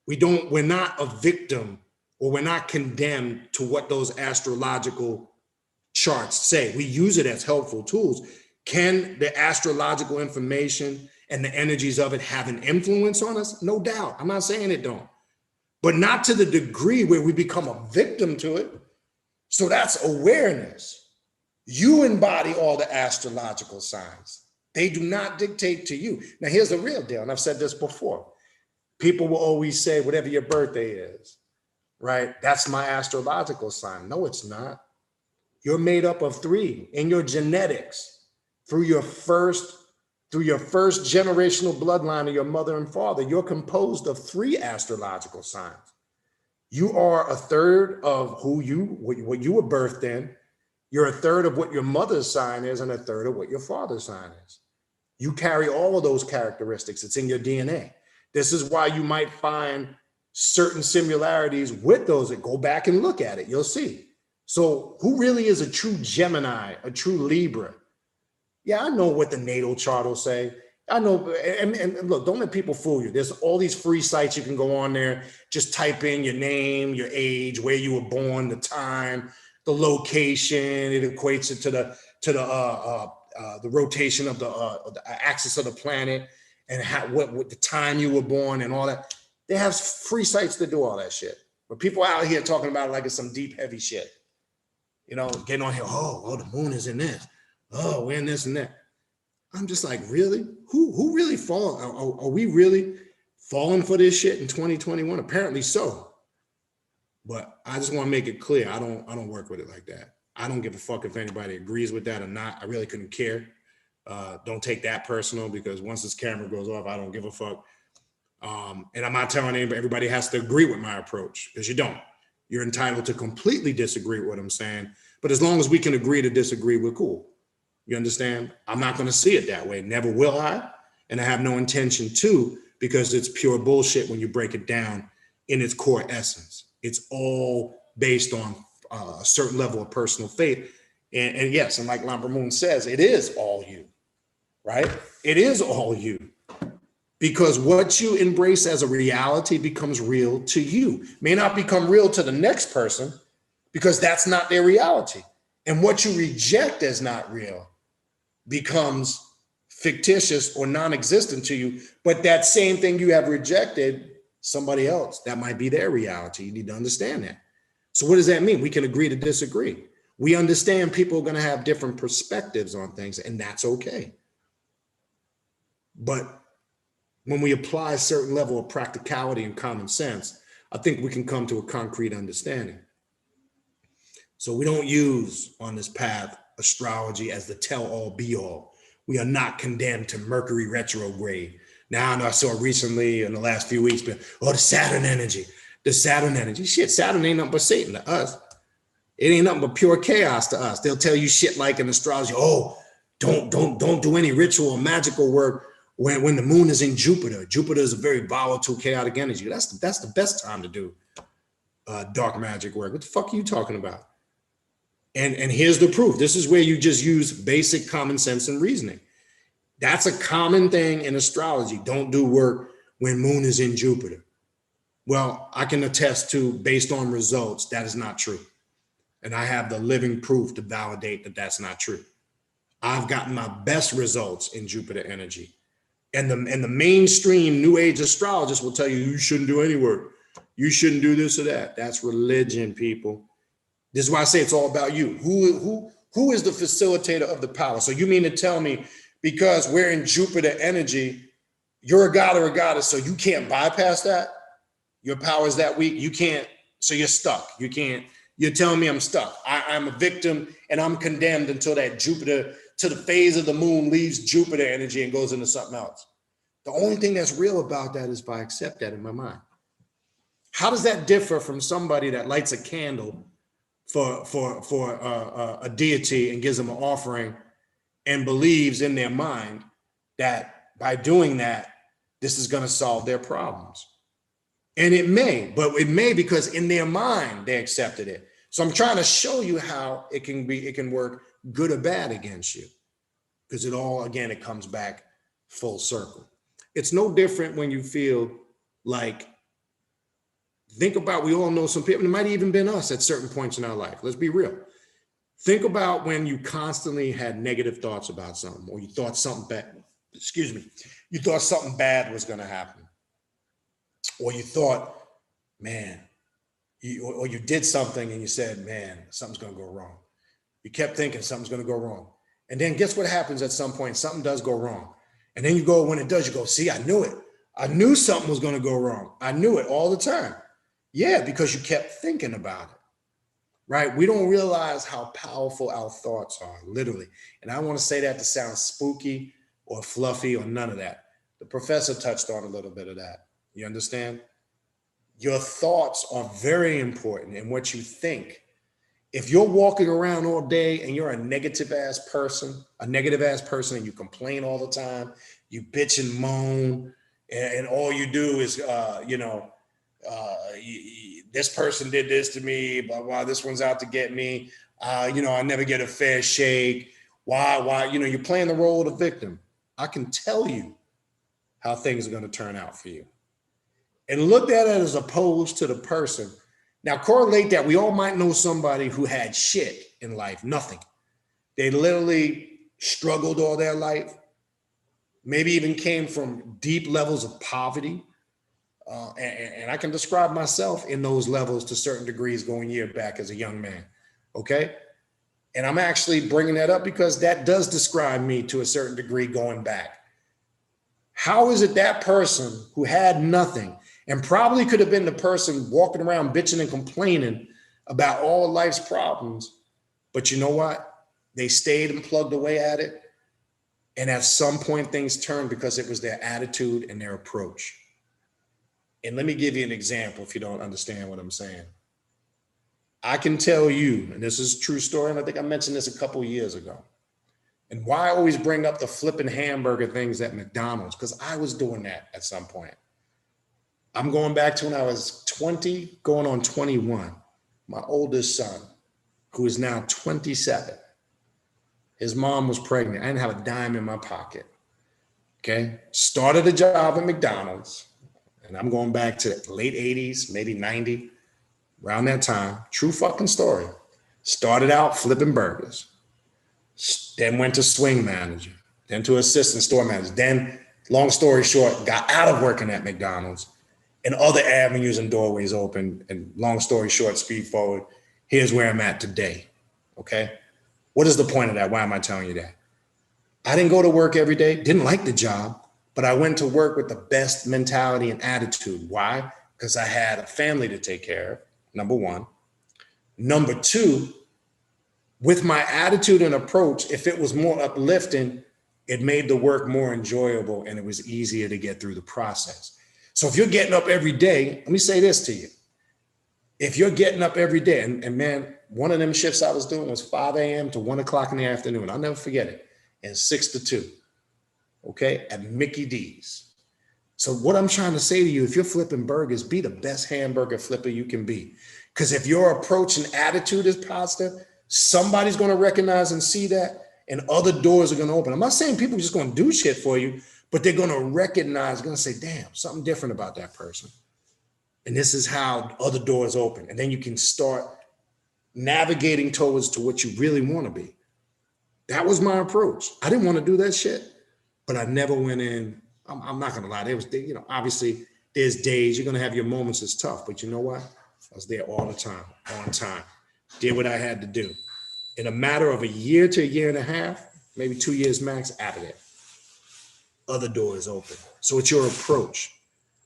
We're not a victim, or we're not condemned to what those astrological charts say. We use it as helpful tools. Can the astrological information and the energies of it have an influence on us? No doubt. I'm not saying it don't. But not to the degree where we become a victim to it. So that's awareness. You embody all the astrological signs. They do not dictate to you. Now, here's the real deal, and I've said this before. People will always say, whatever your birthday is, right? That's my astrological sign. No, it's not. You're made up of 3 in your genetics through your first generational bloodline of your mother and father. You're composed of 3 astrological signs. You are a third of what you were birthed in. You're a third of what your mother's sign is and a third of what your father's sign is. You carry all of those characteristics. It's in your DNA. This is why you might find certain similarities with those. Go back and look at it. You'll see. So who really is a true Gemini, a true Libra? Yeah, I know what the natal chart will say. I know, and look, don't let people fool you. There's all these free sites you can go on there. Just type in your name, your age, where you were born, the time, the location. It equates it to the rotation of the axis of the planet and what the time you were born and all that. They have free sites to do all that shit. But people out here talking about it like it's some deep, heavy shit. Getting on here. Oh, the moon is in this. Oh, we're in this and that. I'm just like, really? Who really fall? Are we really falling for this shit in 2021? Apparently so. But I just want to make it clear. I don't work with it like that. I don't give a fuck if anybody agrees with that or not. I really couldn't care. Don't take that personal, because once this camera goes off, I don't give a fuck. And I'm not telling anybody, everybody has to agree with my approach, because you don't. You're entitled to completely disagree with what I'm saying. But as long as we can agree to disagree, we're cool. You understand? I'm not going to see it that way. Never will I. And I have no intention to, because it's pure bullshit when you break it down in its core essence. It's all based on a certain level of personal faith. And yes, and like Lambert Moon says, it is all you, right? It is all you. Because what you embrace as a reality becomes real to you. May not become real to the next person, because that's not their reality. And what you reject as not real becomes fictitious or non-existent to you. But that same thing you have rejected, somebody else, that might be their reality. You need to understand that. So what does that mean? We can agree to disagree. We understand people are going to have different perspectives on things, and that's okay. But when we apply a certain level of practicality and common sense, I think we can come to a concrete understanding. So we don't use on this path astrology as the tell-all be-all. We are not condemned to Mercury retrograde. Now, I saw recently in the last few weeks, the Saturn energy. The Saturn energy. Shit, Saturn ain't nothing but Satan to us. It ain't nothing but pure chaos to us. They'll tell you shit like in astrology, oh, don't do any ritual or magical work when the moon is in Jupiter. Jupiter is a very volatile, chaotic energy. That's the best time to do dark magic work. What the fuck are you talking about? And here's the proof. This is where you just use basic common sense and reasoning. That's a common thing in astrology. Don't do work when moon is in Jupiter. Well, I can attest to, based on results, that is not true. And I have the living proof to validate that that's not true. I've gotten my best results in Jupiter energy. And the mainstream New Age astrologists will tell you, you shouldn't do any work. You shouldn't do this or that. That's religion, people. This is why I say it's all about you. Who is the facilitator of the power? So you mean to tell me, because we're in Jupiter energy, you're a god or a goddess, so you can't bypass that? Your power is that weak, you can't, so you're stuck. You can't, you're telling me I'm stuck. I'm a victim and I'm condemned until that Jupiter, to the phase of the moon leaves Jupiter energy and goes into something else. The only thing that's real about that is if I accept that in my mind. How does that differ from somebody that lights a candle for a deity and gives them an offering and believes in their mind that by doing that, this is going to solve their problems? And it may, because in their mind, they accepted it. So I'm trying to show you how it can work good or bad against you, because it comes back full circle. It's no different when you feel like, think about, we all know some people, it might have even been us at certain points in our life. Let's be real. Think about when you constantly had negative thoughts about something, or you thought something bad, you thought something bad was going to happen. Or you thought, man, or you did something and you said, man, something's going to go wrong. You kept thinking something's going to go wrong. And then guess what happens at some point? Something does go wrong. And then you go, when it does, you go, see, I knew it. I knew something was going to go wrong. I knew it all the time. Yeah, because you kept thinking about it, right? We don't realize how powerful our thoughts are, literally. And I want to say that to sound spooky or fluffy or none of that. The professor touched on a little bit of that. You understand? Your thoughts are very important in what you think. If you're walking around all day and you're a negative ass person, and you complain all the time, you bitch and moan, and all you do is, this person did this to me, blah, blah, this one's out to get me, I never get a fair shake. Why, you're playing the role of the victim. I can tell you how things are going to turn out for you. And look at it as opposed to the person. Now correlate that. We all might know somebody who had shit in life, nothing. They literally struggled all their life, maybe even came from deep levels of poverty. And I can describe myself in those levels to certain degrees going year back as a young man, okay? And I'm actually bringing that up because that does describe me to a certain degree going back. How is it that person who had nothing and probably could have been the person walking around bitching and complaining about all life's problems, but you know what? They stayed and plugged away at it. And at some point things turned because it was their attitude and their approach. And let me give you an example if you don't understand what I'm saying. I can tell you, and this is a true story, and I think I mentioned this a couple of years ago. And why I always bring up the flipping hamburger things at McDonald's, because I was doing that at some point. I'm going back to when I was 20, going on 21. My oldest son, who is now 27, his mom was pregnant. I didn't have a dime in my pocket. Okay. Started a job at McDonald's, and I'm going back to the late 80s, maybe 90, around that time. True fucking story. Started out flipping burgers, then went to swing manager, then to assistant store manager. Then, long story short, got out of working at McDonald's, and other avenues and doorways open. And long story short, speed forward, here's where I'm at today. Okay. What is the point of that? Why am I telling you that? I didn't go to work every day, didn't like the job, but I went to work with the best mentality and attitude. Why? Because I had a family to take care of, number one. Number two, with my attitude and approach, if it was more uplifting, it made the work more enjoyable and it was easier to get through the process. So if you're getting up every day, let me say this to you. If you're getting up every day, and man, one of them shifts I was doing was 5 a.m. to 1 o'clock in the afternoon. I'll never forget it. And 6 to 2, okay, at Mickey D's. So what I'm trying to say to you, if you're flipping burgers, be the best hamburger flipper you can be. Because if your approach and attitude is positive, somebody's going to recognize and see that, and other doors are going to open. I'm not saying people are just going to do shit for you, but they're going to recognize, going to say, damn, something different about that person. And this is how other doors open. And then you can start navigating towards to what you really want to be. That was my approach. I didn't want to do that shit, but I never went in. I'm not going to lie. There was, you know, obviously there's days you're going to have your moments that's tough, but you know what? I was there all the time, on time, did what I had to do. In a matter of a year to a year and a half, maybe 2 years max, out of there. Other doors open. So it's your approach.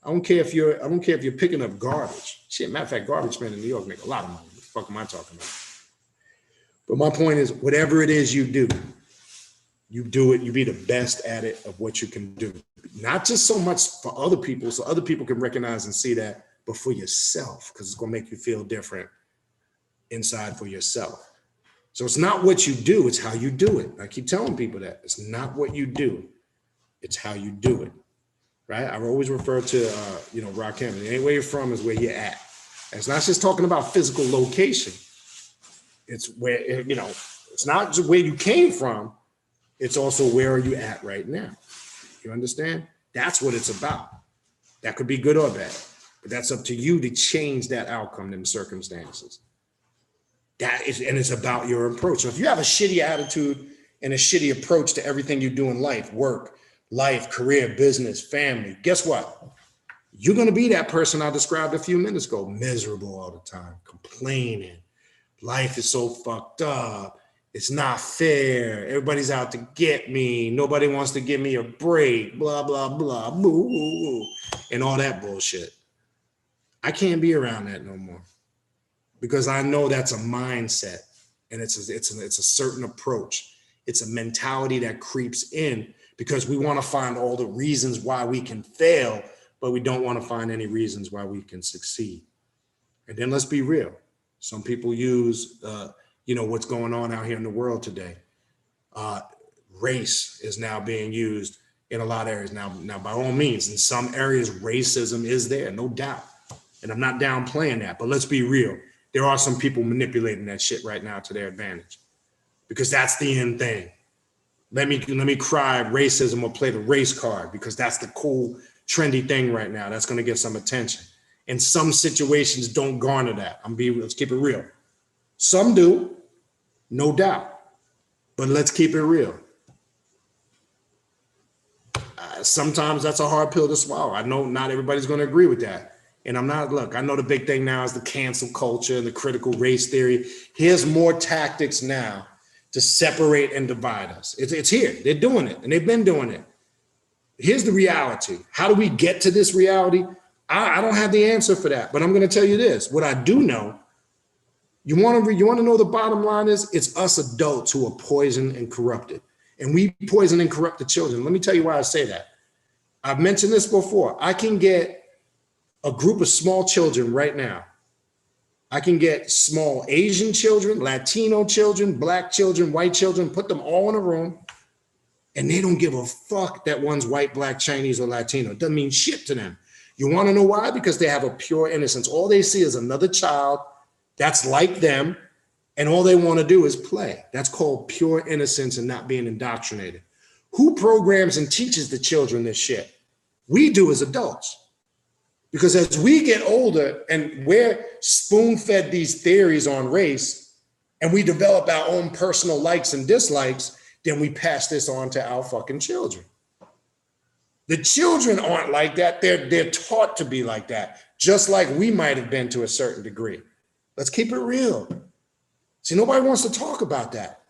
I don't care if you're picking up garbage. Shit, matter of fact, garbage men in New York make a lot of money. What the fuck am I talking about? But my point is, whatever it is you do it, you be the best at it of what you can do. Not just so much for other people, so other people can recognize and see that, but for yourself, because it's going to make you feel different inside for yourself. So it's not what you do, it's how you do it. I keep telling people that. It's not what you do, it's how you do it, right? I always refer to, Rakim, ain't where you're from is where you're at. And it's not just talking about physical location. It's where, it's not just where you came from, it's also where are you at right now. You understand? That's what it's about. That could be good or bad, but that's up to you to change that outcome and circumstances. And it's about your approach. So if you have a shitty attitude and a shitty approach to everything you do in life, work, life, career, business, family, guess what? You're going to be that person I described a few minutes ago, miserable all the time, complaining. Life is so fucked up. It's not fair. Everybody's out to get me. Nobody wants to give me a break. Blah, blah, blah, boo, boo, boo, and all that bullshit. I can't be around that no more because I know that's a mindset and it's a certain approach. It's a mentality that creeps in because we want to find all the reasons why we can fail, but we don't want to find any reasons why we can succeed. And then let's be real. Some people use, what's going on out here in the world today. Race is now being used in a lot of areas. Now, by all means, in some areas, racism is there, no doubt. And I'm not downplaying that, but let's be real. There are some people manipulating that shit right now to their advantage because that's the end thing. Let me cry racism or play the race card because that's the cool, trendy thing right now. That's going to get some attention. And some situations don't garner that. Let's keep it real. Some do, no doubt. But let's keep it real. Sometimes that's a hard pill to swallow. I know not everybody's going to agree with that. And I know the big thing now is the cancel culture and the critical race theory. Here's more tactics now to separate and divide us. It's here. They're doing it, and they've been doing it. Here's the reality. How do we get to this reality? I don't have the answer for that, but I'm going to tell you this. What I do know, you want to know the bottom line is it's us adults who are poisoned and corrupted. And we poison and corrupt the children. Let me tell you why I say that. I've mentioned this before. I can get a group of small children right now. I can get small Asian children, Latino children, Black children, white children, put them all in a room, and they don't give a fuck that one's white, Black, Chinese, or Latino. It doesn't mean shit to them. You want to know why? Because they have a pure innocence. All they see is another child that's like them, and all they want to do is play. That's called pure innocence and not being indoctrinated. Who programs and teaches the children this shit? We do as adults. Because as we get older and we're spoon-fed these theories on race, and we develop our own personal likes and dislikes, then we pass this on to our fucking children. The children aren't like that. They're taught to be like that, just like we might have been to a certain degree. Let's keep it real. See, nobody wants to talk about that.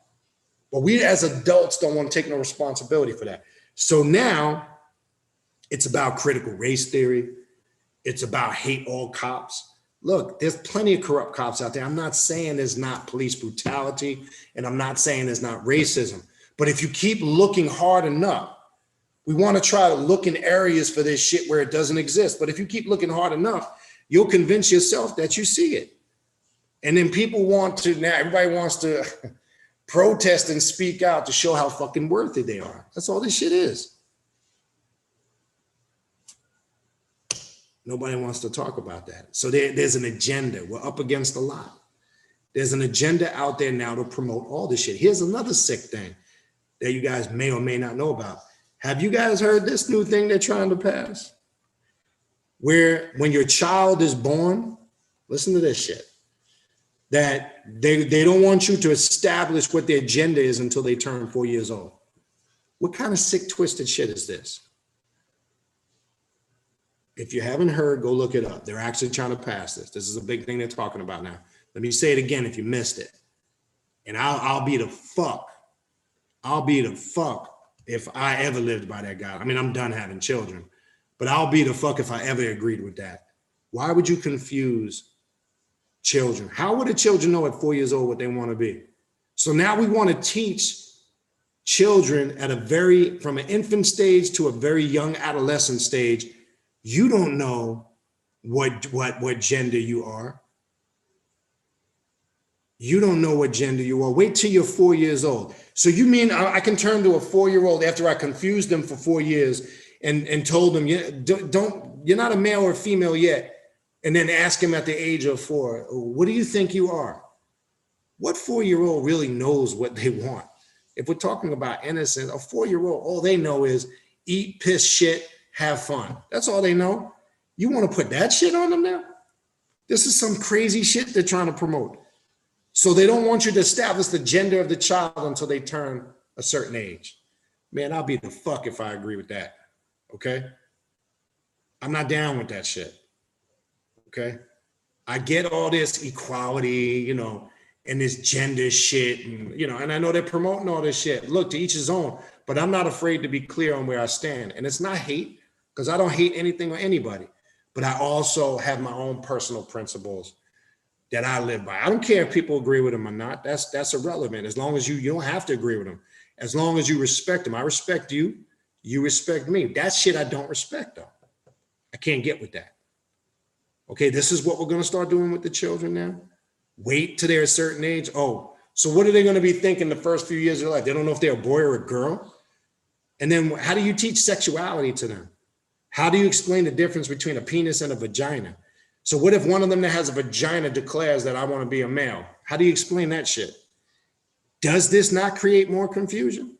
But we as adults don't want to take no responsibility for that. So now it's about critical race theory. It's about hate all cops. Look, there's plenty of corrupt cops out there. I'm not saying there's not police brutality, and I'm not saying there's not racism. But if you keep looking hard enough, we want to try to look in areas for this shit where it doesn't exist. But if you keep looking hard enough, you'll convince yourself that you see it. And then people want to, now everybody wants to protest and speak out to show how fucking worthy they are. That's all this shit is. Nobody wants to talk about that. So there's an agenda. We're up against a lot. There's an agenda out there now to promote all this shit. Here's another sick thing that you guys may or may not know about. Have you guys heard this new thing they're trying to pass? Where when your child is born, listen to this shit, that they don't want you to establish what their gender is until they turn 4 years old. What kind of sick, twisted shit is this? If you haven't heard, go look it up. They're actually trying to pass this. This is a big thing they're talking about now. Let me say it again if you missed it. And I'll be the fuck. I'll be the fuck if I ever lived by that guy. I mean, I'm done having children, but I'll be the fuck if I ever agreed with that. Why would you confuse children? How would the children know at 4 years old what they want to be? So now we want to teach children at from an infant stage to a very young adolescent stage. You don't know what gender you are. You don't know what gender you are. Wait till you're 4 years old. So you mean I can turn to a 4-year-old after I confused them for 4 years and told them, you're not a male or female yet, and then ask him at the age of 4, what do you think you are? What 4-year-old really knows what they want? If we're talking about innocence, a 4-year-old, all they know is eat, piss, shit, have fun. That's all they know. You want to put that shit on them now? This is some crazy shit they're trying to promote. So they don't want you to establish the gender of the child until they turn a certain age. Man, I'll be the fuck if I agree with that. Okay? I'm not down with that shit. Okay? I get all this equality, and this gender shit, and I know they're promoting all this shit. Look, to each his own, but I'm not afraid to be clear on where I stand. And it's not hate, because I don't hate anything or anybody, but I also have my own personal principles that I live by. I don't care if people agree with them or not. That's irrelevant. As long as you don't have to agree with them. As long as you respect them. I respect you. You respect me. That shit I don't respect though. I can't get with that. Okay, this is what we're going to start doing with the children now. Wait till they're a certain age. Oh, so what are they going to be thinking the first few years of their life? They don't know if they're a boy or a girl. And then how do you teach sexuality to them? How do you explain the difference between a penis and a vagina? So what if one of them that has a vagina declares that I want to be a male? How do you explain that shit? Does this not create more confusion?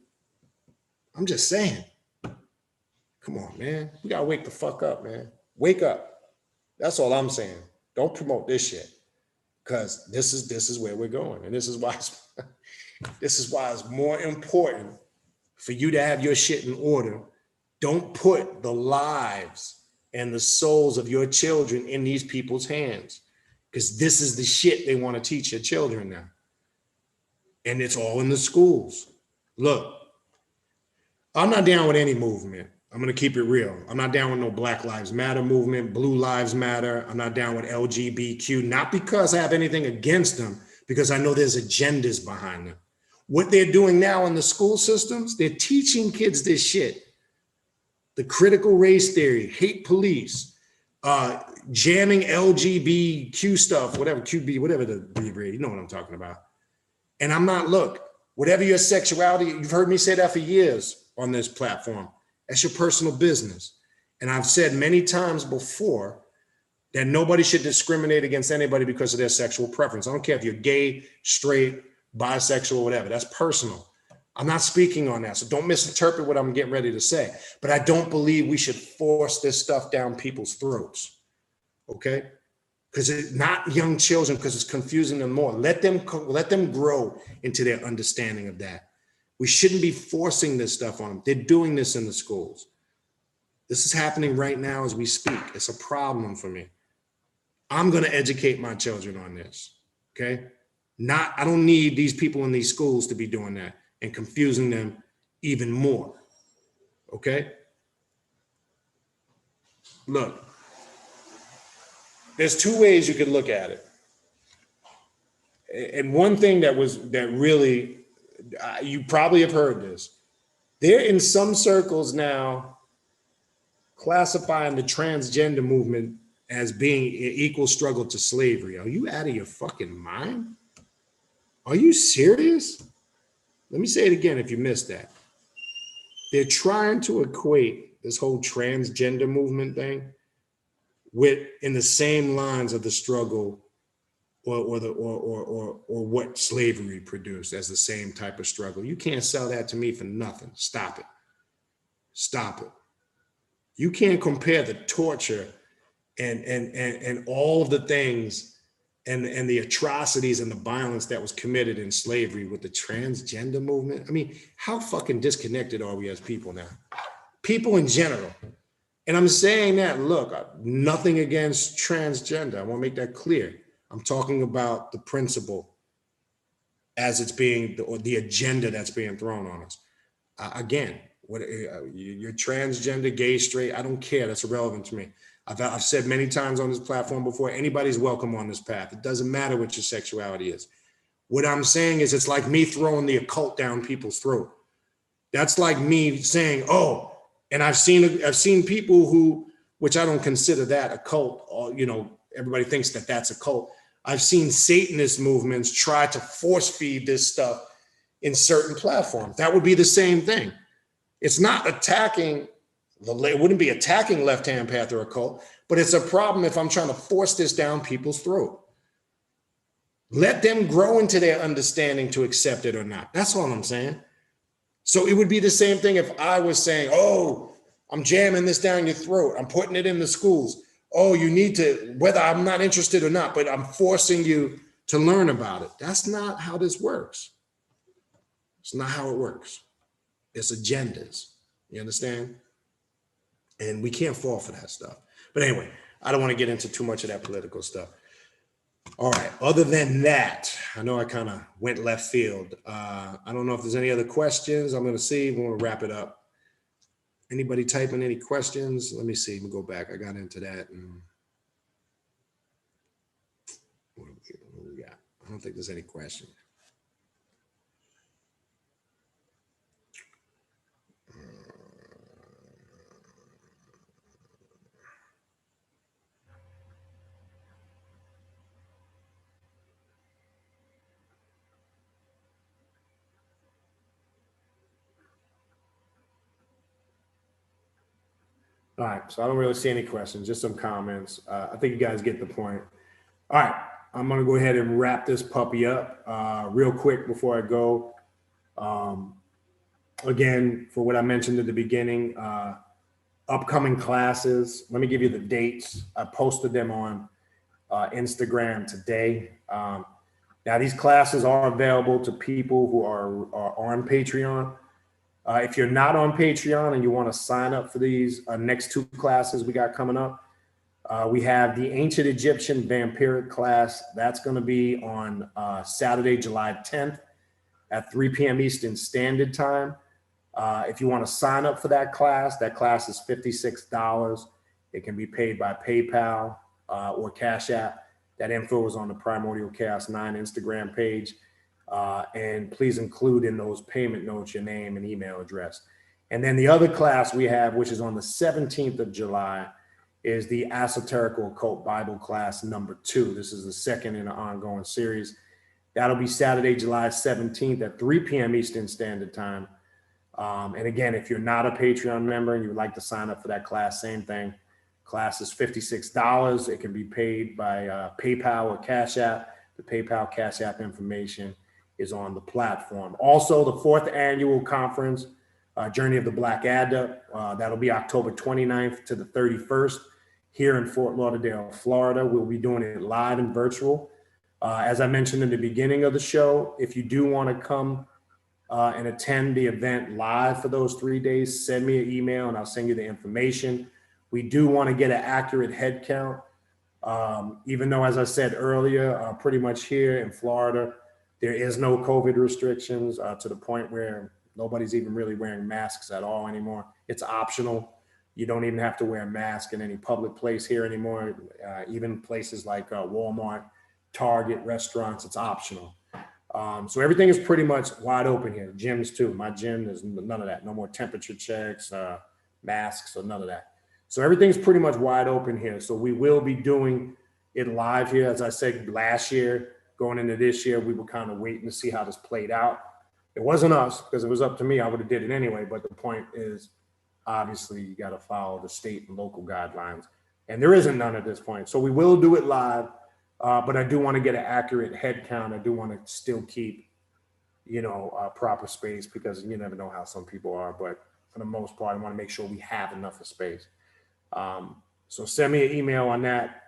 I'm just saying. Come on, man. We got to wake the fuck up, man. Wake up. That's all I'm saying. Don't promote this shit, because this is where we're going. And this is why it's more important for you to have your shit in order. Don't put the lives and the souls of your children in these people's hands, because this is the shit they want to teach your children now. And it's all in the schools. Look, I'm not down with any movement. I'm going to keep it real. I'm not down with no Black Lives Matter movement, Blue Lives Matter. I'm not down with LGBTQ, not because I have anything against them, because I know there's agendas behind them. What they're doing now in the school systems, they're teaching kids this shit. The critical race theory, hate police, jamming LGBTQ stuff, whatever, QB, whatever the abbreviation, you know what I'm talking about. And I'm not, look, whatever your sexuality, you've heard me say that for years on this platform. That's your personal business. And I've said many times before that nobody should discriminate against anybody because of their sexual preference. I don't care if you're gay, straight, bisexual, whatever. That's personal. I'm not speaking on that. So don't misinterpret what I'm getting ready to say. But I don't believe we should force this stuff down people's throats. Okay? Because it's not young children, because it's confusing them more. Let them grow into their understanding of that. We shouldn't be forcing this stuff on them. They're doing this in the schools. This is happening right now as we speak. It's a problem for me. I'm going to educate my children on this. Okay? I don't need these people in these schools to be doing that and confusing them even more. Okay? Look, there's two ways you could look at it. And one thing that really, you probably have heard this. They're in some circles now classifying the transgender movement as being an equal struggle to slavery. Are you out of your fucking mind? Are you serious? Let me say it again if you missed that. They're trying to equate this whole transgender movement thing with in the same lines of the struggle or what slavery produced as the same type of struggle. You can't sell that to me for nothing. Stop it. Stop it. You can't compare the torture and all of the things and the atrocities and the violence that was committed in slavery with the transgender movement. I mean, how fucking disconnected are we as people now? People in general. And I'm saying that, look, nothing against transgender. I want to make that clear. I'm talking about the principle as it's being, the agenda that's being thrown on us. Again, you're transgender, gay, straight, I don't care. That's irrelevant to me. I've said many times on this platform before, anybody's welcome on this path. It doesn't matter what your sexuality is. What I'm saying is it's like me throwing the occult down people's throat. That's like me saying, oh, and I've seen people who, which I don't consider that a cult, or, you know, everybody thinks that that's a cult. I've seen Satanist movements try to force feed this stuff in certain platforms. That would be the same thing. It's not attacking, it wouldn't be attacking Left Hand Path or occult, but it's a problem if I'm trying to force this down people's throat. Let them grow into their understanding to accept it or not. That's all I'm saying. So it would be the same thing if I was saying, oh, I'm jamming this down your throat. I'm putting it in the schools. Oh, you need to, whether I'm not interested or not, but I'm forcing you to learn about it. That's not how this works. It's not how it works. It's agendas. You understand? And we can't fall for that stuff. But anyway, I don't want to get into too much of that political stuff. All right. Other than that, I know I kind of went left field. I don't know if there's any other questions. I'm going to see. We're going to wrap it up. Anybody typing any questions? Let me see. Let me go back. I got into that. And what do we got? I don't think there's any questions. All right, so I don't really see any questions, just some comments. I think you guys get the point. All right, I'm gonna go ahead and wrap this puppy up real quick before I go. Again, for what I mentioned at the beginning, upcoming classes, let me give you the dates. I posted them on Instagram today. Now these classes are available to people who are on Patreon. If you're not on Patreon and you want to sign up for these next two classes we got coming up, we have the Ancient Egyptian Vampiric class. That's going to be on Saturday, July 10th at 3 p.m. Eastern Standard Time. If you want to sign up for that class is $56. It can be paid by PayPal or Cash App. That info is on the Primordial Chaos 9 Instagram page. And please include in those payment notes your name and email address. And then the other class we have, which is on the 17th of July, is the Esoterical Occult Bible class number 2. This is the second in an ongoing series. That'll be Saturday, July 17th at 3 p.m. Eastern Standard Time. And again, if you're not a Patreon member and you would like to sign up for that class, same thing. Class is $56. It can be paid by PayPal or Cash App. The PayPal Cash App information is on the platform. Also, the 4th annual conference, Journey of the Black Adder, that'll be October 29th to the 31st here in Fort Lauderdale, Florida. We'll be doing it live and virtual. As I mentioned in the beginning of the show, if you do want to come and attend the event live for those 3 days, send me an email and I'll send you the information. We do want to get an accurate head count. Even though, as I said earlier, pretty much here in Florida, there is no COVID restrictions to the point where nobody's even really wearing masks at all anymore. It's optional. You don't even have to wear a mask in any public place here anymore. Even places like Walmart, Target, restaurants, it's optional. So everything is pretty much wide open here. Gyms too. My gym, there's none of that. No more temperature checks, masks, or none of that. So everything's pretty much wide open here. So we will be doing it live here. As I said, last year, going into this year, we were kind of waiting to see how this played out. It wasn't us, because it was up to me. I would have did it anyway. But the point is, obviously, you got to follow the state and local guidelines. And there isn't none at this point. So we will do it live. But I do want to get an accurate head count. I do want to still keep, proper space, because you never know how some people are. But for the most part, I want to make sure we have enough of space. So send me an email on that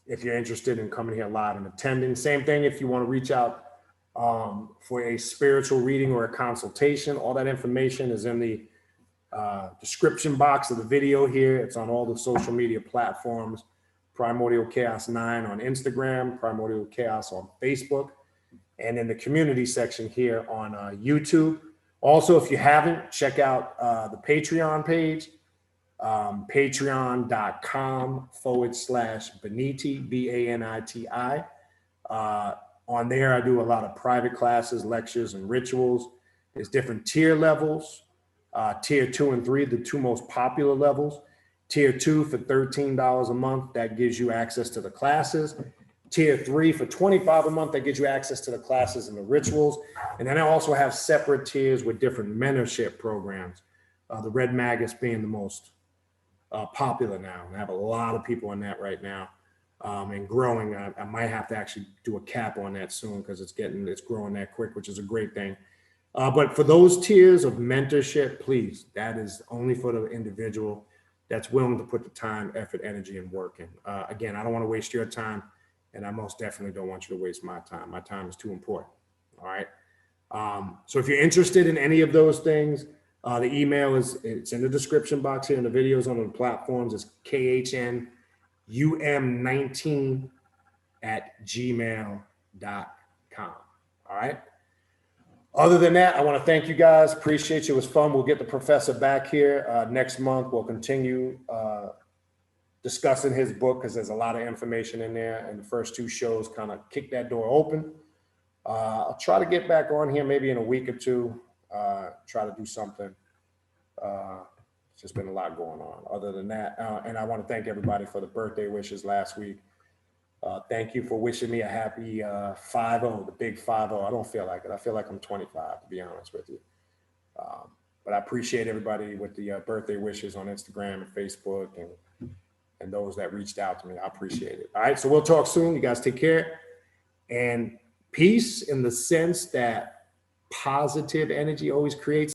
if you're interested in coming here live and attending. Same thing if you want to reach out for a spiritual reading or a consultation. All that information is in the description box of the video here. It's on all the social media platforms. Primordial Chaos 9 on Instagram, Primordial Chaos on Facebook, and in the community section here on YouTube. Also, if you haven't, check out the Patreon page, patreon.com/Baniti, BANITI. On there, I do a lot of private classes, lectures, and rituals. There's different tier levels, tier 2 and 3, the 2 most popular levels. Tier 2 for $13 a month, that gives you access to the classes. Tier 3 for $25 a month, that gives you access to the classes and the rituals. And then I also have separate tiers with different mentorship programs. The Red Magus being the most popular now. I have a lot of people on that right now and growing. I might have to actually do a cap on that soon, because it's growing that quick, which is a great thing. But for those tiers of mentorship, please, that is only for the individual that's willing to put the time, effort, energy, and work in. Again, I don't want to waste your time, and I most definitely don't want you to waste my time. My time is too important, all right? So if you're interested in any of those things, the email it's in the description box here, and the videos on the platforms. It's khnum19@gmail.com, all right? Other than that, I want to thank you guys. Appreciate you. It was fun. We'll get the professor back here next month. We'll continue discussing his book, because there's a lot of information in there. And the first 2 shows kind of kick that door open. I'll try to get back on here maybe in a week or 2. Try to do something. It's just been a lot going on. Other than that, and I want to thank everybody for the birthday wishes last week. Thank you for wishing me a happy 50, the big 50. I don't feel like it. I feel like I'm 25, to be honest with you. But I appreciate everybody with the birthday wishes on Instagram and Facebook, and those that reached out to me. I appreciate it. All right, so we'll talk soon. You guys take care. And peace, in the sense that positive energy always creates